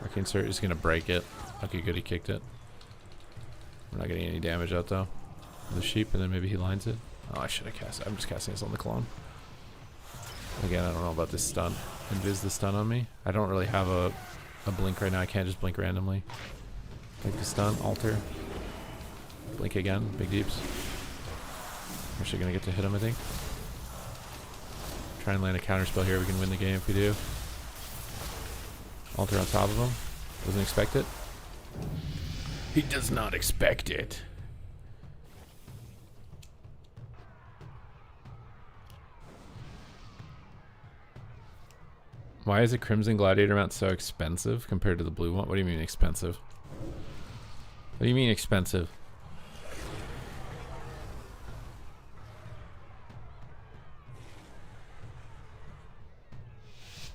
B: Arcane Cert is gonna break it. Okay, good, he kicked it. We're not getting any damage out though. The sheep, and then maybe he lines it. Oh, I should have cast it. I'm just casting this on the clone. Again, I don't know about this stun. Invis the stun on me. I don't really have a blink right now. I can't just blink randomly. Blink the stun, alter. Blink again, big deeps. We're actually gonna get to hit him, I think. Try and land a counter spell here. We can win the game if we do. Alter on top of him. Doesn't expect it. He does not expect it. Why is a Crimson Gladiator mount so expensive compared to the blue one? What do you mean expensive? What do you mean expensive?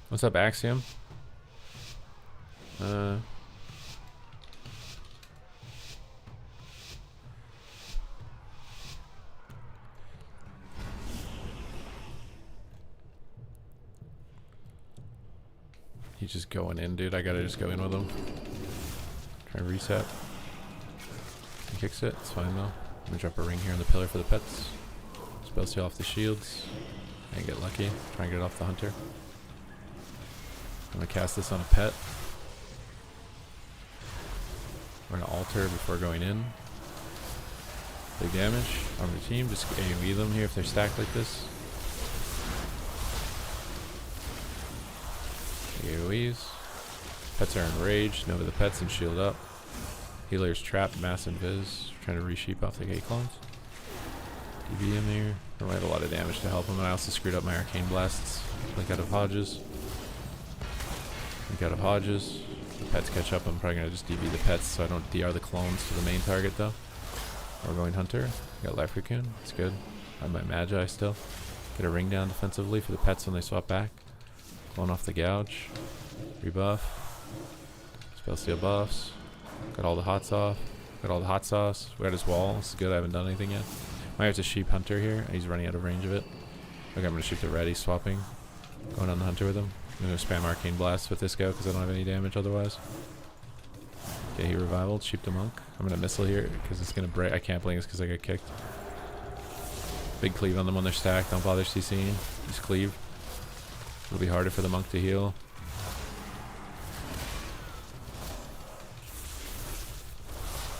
B: What's up, Axiom? He's just going in, dude. I gotta just go in with him. Try and reset. He kicks it. It's fine though. I'm gonna drop a ring here on the pillar for the pets. Spell steal off the shields. And get lucky. Try and get it off the hunter. I'm gonna cast this on a pet. We're gonna alter before going in. Big damage on the team. Just AoE them here if they're stacked like this. AoEs. Pets are enraged. Nova the pets and shield up. Healer's trapped. Mass invis. Trying to resheep off the gate clones. DB in there. I might have a lot of damage to help him, and I also screwed up my arcane blasts. Blink out of Hodges. Blink out of Hodges. The pets catch up. I'm probably gonna just DB the pets so I don't DR the clones to the main target though. We're going Hunter. Got Life Cocoon. It's good. I have my Magi still. Get a ring down defensively for the pets when they swap back. Clone off the Gouge. Rebuff. Spell steal buffs. Got all the hots off. Got all the hot sauce. We got his wall. This is good. I haven't done anything yet. Might have to sheep Hunter here. He's running out of range of it. Okay, I'm going to shoot the ready, swapping. Going on the Hunter with him. I'm going to spam Arcane Blast with this guy because I don't have any damage otherwise. Okay, he revivaled. Sheep the Monk. I'm going to missile here because it's going to break. I can't blink this because I got kicked. Big cleave on them when they're stacked. Don't bother CCing. Just cleave. It'll be harder for the Monk to heal.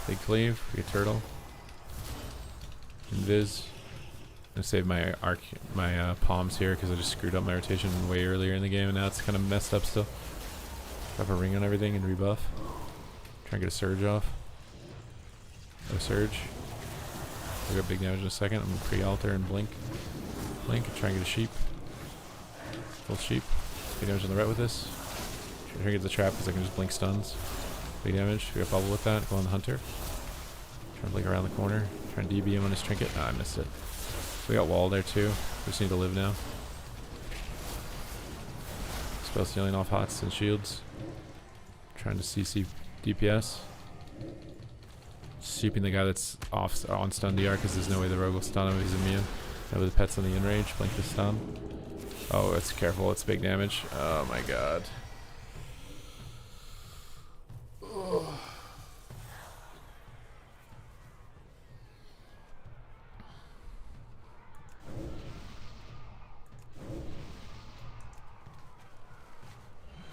B: Big cleave. We get turtle. Invis. I'm gonna save my palms here because I just screwed up my rotation way earlier in the game and now it's kind of messed up still. Have a ring on everything and rebuff. Try and get a surge off. No surge. We got big damage in a second. I'm gonna pre-alter and blink. Blink and try and get a sheep. Full sheep. Big damage on the ret with this. Try to get the trap because I can just blink stuns. Big damage. We got bubble with that. Go on the Hunter. Try to blink around the corner. Try and DB him on his trinket. Ah, I missed it. We got wall there too. We just need to live now. Spell stealing off hots and shields. Trying to CC DPS. Sheeping the guy that's off on stun DR because there's no way the rogue will stun him if he's immune. Now with the pets on the enrage, blink the stun. Oh, it's careful. It's big damage. Oh my god.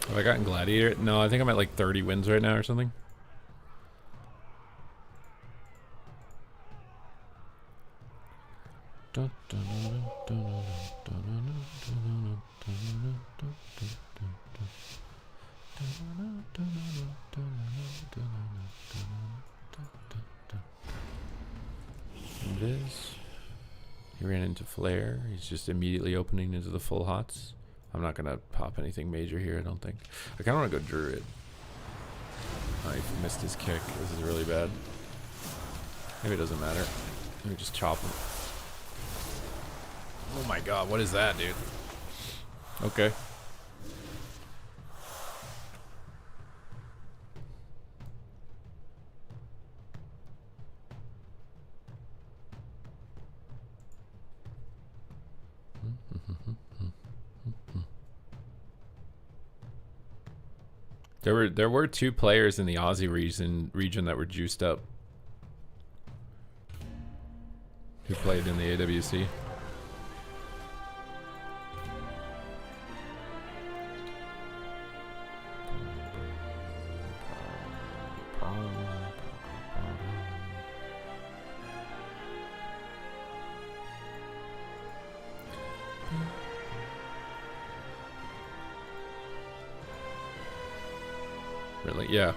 B: Have I gotten Gladiator? No, I think I'm at like 30 wins right now or something. Invis. He ran into Flare. He's just immediately opening into the full hots. I'm not gonna pop anything major here, I don't think. I kinda wanna go Druid. Oh, he missed his kick. This is really bad. Maybe it doesn't matter. Let me just chop him. Oh my god, what is that, dude? Okay. There were two players in the Aussie region that were juiced up who played in the AWC. Really? Yeah.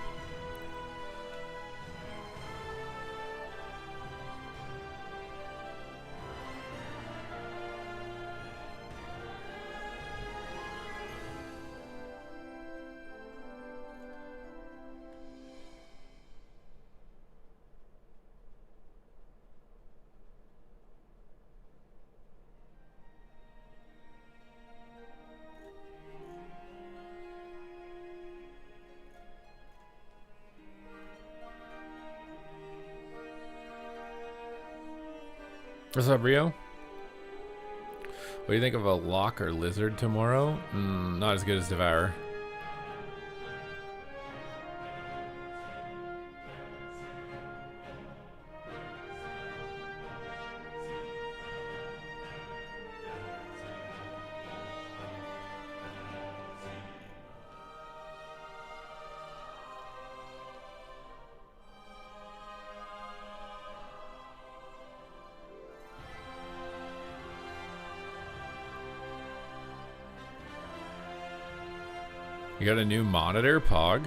B: What's up, Rio? What do you think of a Lock or Lizard tomorrow? Not as good as Devour. You got a new monitor, Pog?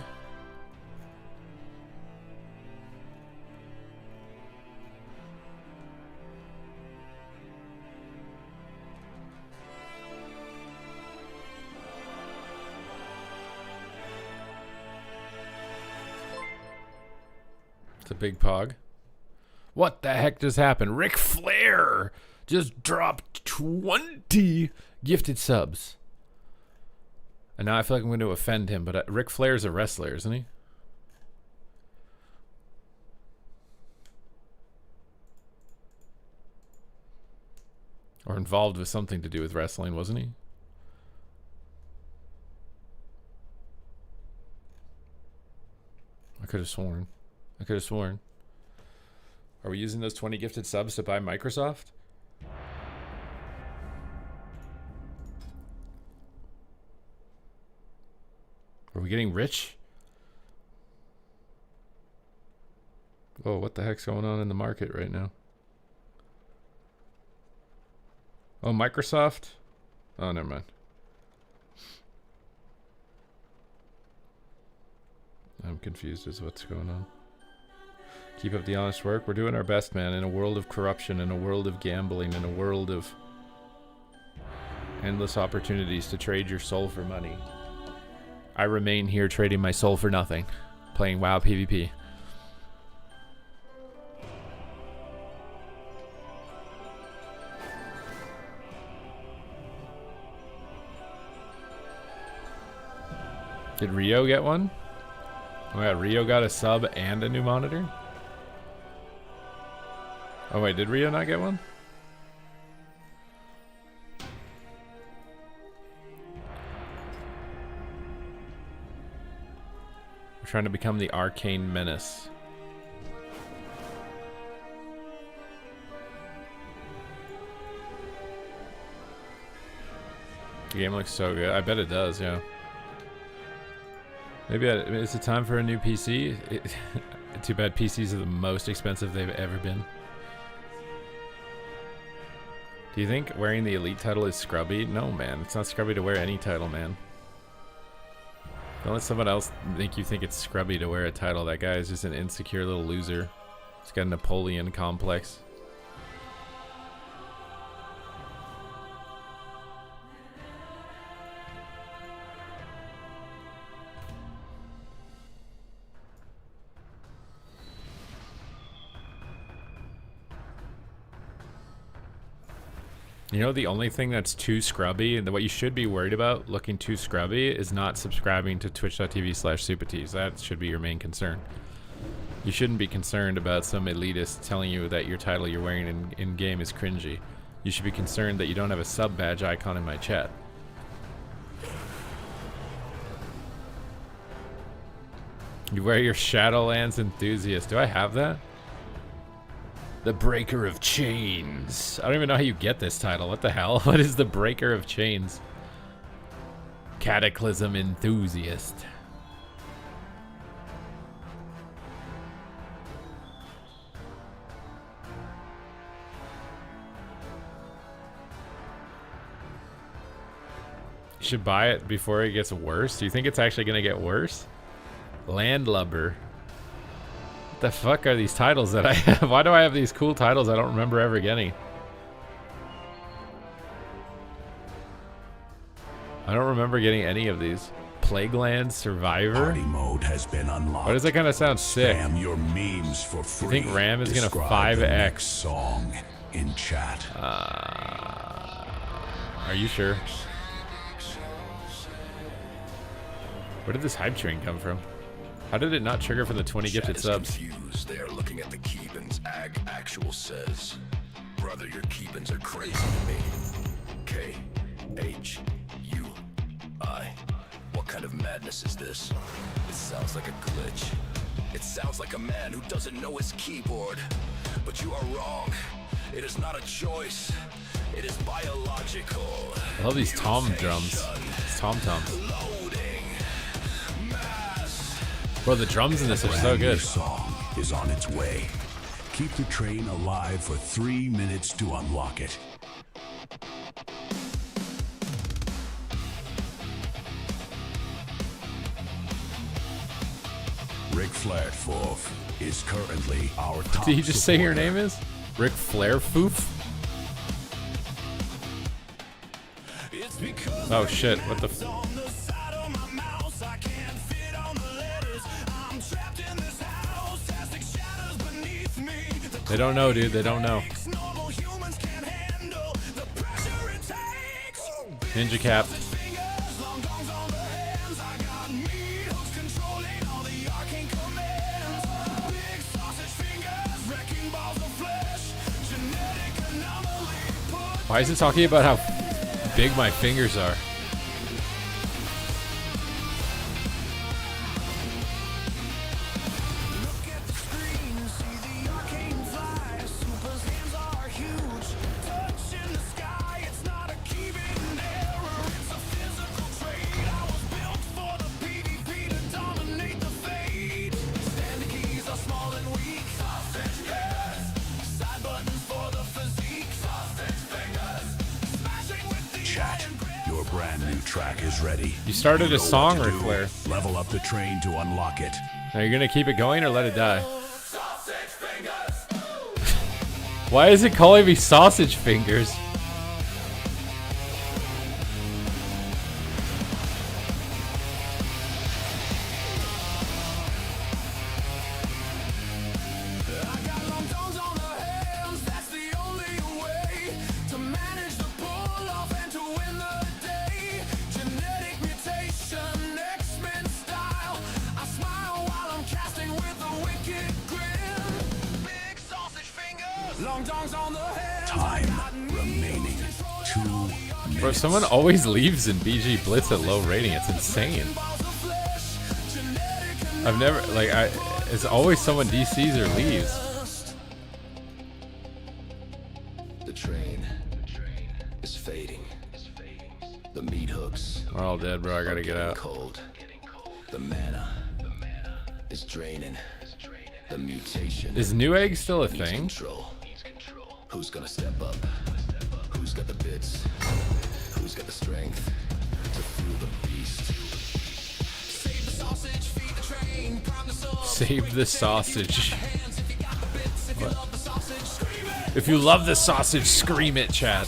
B: It's a big Pog. What the heck just happened? Ric Flair just dropped 20 gifted subs. And now I feel like I'm going to offend him, but Ric Flair's a wrestler, isn't he? Or involved with something to do with wrestling, wasn't he? I could have sworn. Are we using those 20 gifted subs to buy Microsoft? Are we getting rich? Oh, what the heck's going on in the market right now? Oh, Microsoft? Oh, never mind. I'm confused as to what's going on. Keep up the honest work. We're doing our best, man, in a world of corruption, in a world of gambling, in a world of endless opportunities to trade your soul for money. I remain here trading my soul for nothing, playing WoW PvP. Did Rio get one? Oh yeah, Rio got a sub and a new monitor? Oh wait, did Rio not get one? We're trying to become the arcane menace. The game looks so good. I bet it does, yeah. Maybe is it time for a new PC? Too bad PCs are the most expensive they've ever been. Do you think wearing the Elite title is scrubby? No, man. It's not scrubby to wear any title, man. Don't let someone else make you think it's scrubby to wear a title. That guy is just an insecure little loser. He's got a Napoleon complex. You know, the only thing that's too scrubby, and what you should be worried about looking too scrubby, is not subscribing to twitch.tv/Supatees. That should be your main concern. You shouldn't be concerned about some elitist telling you that your title you're wearing in-game is cringy. You should be concerned that you don't have a sub badge icon in my chat. You wear your Shadowlands Enthusiast. Do I have that? The Breaker of Chains. I don't even know how you get this title. What the hell? What is the Breaker of Chains? Cataclysm Enthusiast. You should buy it before it gets worse. Do you think it's actually going to get worse? Landlubber. What the fuck are these titles that I have? Why do I have these cool titles I don't remember ever getting? I don't remember getting any of these. Plagueland Survivor?
C: Party mode has been unlocked.
B: Why does that kind of sound sick?
C: Spam your memes for free.
B: You think RAM is going to
C: Describe the
B: 5x?
C: next song in chat.
B: Are you sure? Where did this hype train come from? How did it not trigger for the 20 gifted subs?
D: Confused. They are looking at the Keepins. Actual says, brother, your Keepins are crazy to me. K-H-U-I. What kind of madness is this? It sounds like a glitch. It sounds like a man who doesn't know his keyboard. But you are wrong. It is not a choice. It is biological.
B: I love these tom drums. These tom toms. Bro, the drums in this are so good.
C: Your song is on its way. Keep the train alive for 3 minutes to unlock it. Ric Flair Foof is currently our top
B: Did he just say your
C: supporter.
B: name is? Ric Flair Foof? Oh shit, what the They don't know, dude, they don't know. Ninja Cap. Why is it talking about how big my fingers are?
C: Chat, your brand new track is ready.
B: You started a
C: know what
B: song,
C: to
B: Ric
C: do.
B: Flair.
C: Level up the train to unlock it.
B: Are you gonna keep it going or let it die? Why is it calling me sausage fingers?
C: Time remaining 2 minutes.
B: Bro, someone always leaves in BG Blitz at low rating. It's insane. I've never, like, it's always someone DCs or leaves.
D: The train is fading. The meat hooks
B: We're all dead, bro. I gotta
D: are
B: get
D: getting
B: out.
D: cold. The mana is draining. The mutation
B: Is Newegg still a
D: needs
B: thing?
D: control. Who's gonna step up? Who's got the bits? Who's got the strength to fuel the beast? Save the sausage, feed the train, prime the soul.
B: Save the sausage. What? If you love the sausage, scream it, chat.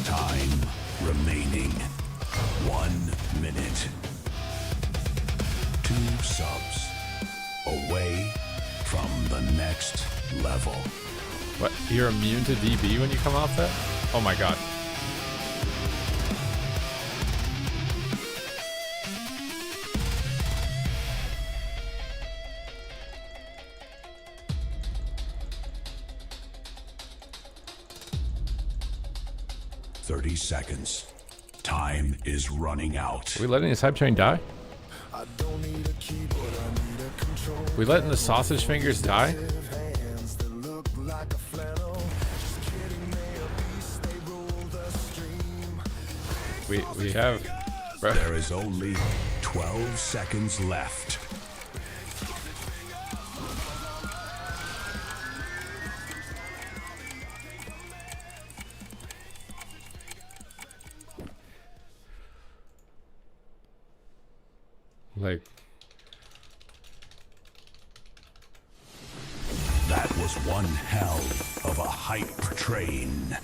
C: Time remaining 1 minute. 2 subs away from the next level.
B: What? You're immune to DB when you come off that? Oh my god.
C: Thirty seconds. Time is running out.
B: Are we letting this hype train die? We letting the sausage fingers die? We have, bro.
C: There is only 12 seconds left.
B: Like,
C: That was one hell of a hype train.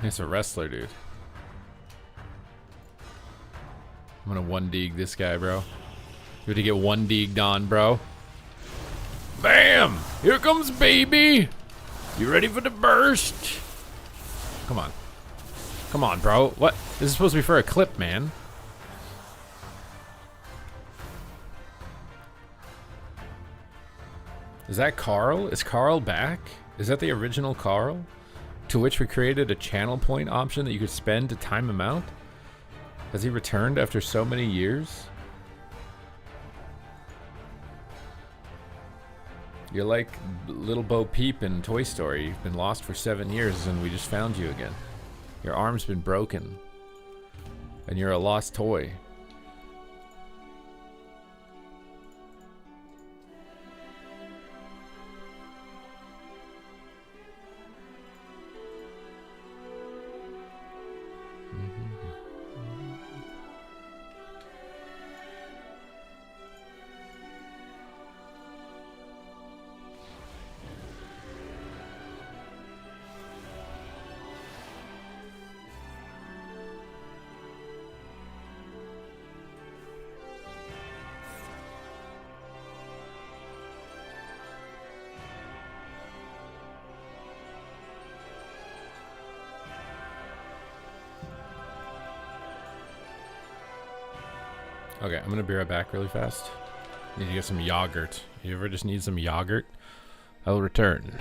B: it's a wrestler, dude. I'm gonna one dig this guy, bro. You have to get one digged on, bro. Bam! Here comes baby! You ready for the burst? Come on. Come on, bro. What? This is supposed to be for a clip, man. Is that Carl? Is Carl back? Is that the original Carl? To which we created a channel point option that you could spend to time him out? Has he returned after so many years? You're like little Bo Peep in Toy Story. You've been lost for 7 years and we just found you again. Your arm's been broken. And you're a lost toy. Okay, I'm gonna be right back really fast. Need to get some yogurt. You ever just need some yogurt? I'll return.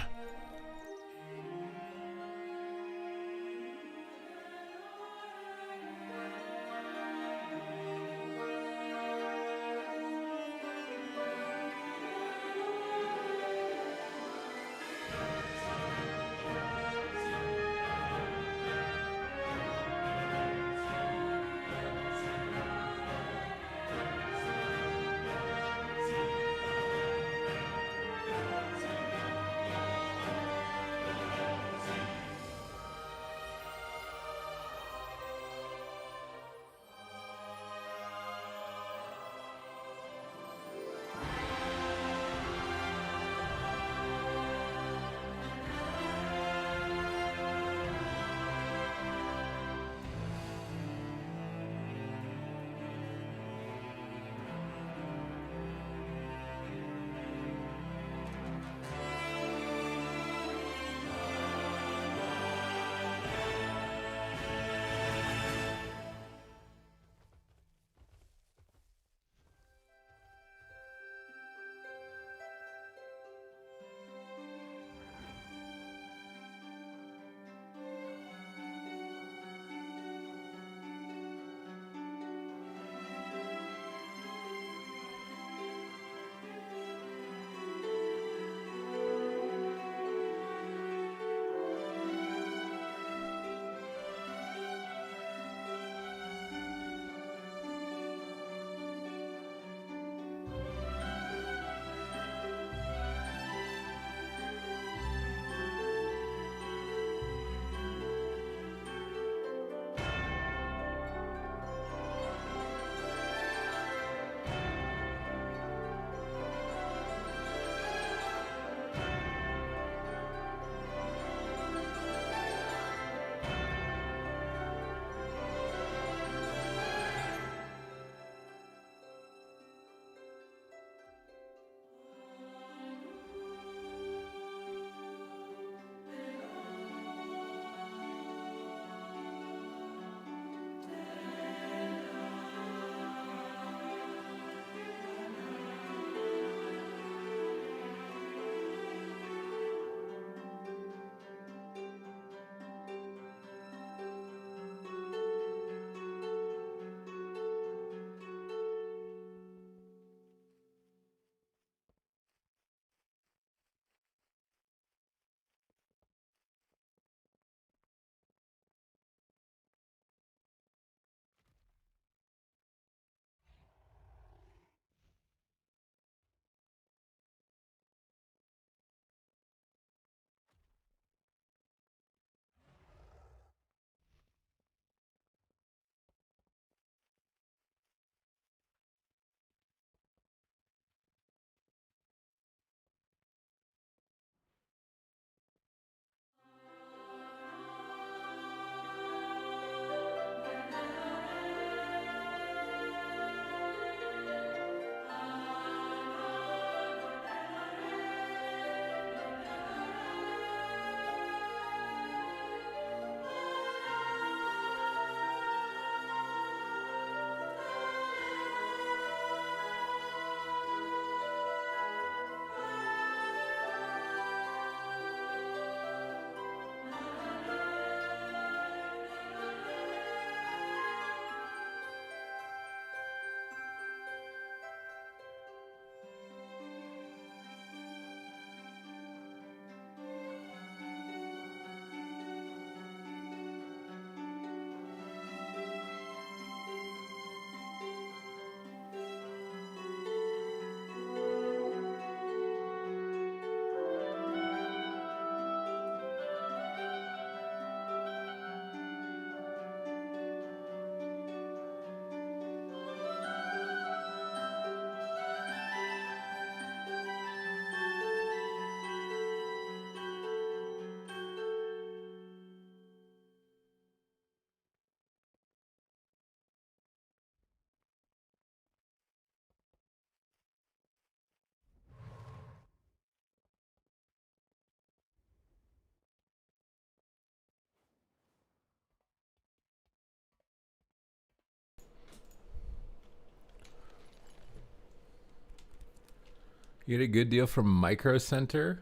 B: You get a good deal from Micro Center.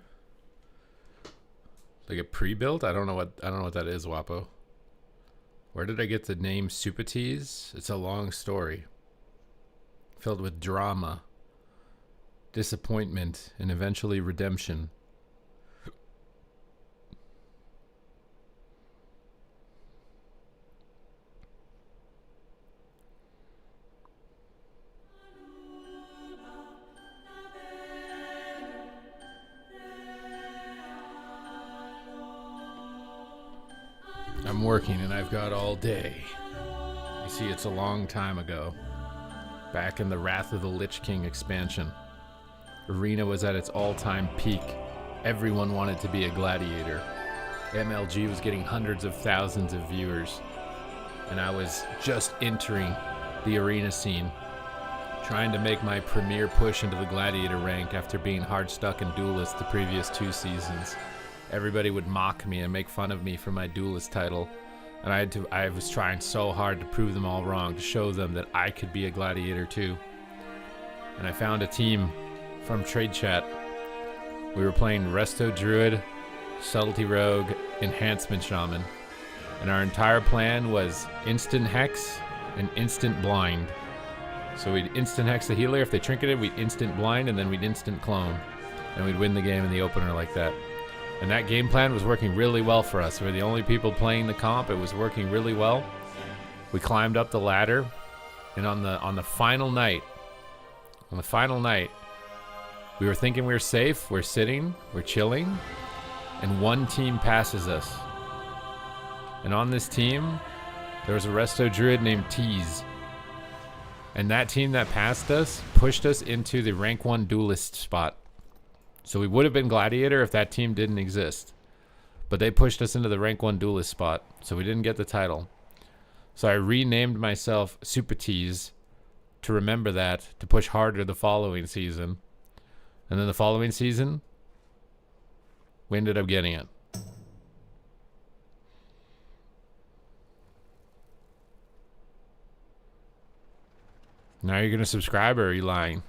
B: Like a pre-built? I don't know what that is, Wapo. Where did I get the name Supatees? It's a long story. Filled with drama, disappointment, and eventually redemption. I'm working and I've got all day. You see, it's a long time ago. Back in the Wrath of the Lich King expansion. Arena was at its all-time peak. Everyone wanted to be a gladiator. MLG was getting hundreds of thousands of viewers. And I was just entering the arena scene, trying to make my premier push into the gladiator rank after being hard stuck in duelist the previous 2 seasons. Everybody would mock me and make fun of me for my duelist title, and I was trying so hard to prove them all wrong, to show them that I could be a gladiator too. And I found a team from Trade Chat. We were playing Resto Druid, Subtlety Rogue, Enhancement Shaman, and our entire plan was instant hex and instant blind. So we'd instant hex the healer. If they trinketed, we'd instant blind, and then we'd instant clone, and we'd win the game in the opener like that. And that game plan was working really well for us. We were the only people playing the comp. It was working really well. We climbed up the ladder, and on the final night, we were thinking we were safe. We're sitting, we're chilling, and one team passes us. And on this team, there was a Resto Druid named Tease. And that team that passed us pushed us into the rank 1 duelist spot. So we would have been gladiator if that team didn't exist. But they pushed us into the rank 1 duelist spot, so we didn't get the title. So I renamed myself Supatees to remember that, to push harder the following season. And then the following season, we ended up getting it. Now you're going to subscribe, or are you lying?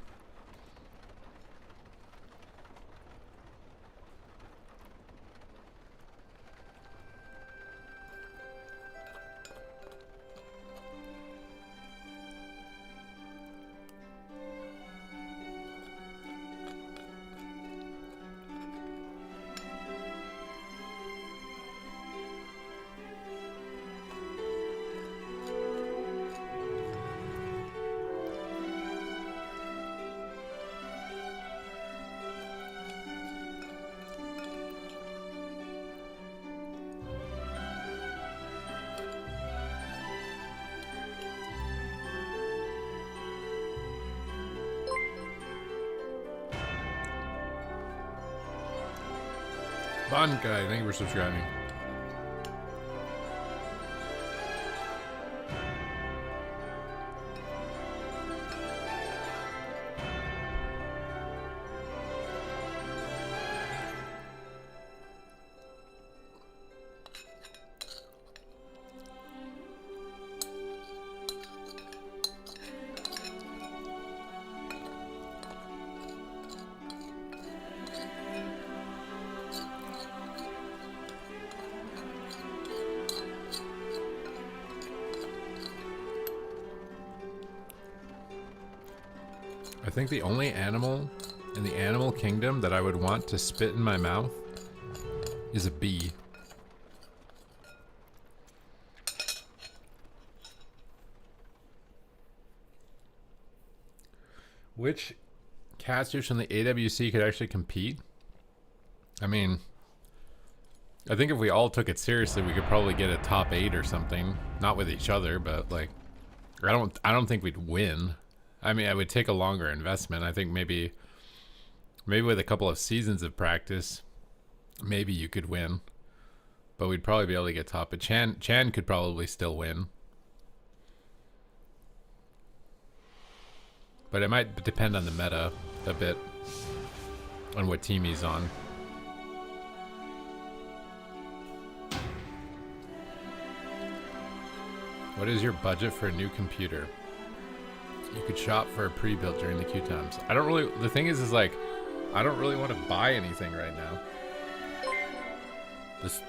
B: Bankai, thank you for subscribing. I think the only animal in the animal kingdom that I would want to spit in my mouth is a bee. Which casters from the AWC could actually compete? I mean, I think if we all took it seriously, we could probably get a top 8 or something. Not with each other, but like, I don't think we'd win. I mean, I would take a longer investment. I think maybe with a couple of seasons of practice, maybe you could win. But we'd probably be able to get top. But Chan could probably still win. But it might depend on the meta a bit, on what team he's on. What is your budget for a new computer? You could shop for a pre-built during the queue times. I don't really, the thing is like, I don't really want to buy anything right now.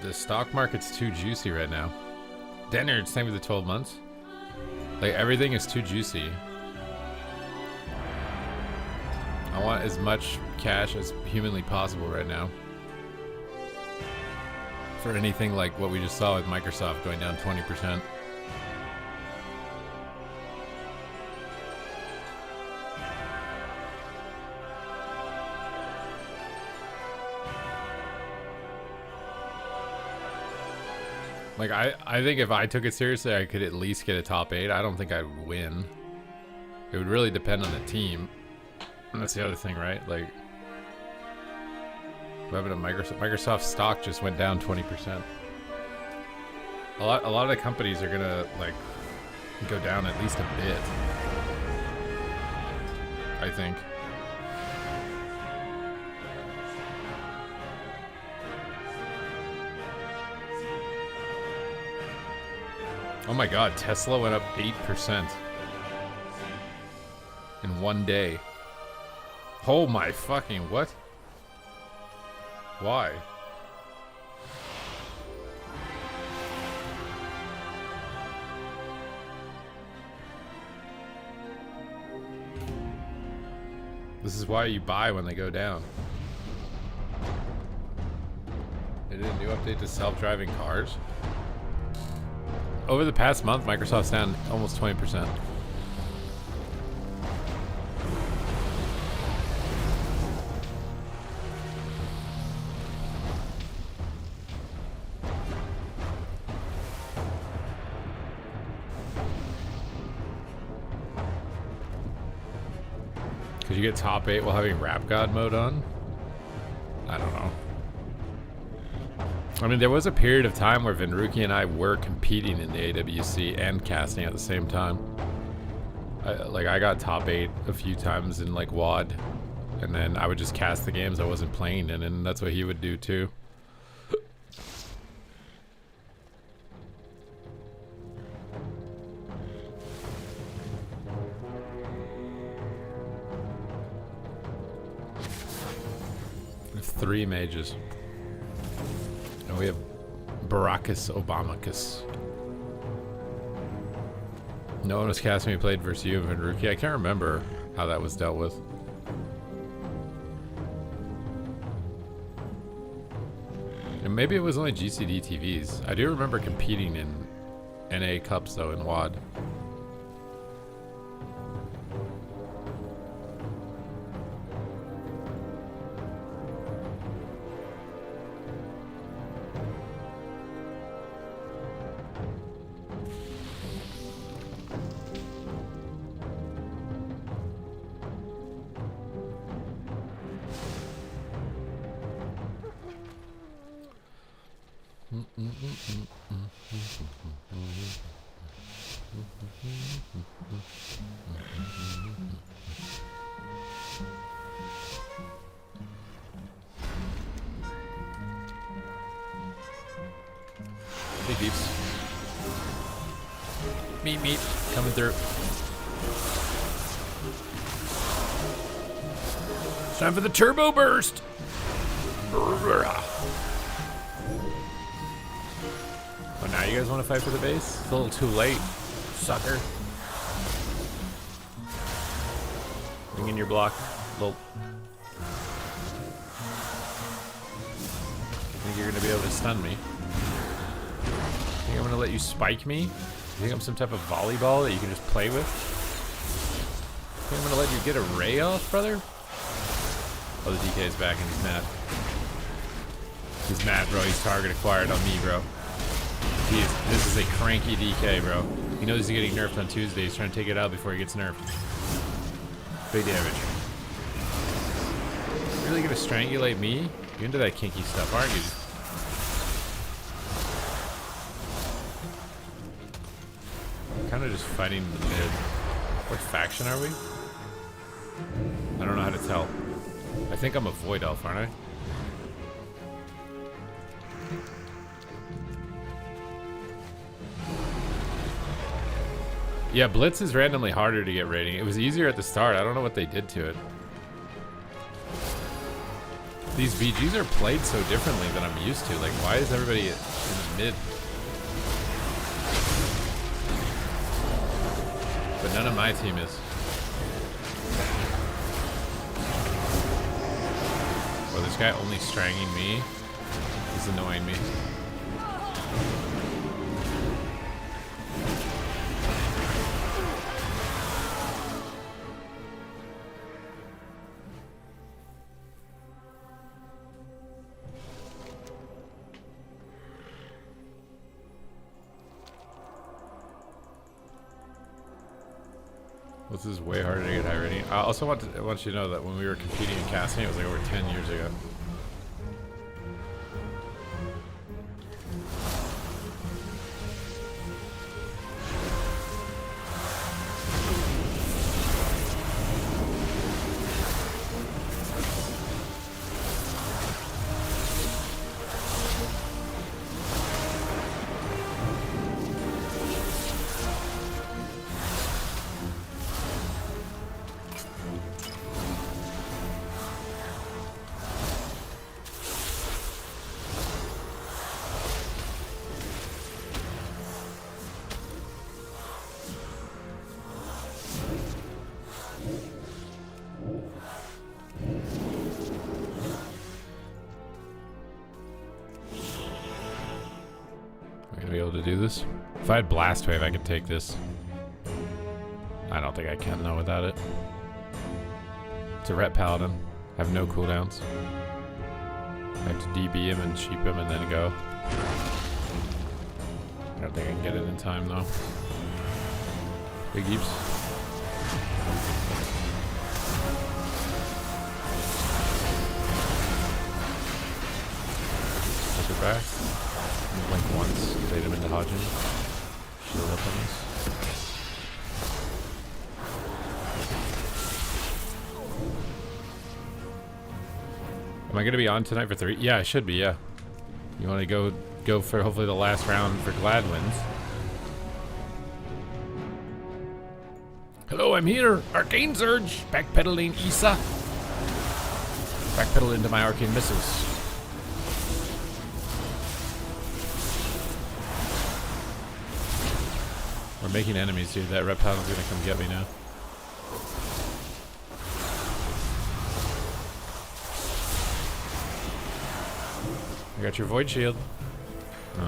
B: The stock market's too juicy right now. Denner, it's same with the 12 months. Like, everything is too juicy. I want as much cash as humanly possible right now. For anything like what we just saw with Microsoft going down 20%. Like, I think if I took it seriously, I could at least get a top 8. I don't think I would win. It would really depend on the team. And that's the other thing, right? Like, what happened to Microsoft? Microsoft stock just went down 20%. A lot of the companies are gonna, like, go down at least a bit. I think. Oh my god, Tesla went up 8% in one day. Oh my fucking what? Why? This is why you buy when they go down. They did a new update to self-driving cars. Over the past month, Microsoft's down almost 20%. Could you get top 8 while having Rap God mode on? I don't know. I mean, there was a period of time where Vinruki and I were competing in the AWC and casting at the same time. I got top 8 a few times in like WAD, and then I would just cast the games I wasn't playing in, and that's what he would do too. We have 3 mages. And we have Baracus Obamacus. No one was casting me played versus you and Vinruki. I can't remember how that was dealt with. And maybe it was only GCD TVs. I do remember competing in NA Cups though in WAD. Hey peeps. Meat, coming through. It's time for the turbo burst. Oh, now you guys want to fight for the base? It's a little too late, sucker. Bring in your block, little. Think you're gonna be able to stun me? Think I'm gonna let you spike me? You think I'm some type of volleyball that you can just play with? Think I'm gonna let you get a ray off, brother? Oh, the DK is back and he's mad. He's mad, bro. He's target acquired on me, bro. This is a cranky DK, bro. He knows he's getting nerfed on Tuesday. He's trying to take it out before he gets nerfed. Big damage. You're really gonna strangulate me? You're into that kinky stuff, aren't you? I'm kind of just fighting the mid. What faction are we? I don't know how to tell. I think I'm a Void Elf, aren't I? Yeah, Blitz is randomly harder to get rating. It was easier at the start. I don't know what they did to it. These VGs are played so differently than I'm used to. Like, why is everybody in the mid? But none of my team is. Well, this guy only stranging me is annoying me. This is way harder to get high rating. I also want you to know that when we were competing in casting, it was like over 10 years ago. Be able to do this. If I had Blast Wave, I could take this. I don't think I can though without it. It's a Ret Paladin. I have no cooldowns. I have to DB him and sheep him and then go. I don't think I can get it in time though. Big heaps. Push it back. Blink once, bait him into dodging. Shield up on this. Am I gonna be on tonight for 3? Yeah, I should be, yeah. You wanna go for hopefully the last round for Gladwins. Hello, I'm here! Arcane Surge! Backpedaling Issa. Backpedal into my arcane missiles. We're making enemies, dude. That Ret Paladin's gonna come get me now. I got your Void Shield. Oh. I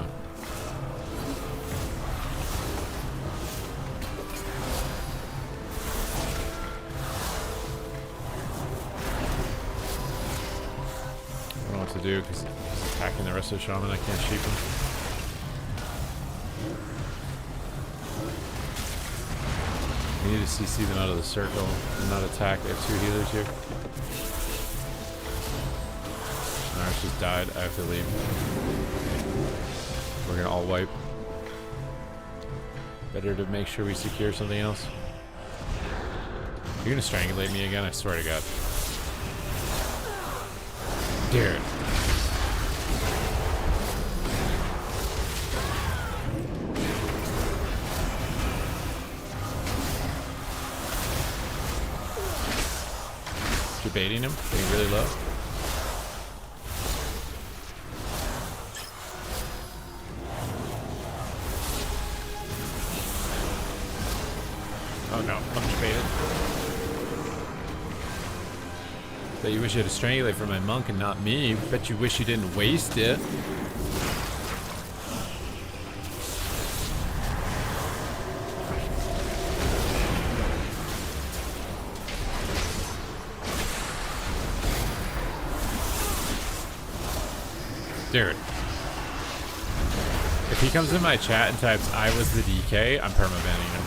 B: don't know what to do because he's attacking the rest of the shaman. I can't sheep him. We need to CC them out of the circle and not attack. They have 2 healers here. Narshe just died. I have to leave. We're gonna all wipe. Better to make sure we secure something else. You're gonna strangulate me again? I swear to God. Dude. You're baiting him, getting really low. Oh no, punch baited. Bet you wish you had a strangulate for my monk and not me. Bet you wish you didn't waste it. Dude. If he comes in my chat and types, I was the DK, I'm permabanning him.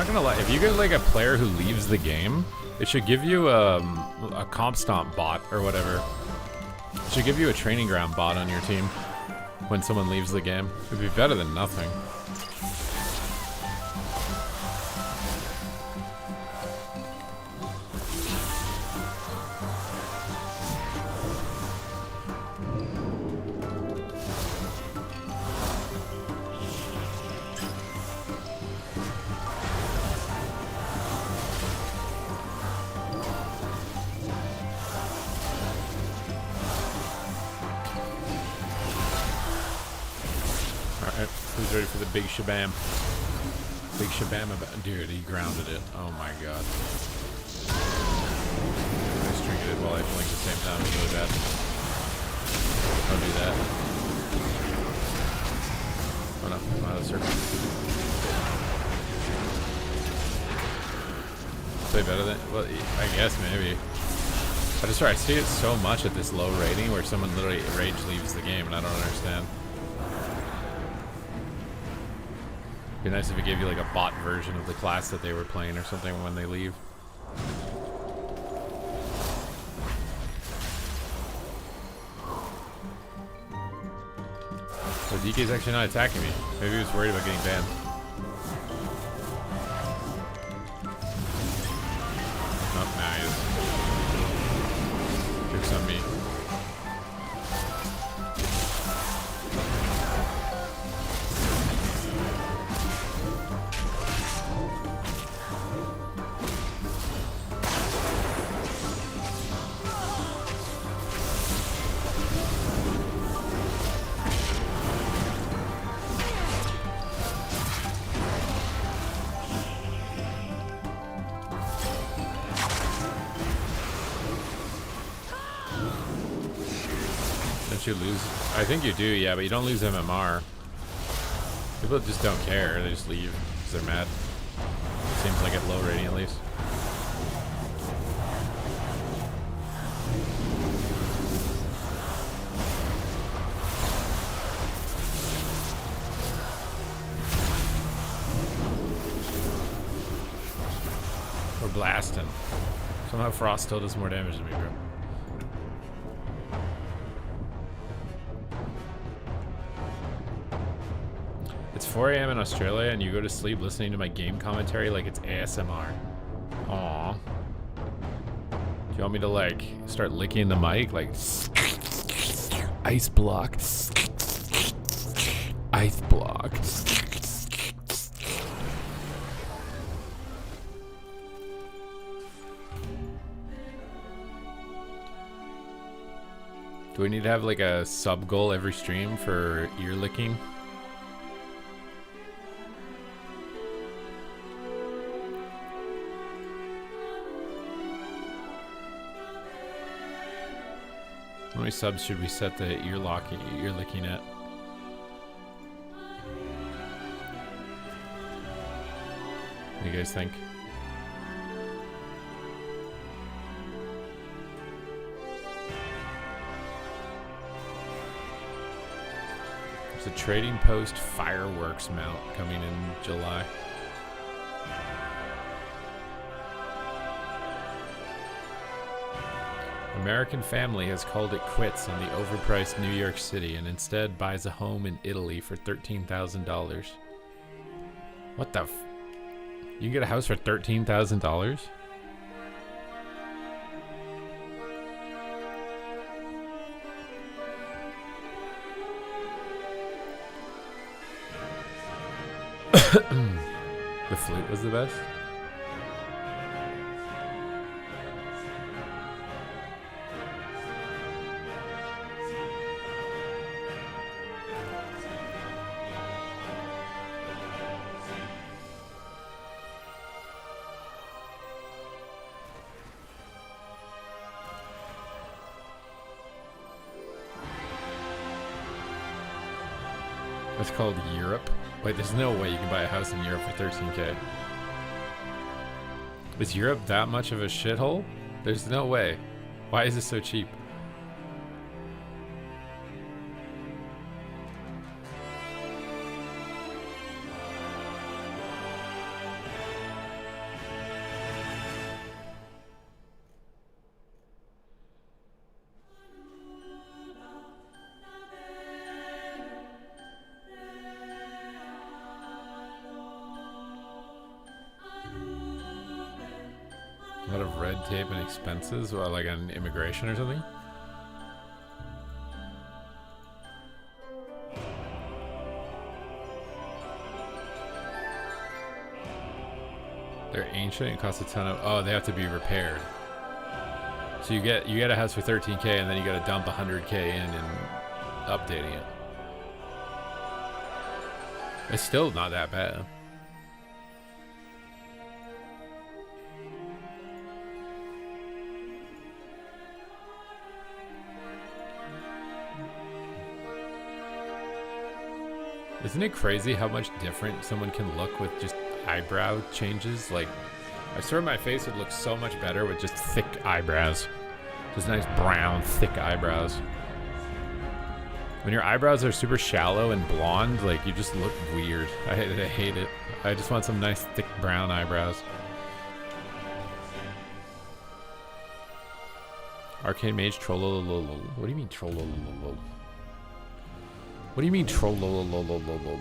B: not gonna lie, if you get like a player who leaves the game, it should give you a comp stomp bot or whatever. It should give you a training ground bot on your team when someone leaves the game. It'd be better than nothing. Who's ready for the big shabam? Big shabam about, dude, he grounded it. Oh my god. I stringeted while I flinked at the same time. It's really bad. Don't do that. Oh no, I'm out of the circle. Play better than, well, I guess maybe. I see it so much at this low rating where someone literally rage leaves the game and I don't understand. Be nice if it gave you like a bot version of the class that they were playing or something when they leave. So DK's actually not attacking me. Maybe he was worried about getting banned. Oh, nah, he is. Tricks on me. You lose, I think you do, yeah, but you don't lose MMR. People just don't care, they just leave because they're mad. Seems like at low rating at least. We're blasting. Somehow Frost still does more damage than me, bro. It's 4 a.m. in Australia and you go to sleep listening to my game commentary like it's ASMR. Aww. Do you want me to like start licking the mic like ice block? Ice block. Do we need to have like a sub goal every stream for ear licking? How many subs should we set the ear licking at? What do you guys think? There's a Trading Post fireworks mount coming in July. American family has called it quits on the overpriced New York City and instead buys a home in Italy for $13,000. What the you can get a house for $13,000? The flute was the best? It's called Europe. Wait, there's no way you can buy a house in Europe for 13K. Is Europe that much of a shithole? There's no way. Why is it so cheap? tape and expenses, or like on immigration or something. They're ancient. It costs a ton of. Oh, they have to be repaired. So you get a house for 13K, and then you got to dump 100K in and updating it. It's still not that bad. Isn't it crazy how much different someone can look with just eyebrow changes? Like, I swear my face would look so much better with just thick eyebrows. Just nice brown, thick eyebrows. When your eyebrows are super shallow and blonde, like, you just look weird. I hate it. I just want some nice, thick brown eyebrows. Arcane Mage Trollololol. What do you mean Trollololol? What do you mean Trollololol?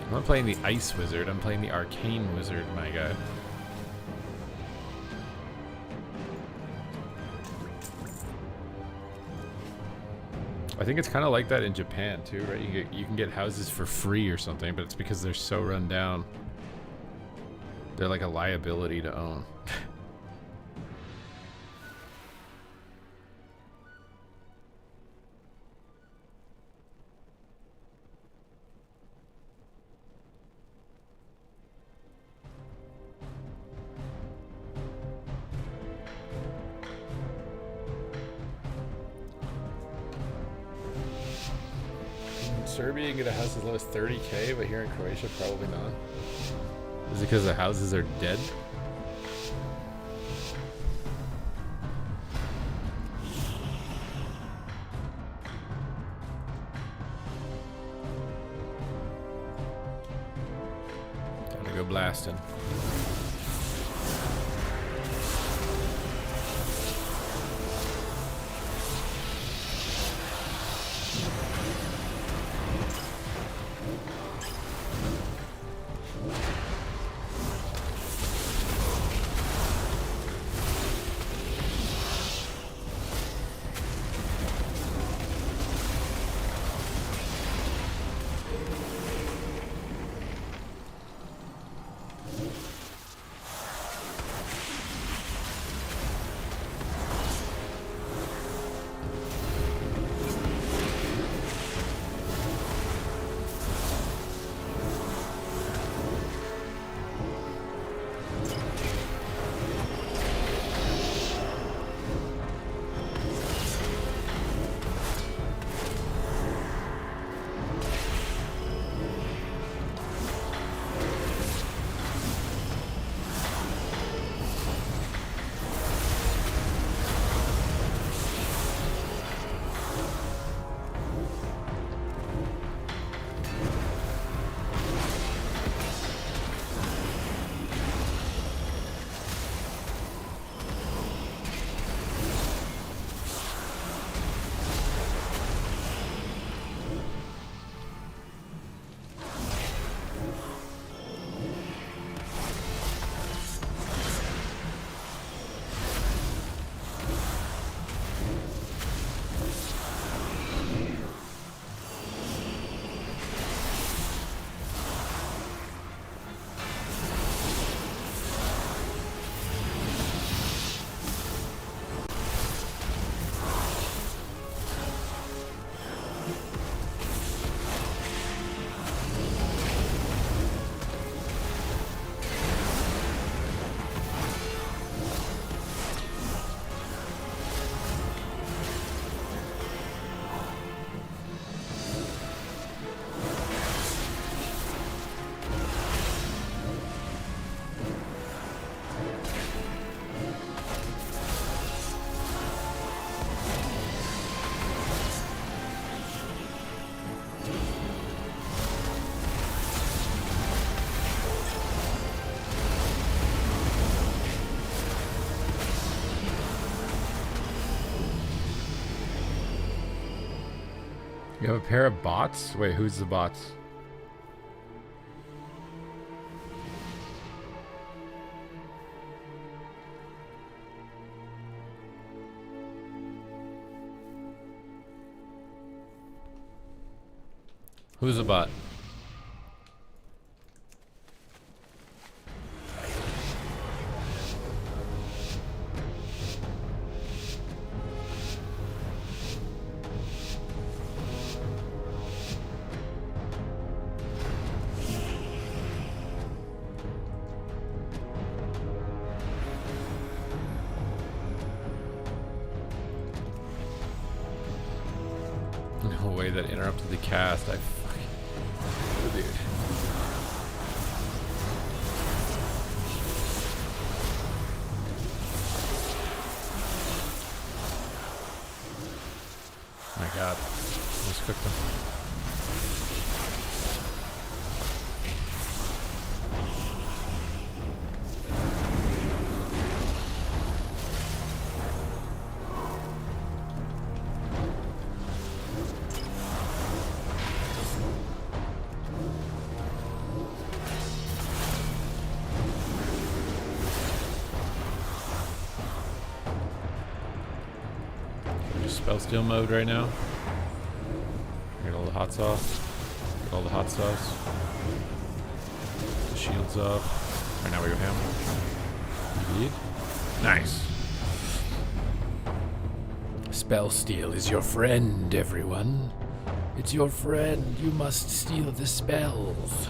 B: I'm not playing the Ice Wizard, I'm playing the Arcane Wizard, my guy. I think it's kind of like that in Japan too, right? You can get houses for free or something, but it's because they're so run down. They're like a liability to own. Serbia, you can get a house as low as 30K, but here in Croatia, probably not. Is it because the houses are dead? Time to go blasting. You have a pair of bots? Wait, who's the bots? Who's a bot? No way that interrupted the cast. I fucking... Oh, dude. My god. Let's cook them. Spell steal mode right now. Get all the hot sauce. Get all the hot sauce. The shields up. Right now we go ham. Indeed. Nice.
A: Spell steal is your friend, everyone. It's your friend. You must steal the spells.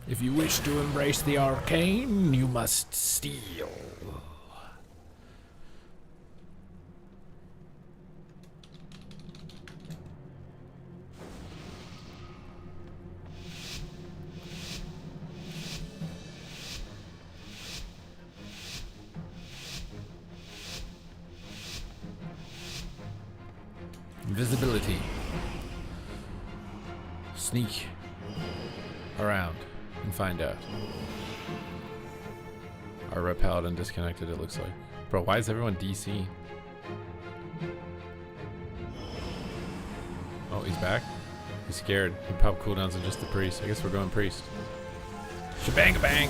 A: If you wish to embrace the arcane, you must steal. Invisibility. Sneak around and find out. Our Red Paladin disconnected, it looks like. Bro, why is everyone DC? Oh, he's back? He's scared. He popped cooldowns on just the priest. I guess we're going priest. Shebang-a-bang!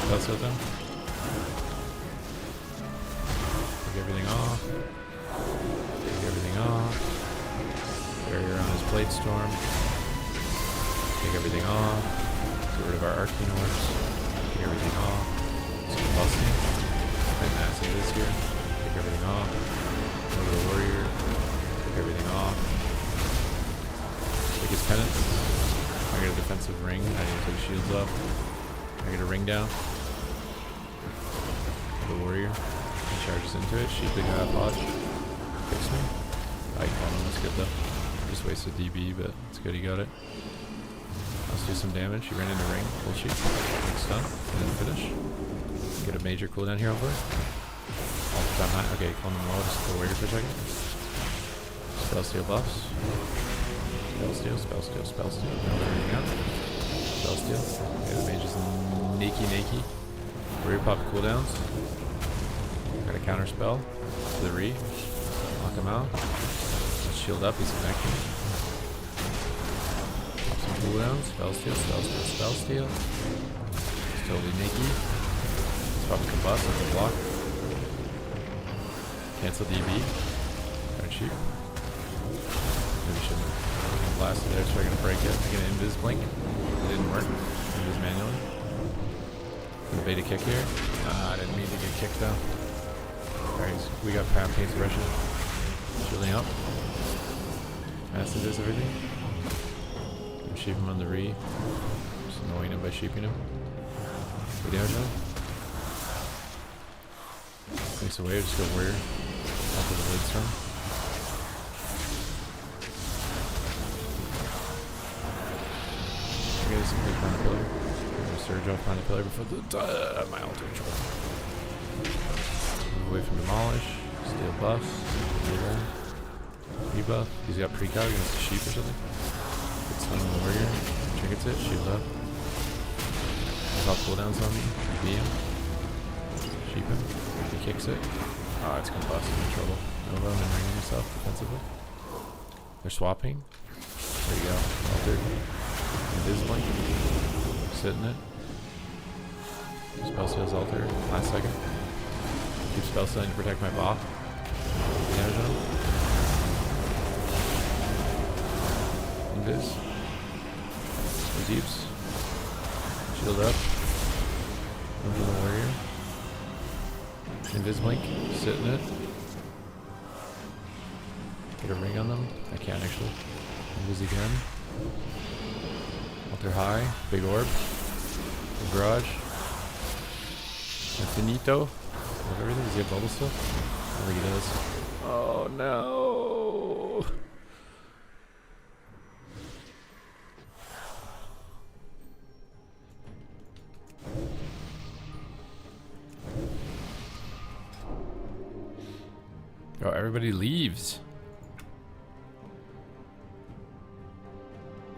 A: That's with him. Take everything off. Take everything off. Barrier on his Blade Storm. Take everything off. Get rid of our Arcane Orbs. Take everything off. Some Busting. And Massive is here. Take everything off. Go to the Warrior. Take everything off. Take his Penance. I get a defensive ring. I need to take shields up. I get a ring down. The Warrior. He charges into it. Sheep the guy pod. Fix me. I call him. That's good though. Just wasted DB, but it's good he got it. Let's do some damage. He ran into ring. Full sheep. Big stun. And then finish. Get a major cooldown here over. All the time high. Okay, calm him low. Just the Warrior for a second. Spell steal buffs. Spell steal, spell steal, spell steal. Now they're running out. Spell steal. Okay, the mage is nakey. Warrior pop cooldowns. Got a counter spell to the re. Knock him out. Let's shield up, he's connecting. Pop some cooldowns. Spell steal, spell steal, spell steal. It's totally nakey. Let's pop a combust, that's a block. Cancel DB. Got cheap. Maybe shouldn't have blasted there, so I'm gonna break it. I get an invis blink. It didn't work. Invis manually. Gonna bait a kick here. I didn't mean to get kicked though. Alright, we got pain suppression. Shielding up. Acid does everything. I'm sheep him on the re. Just annoying him by sheeping him. Good damage on him. Makes away, just go warrior. Off of the Blade Storm. I got some big Mana Pillar. I'm gonna surge off Mana Pillar before my altar control. Move away from Demolish. Steal buffs. Rebuff. He's got precog against the sheep or something. Good stun on the warrior. Trinkets it. Shield up. Pop cooldowns on me. Beat him. Sheep him. He kicks it. Oh, it's gonna bust him in trouble. Nova and ringing yourself defensively. They're swapping. There you go. Altered. Invis blink. Sitting it.
B: Spell seals altar. Last second. Keep spell sealing to protect my bot. Damage on him. Invis. Deeps. Shield up. Over the warrior. Invis blink. Sit in it. Get a ring on them. I can't actually. Invis again. Altar high. Big orb. Big garage. Infinito. Have everything? Does he have bubble still? I think he does. Oh no! Oh, everybody leaves.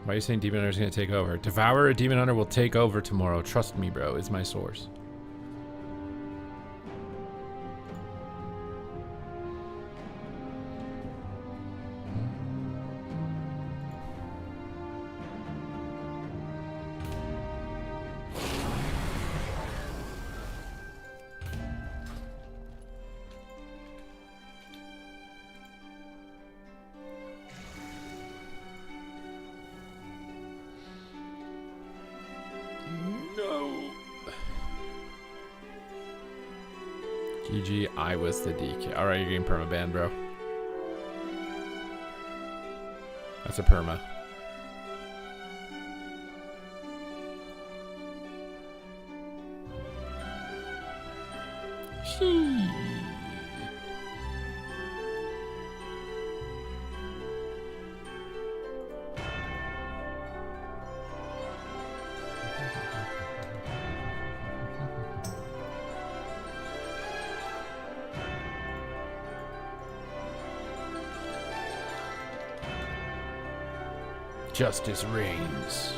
B: Why are you saying Demon Hunter's gonna take over? Devourer Demon Hunter will take over tomorrow. Trust me, bro. It's my source. GG, I was the DK. Alright, you're getting permaban, bro. That's a perma. Justice reigns.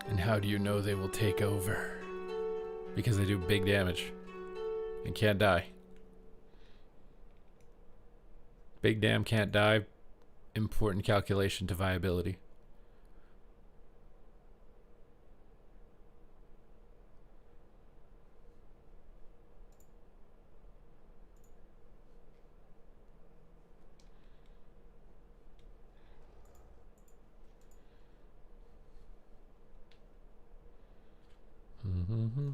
B: And how do you know they will take over? Because they do big damage and can't die. Big damn can't die. Important calculation to viability. Mm-hmm.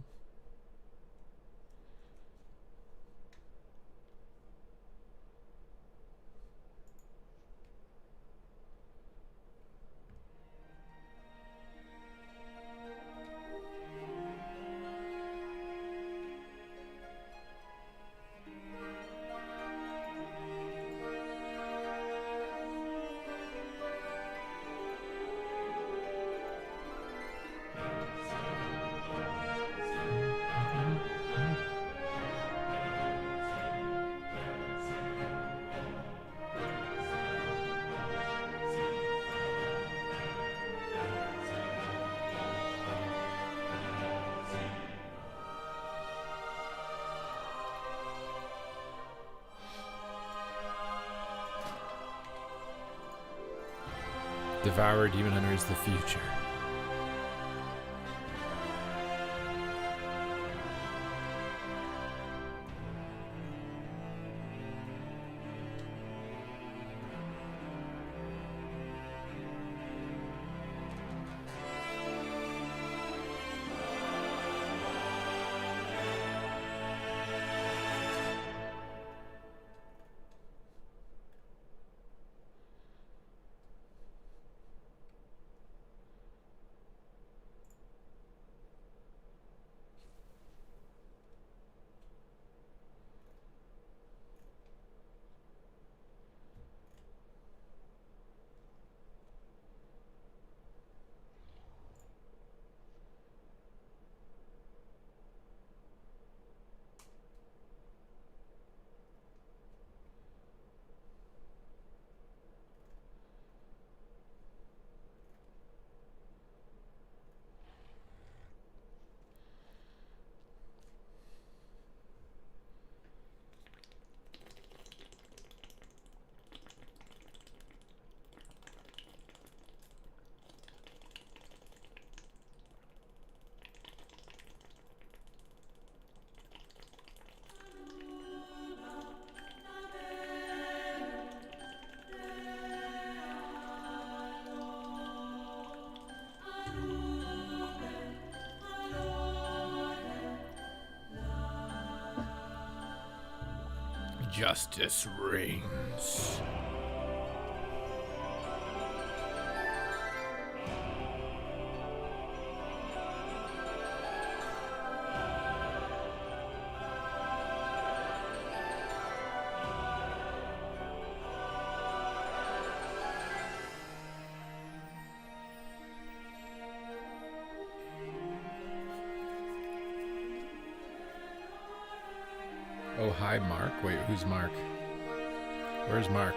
B: Devourer Demon Hunter is the future. Justice reigns. Oh, hi, Mark. Wait, who's Mark? Where's Mark?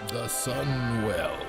B: The Sunwell.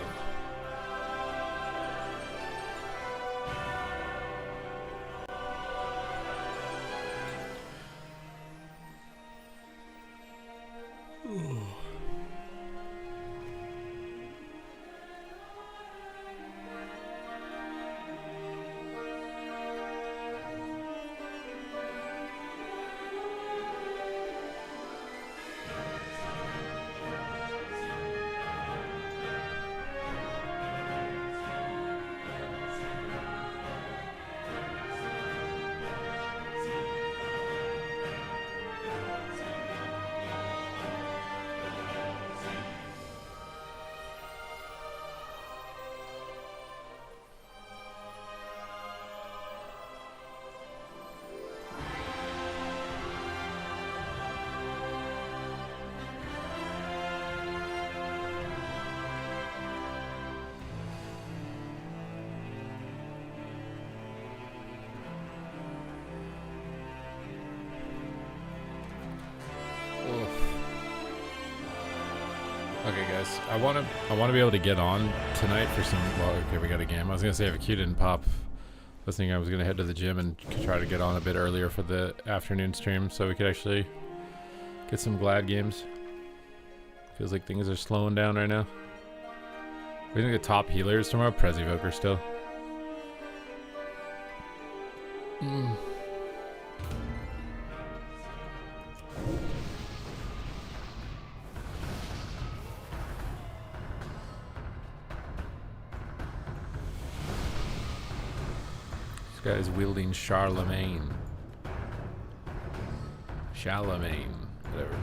B: Okay, guys, I want to be able to get on tonight for some. Well, okay, we got a game. I was gonna say if a Q didn't pop, listening, I was gonna head to the gym and try to get on a bit earlier for the afternoon stream, so we could actually get some Glad games. Feels like things are slowing down right now. We think the top healers tomorrow. Prezivoker still. This guy's wielding Charlemagne. Whatever.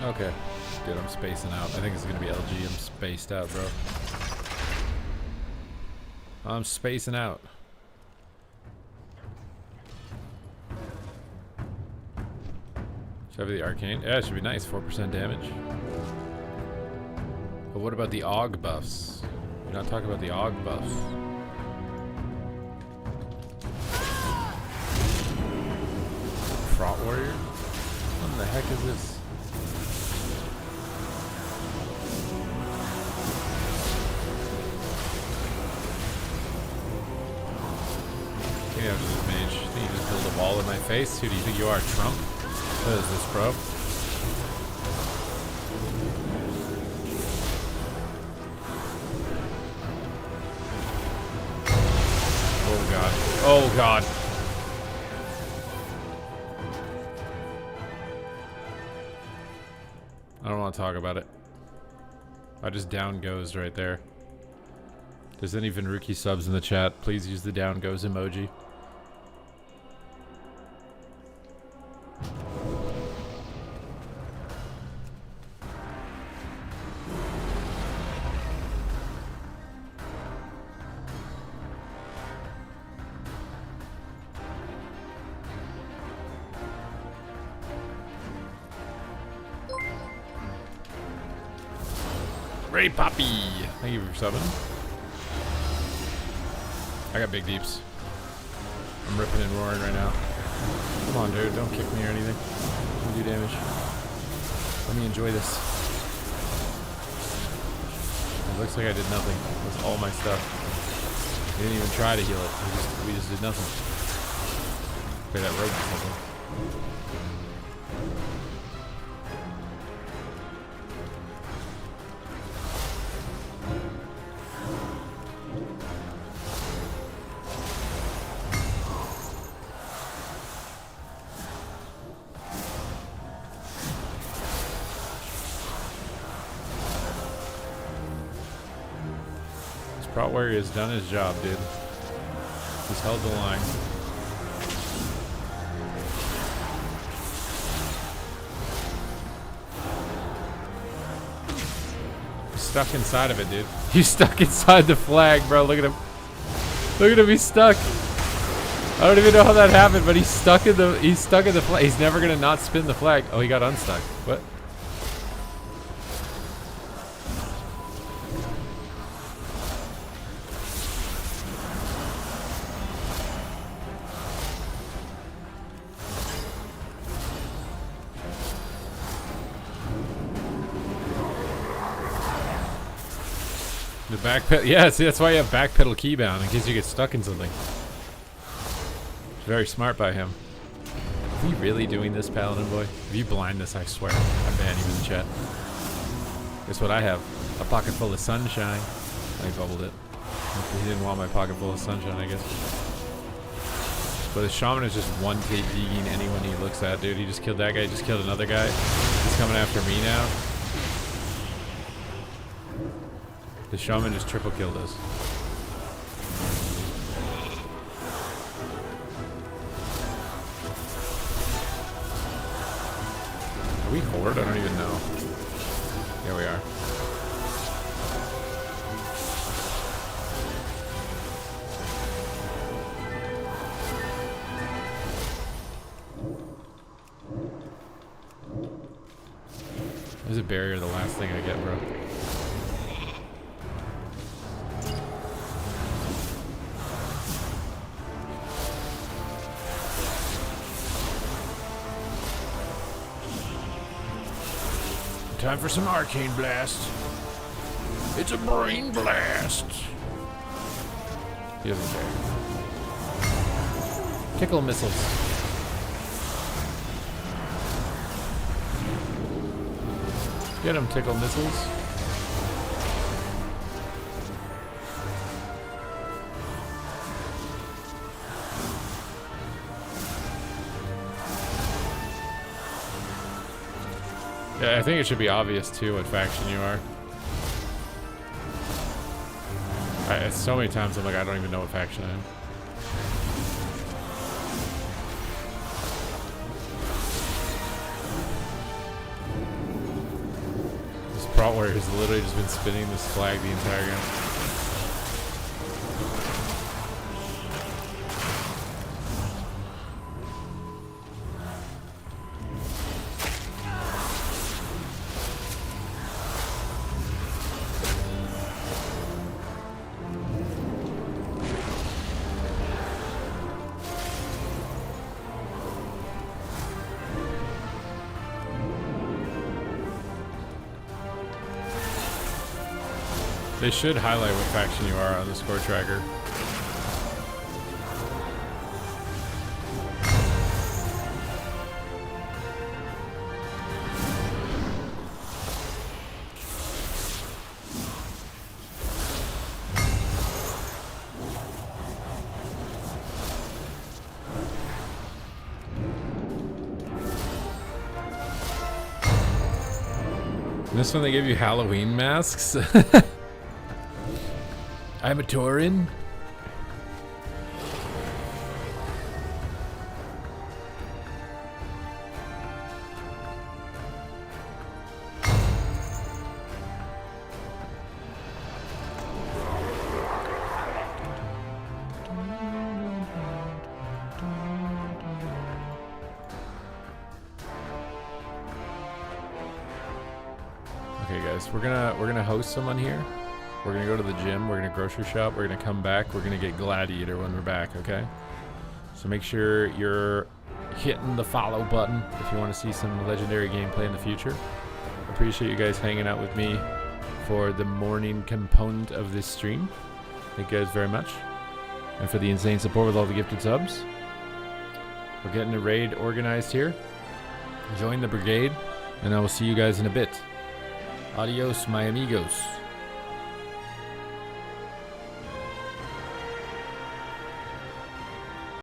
B: Okay. Good, I'm spacing out. I think it's gonna be LG. I'm spaced out, bro. I'm spacing out. Should I have the arcane? Yeah, it should be nice. 4% damage. But what about the AUG buffs? You're not talking about the AUG buffs. Fraught Warrior? What in the heck is this? Yeah, this mage. You think you just build a wall in my face? Who do you think you are, Trump? What is this, bro? Oh god. Oh god. I don't want to talk about it. I just down goes right there. If there's any Vinruki subs in the chat, please use the down goes emoji. Ray Poppy! Thank you for subbing. I got big deeps. I'm ripping and roaring right now. Come on, dude. Don't kick me or anything. Don't do damage. Let me enjoy this. It looks like I did nothing. It was all my stuff. We didn't even try to heal it. We just did nothing. Okay, that rogue did something. Fraught Warrior has done his job, dude. He's held the line. He's stuck inside of it, dude. He's stuck inside the flag, bro. Look at him. Look at him, he's stuck. I don't even know how that happened, but he's stuck in the flag. He's never gonna not spin the flag. Oh, he got unstuck. What? The back pedal, yeah, see, that's why you have back pedal keybound in case you get stuck in something. Very smart by him. Are we really doing this, Paladin boy? If you blind this, I swear, I ban you in the chat. Guess what I have? A pocket full of sunshine. I bubbled it. He didn't want my pocket full of sunshine, I guess. But the shaman is just one digging anyone he looks at, dude. He just killed that guy, just killed another guy. He's coming after me now. The shaman just triple killed us. Are we horde? I don't even know. Yeah, we are. There's a barrier, the last thing I get, bro. Time for some arcane blast. It's a brain blast. He doesn't care. Tickle missiles. Get him, tickle missiles. Yeah, I think it should be obvious too what faction you are. So many times I'm like, I don't even know what faction I am. Brawl Warrior has literally just been spinning this flag the entire game. They should highlight what faction you are on the score tracker. And this one they give you Halloween masks. I'm a Tauren. Okay, guys, we're gonna host someone here. We're gonna go to the gym, we're gonna grocery shop, we're gonna come back, we're gonna get Gladiator when we're back, okay? So make sure you're hitting the follow button if you want to see some legendary gameplay in the future. Appreciate you guys hanging out with me for the morning component of this stream. Thank you guys very much. And for the insane support with all the gifted subs. We're getting a raid organized here. Join the brigade, and I will see you guys in a bit. Adios, my amigos.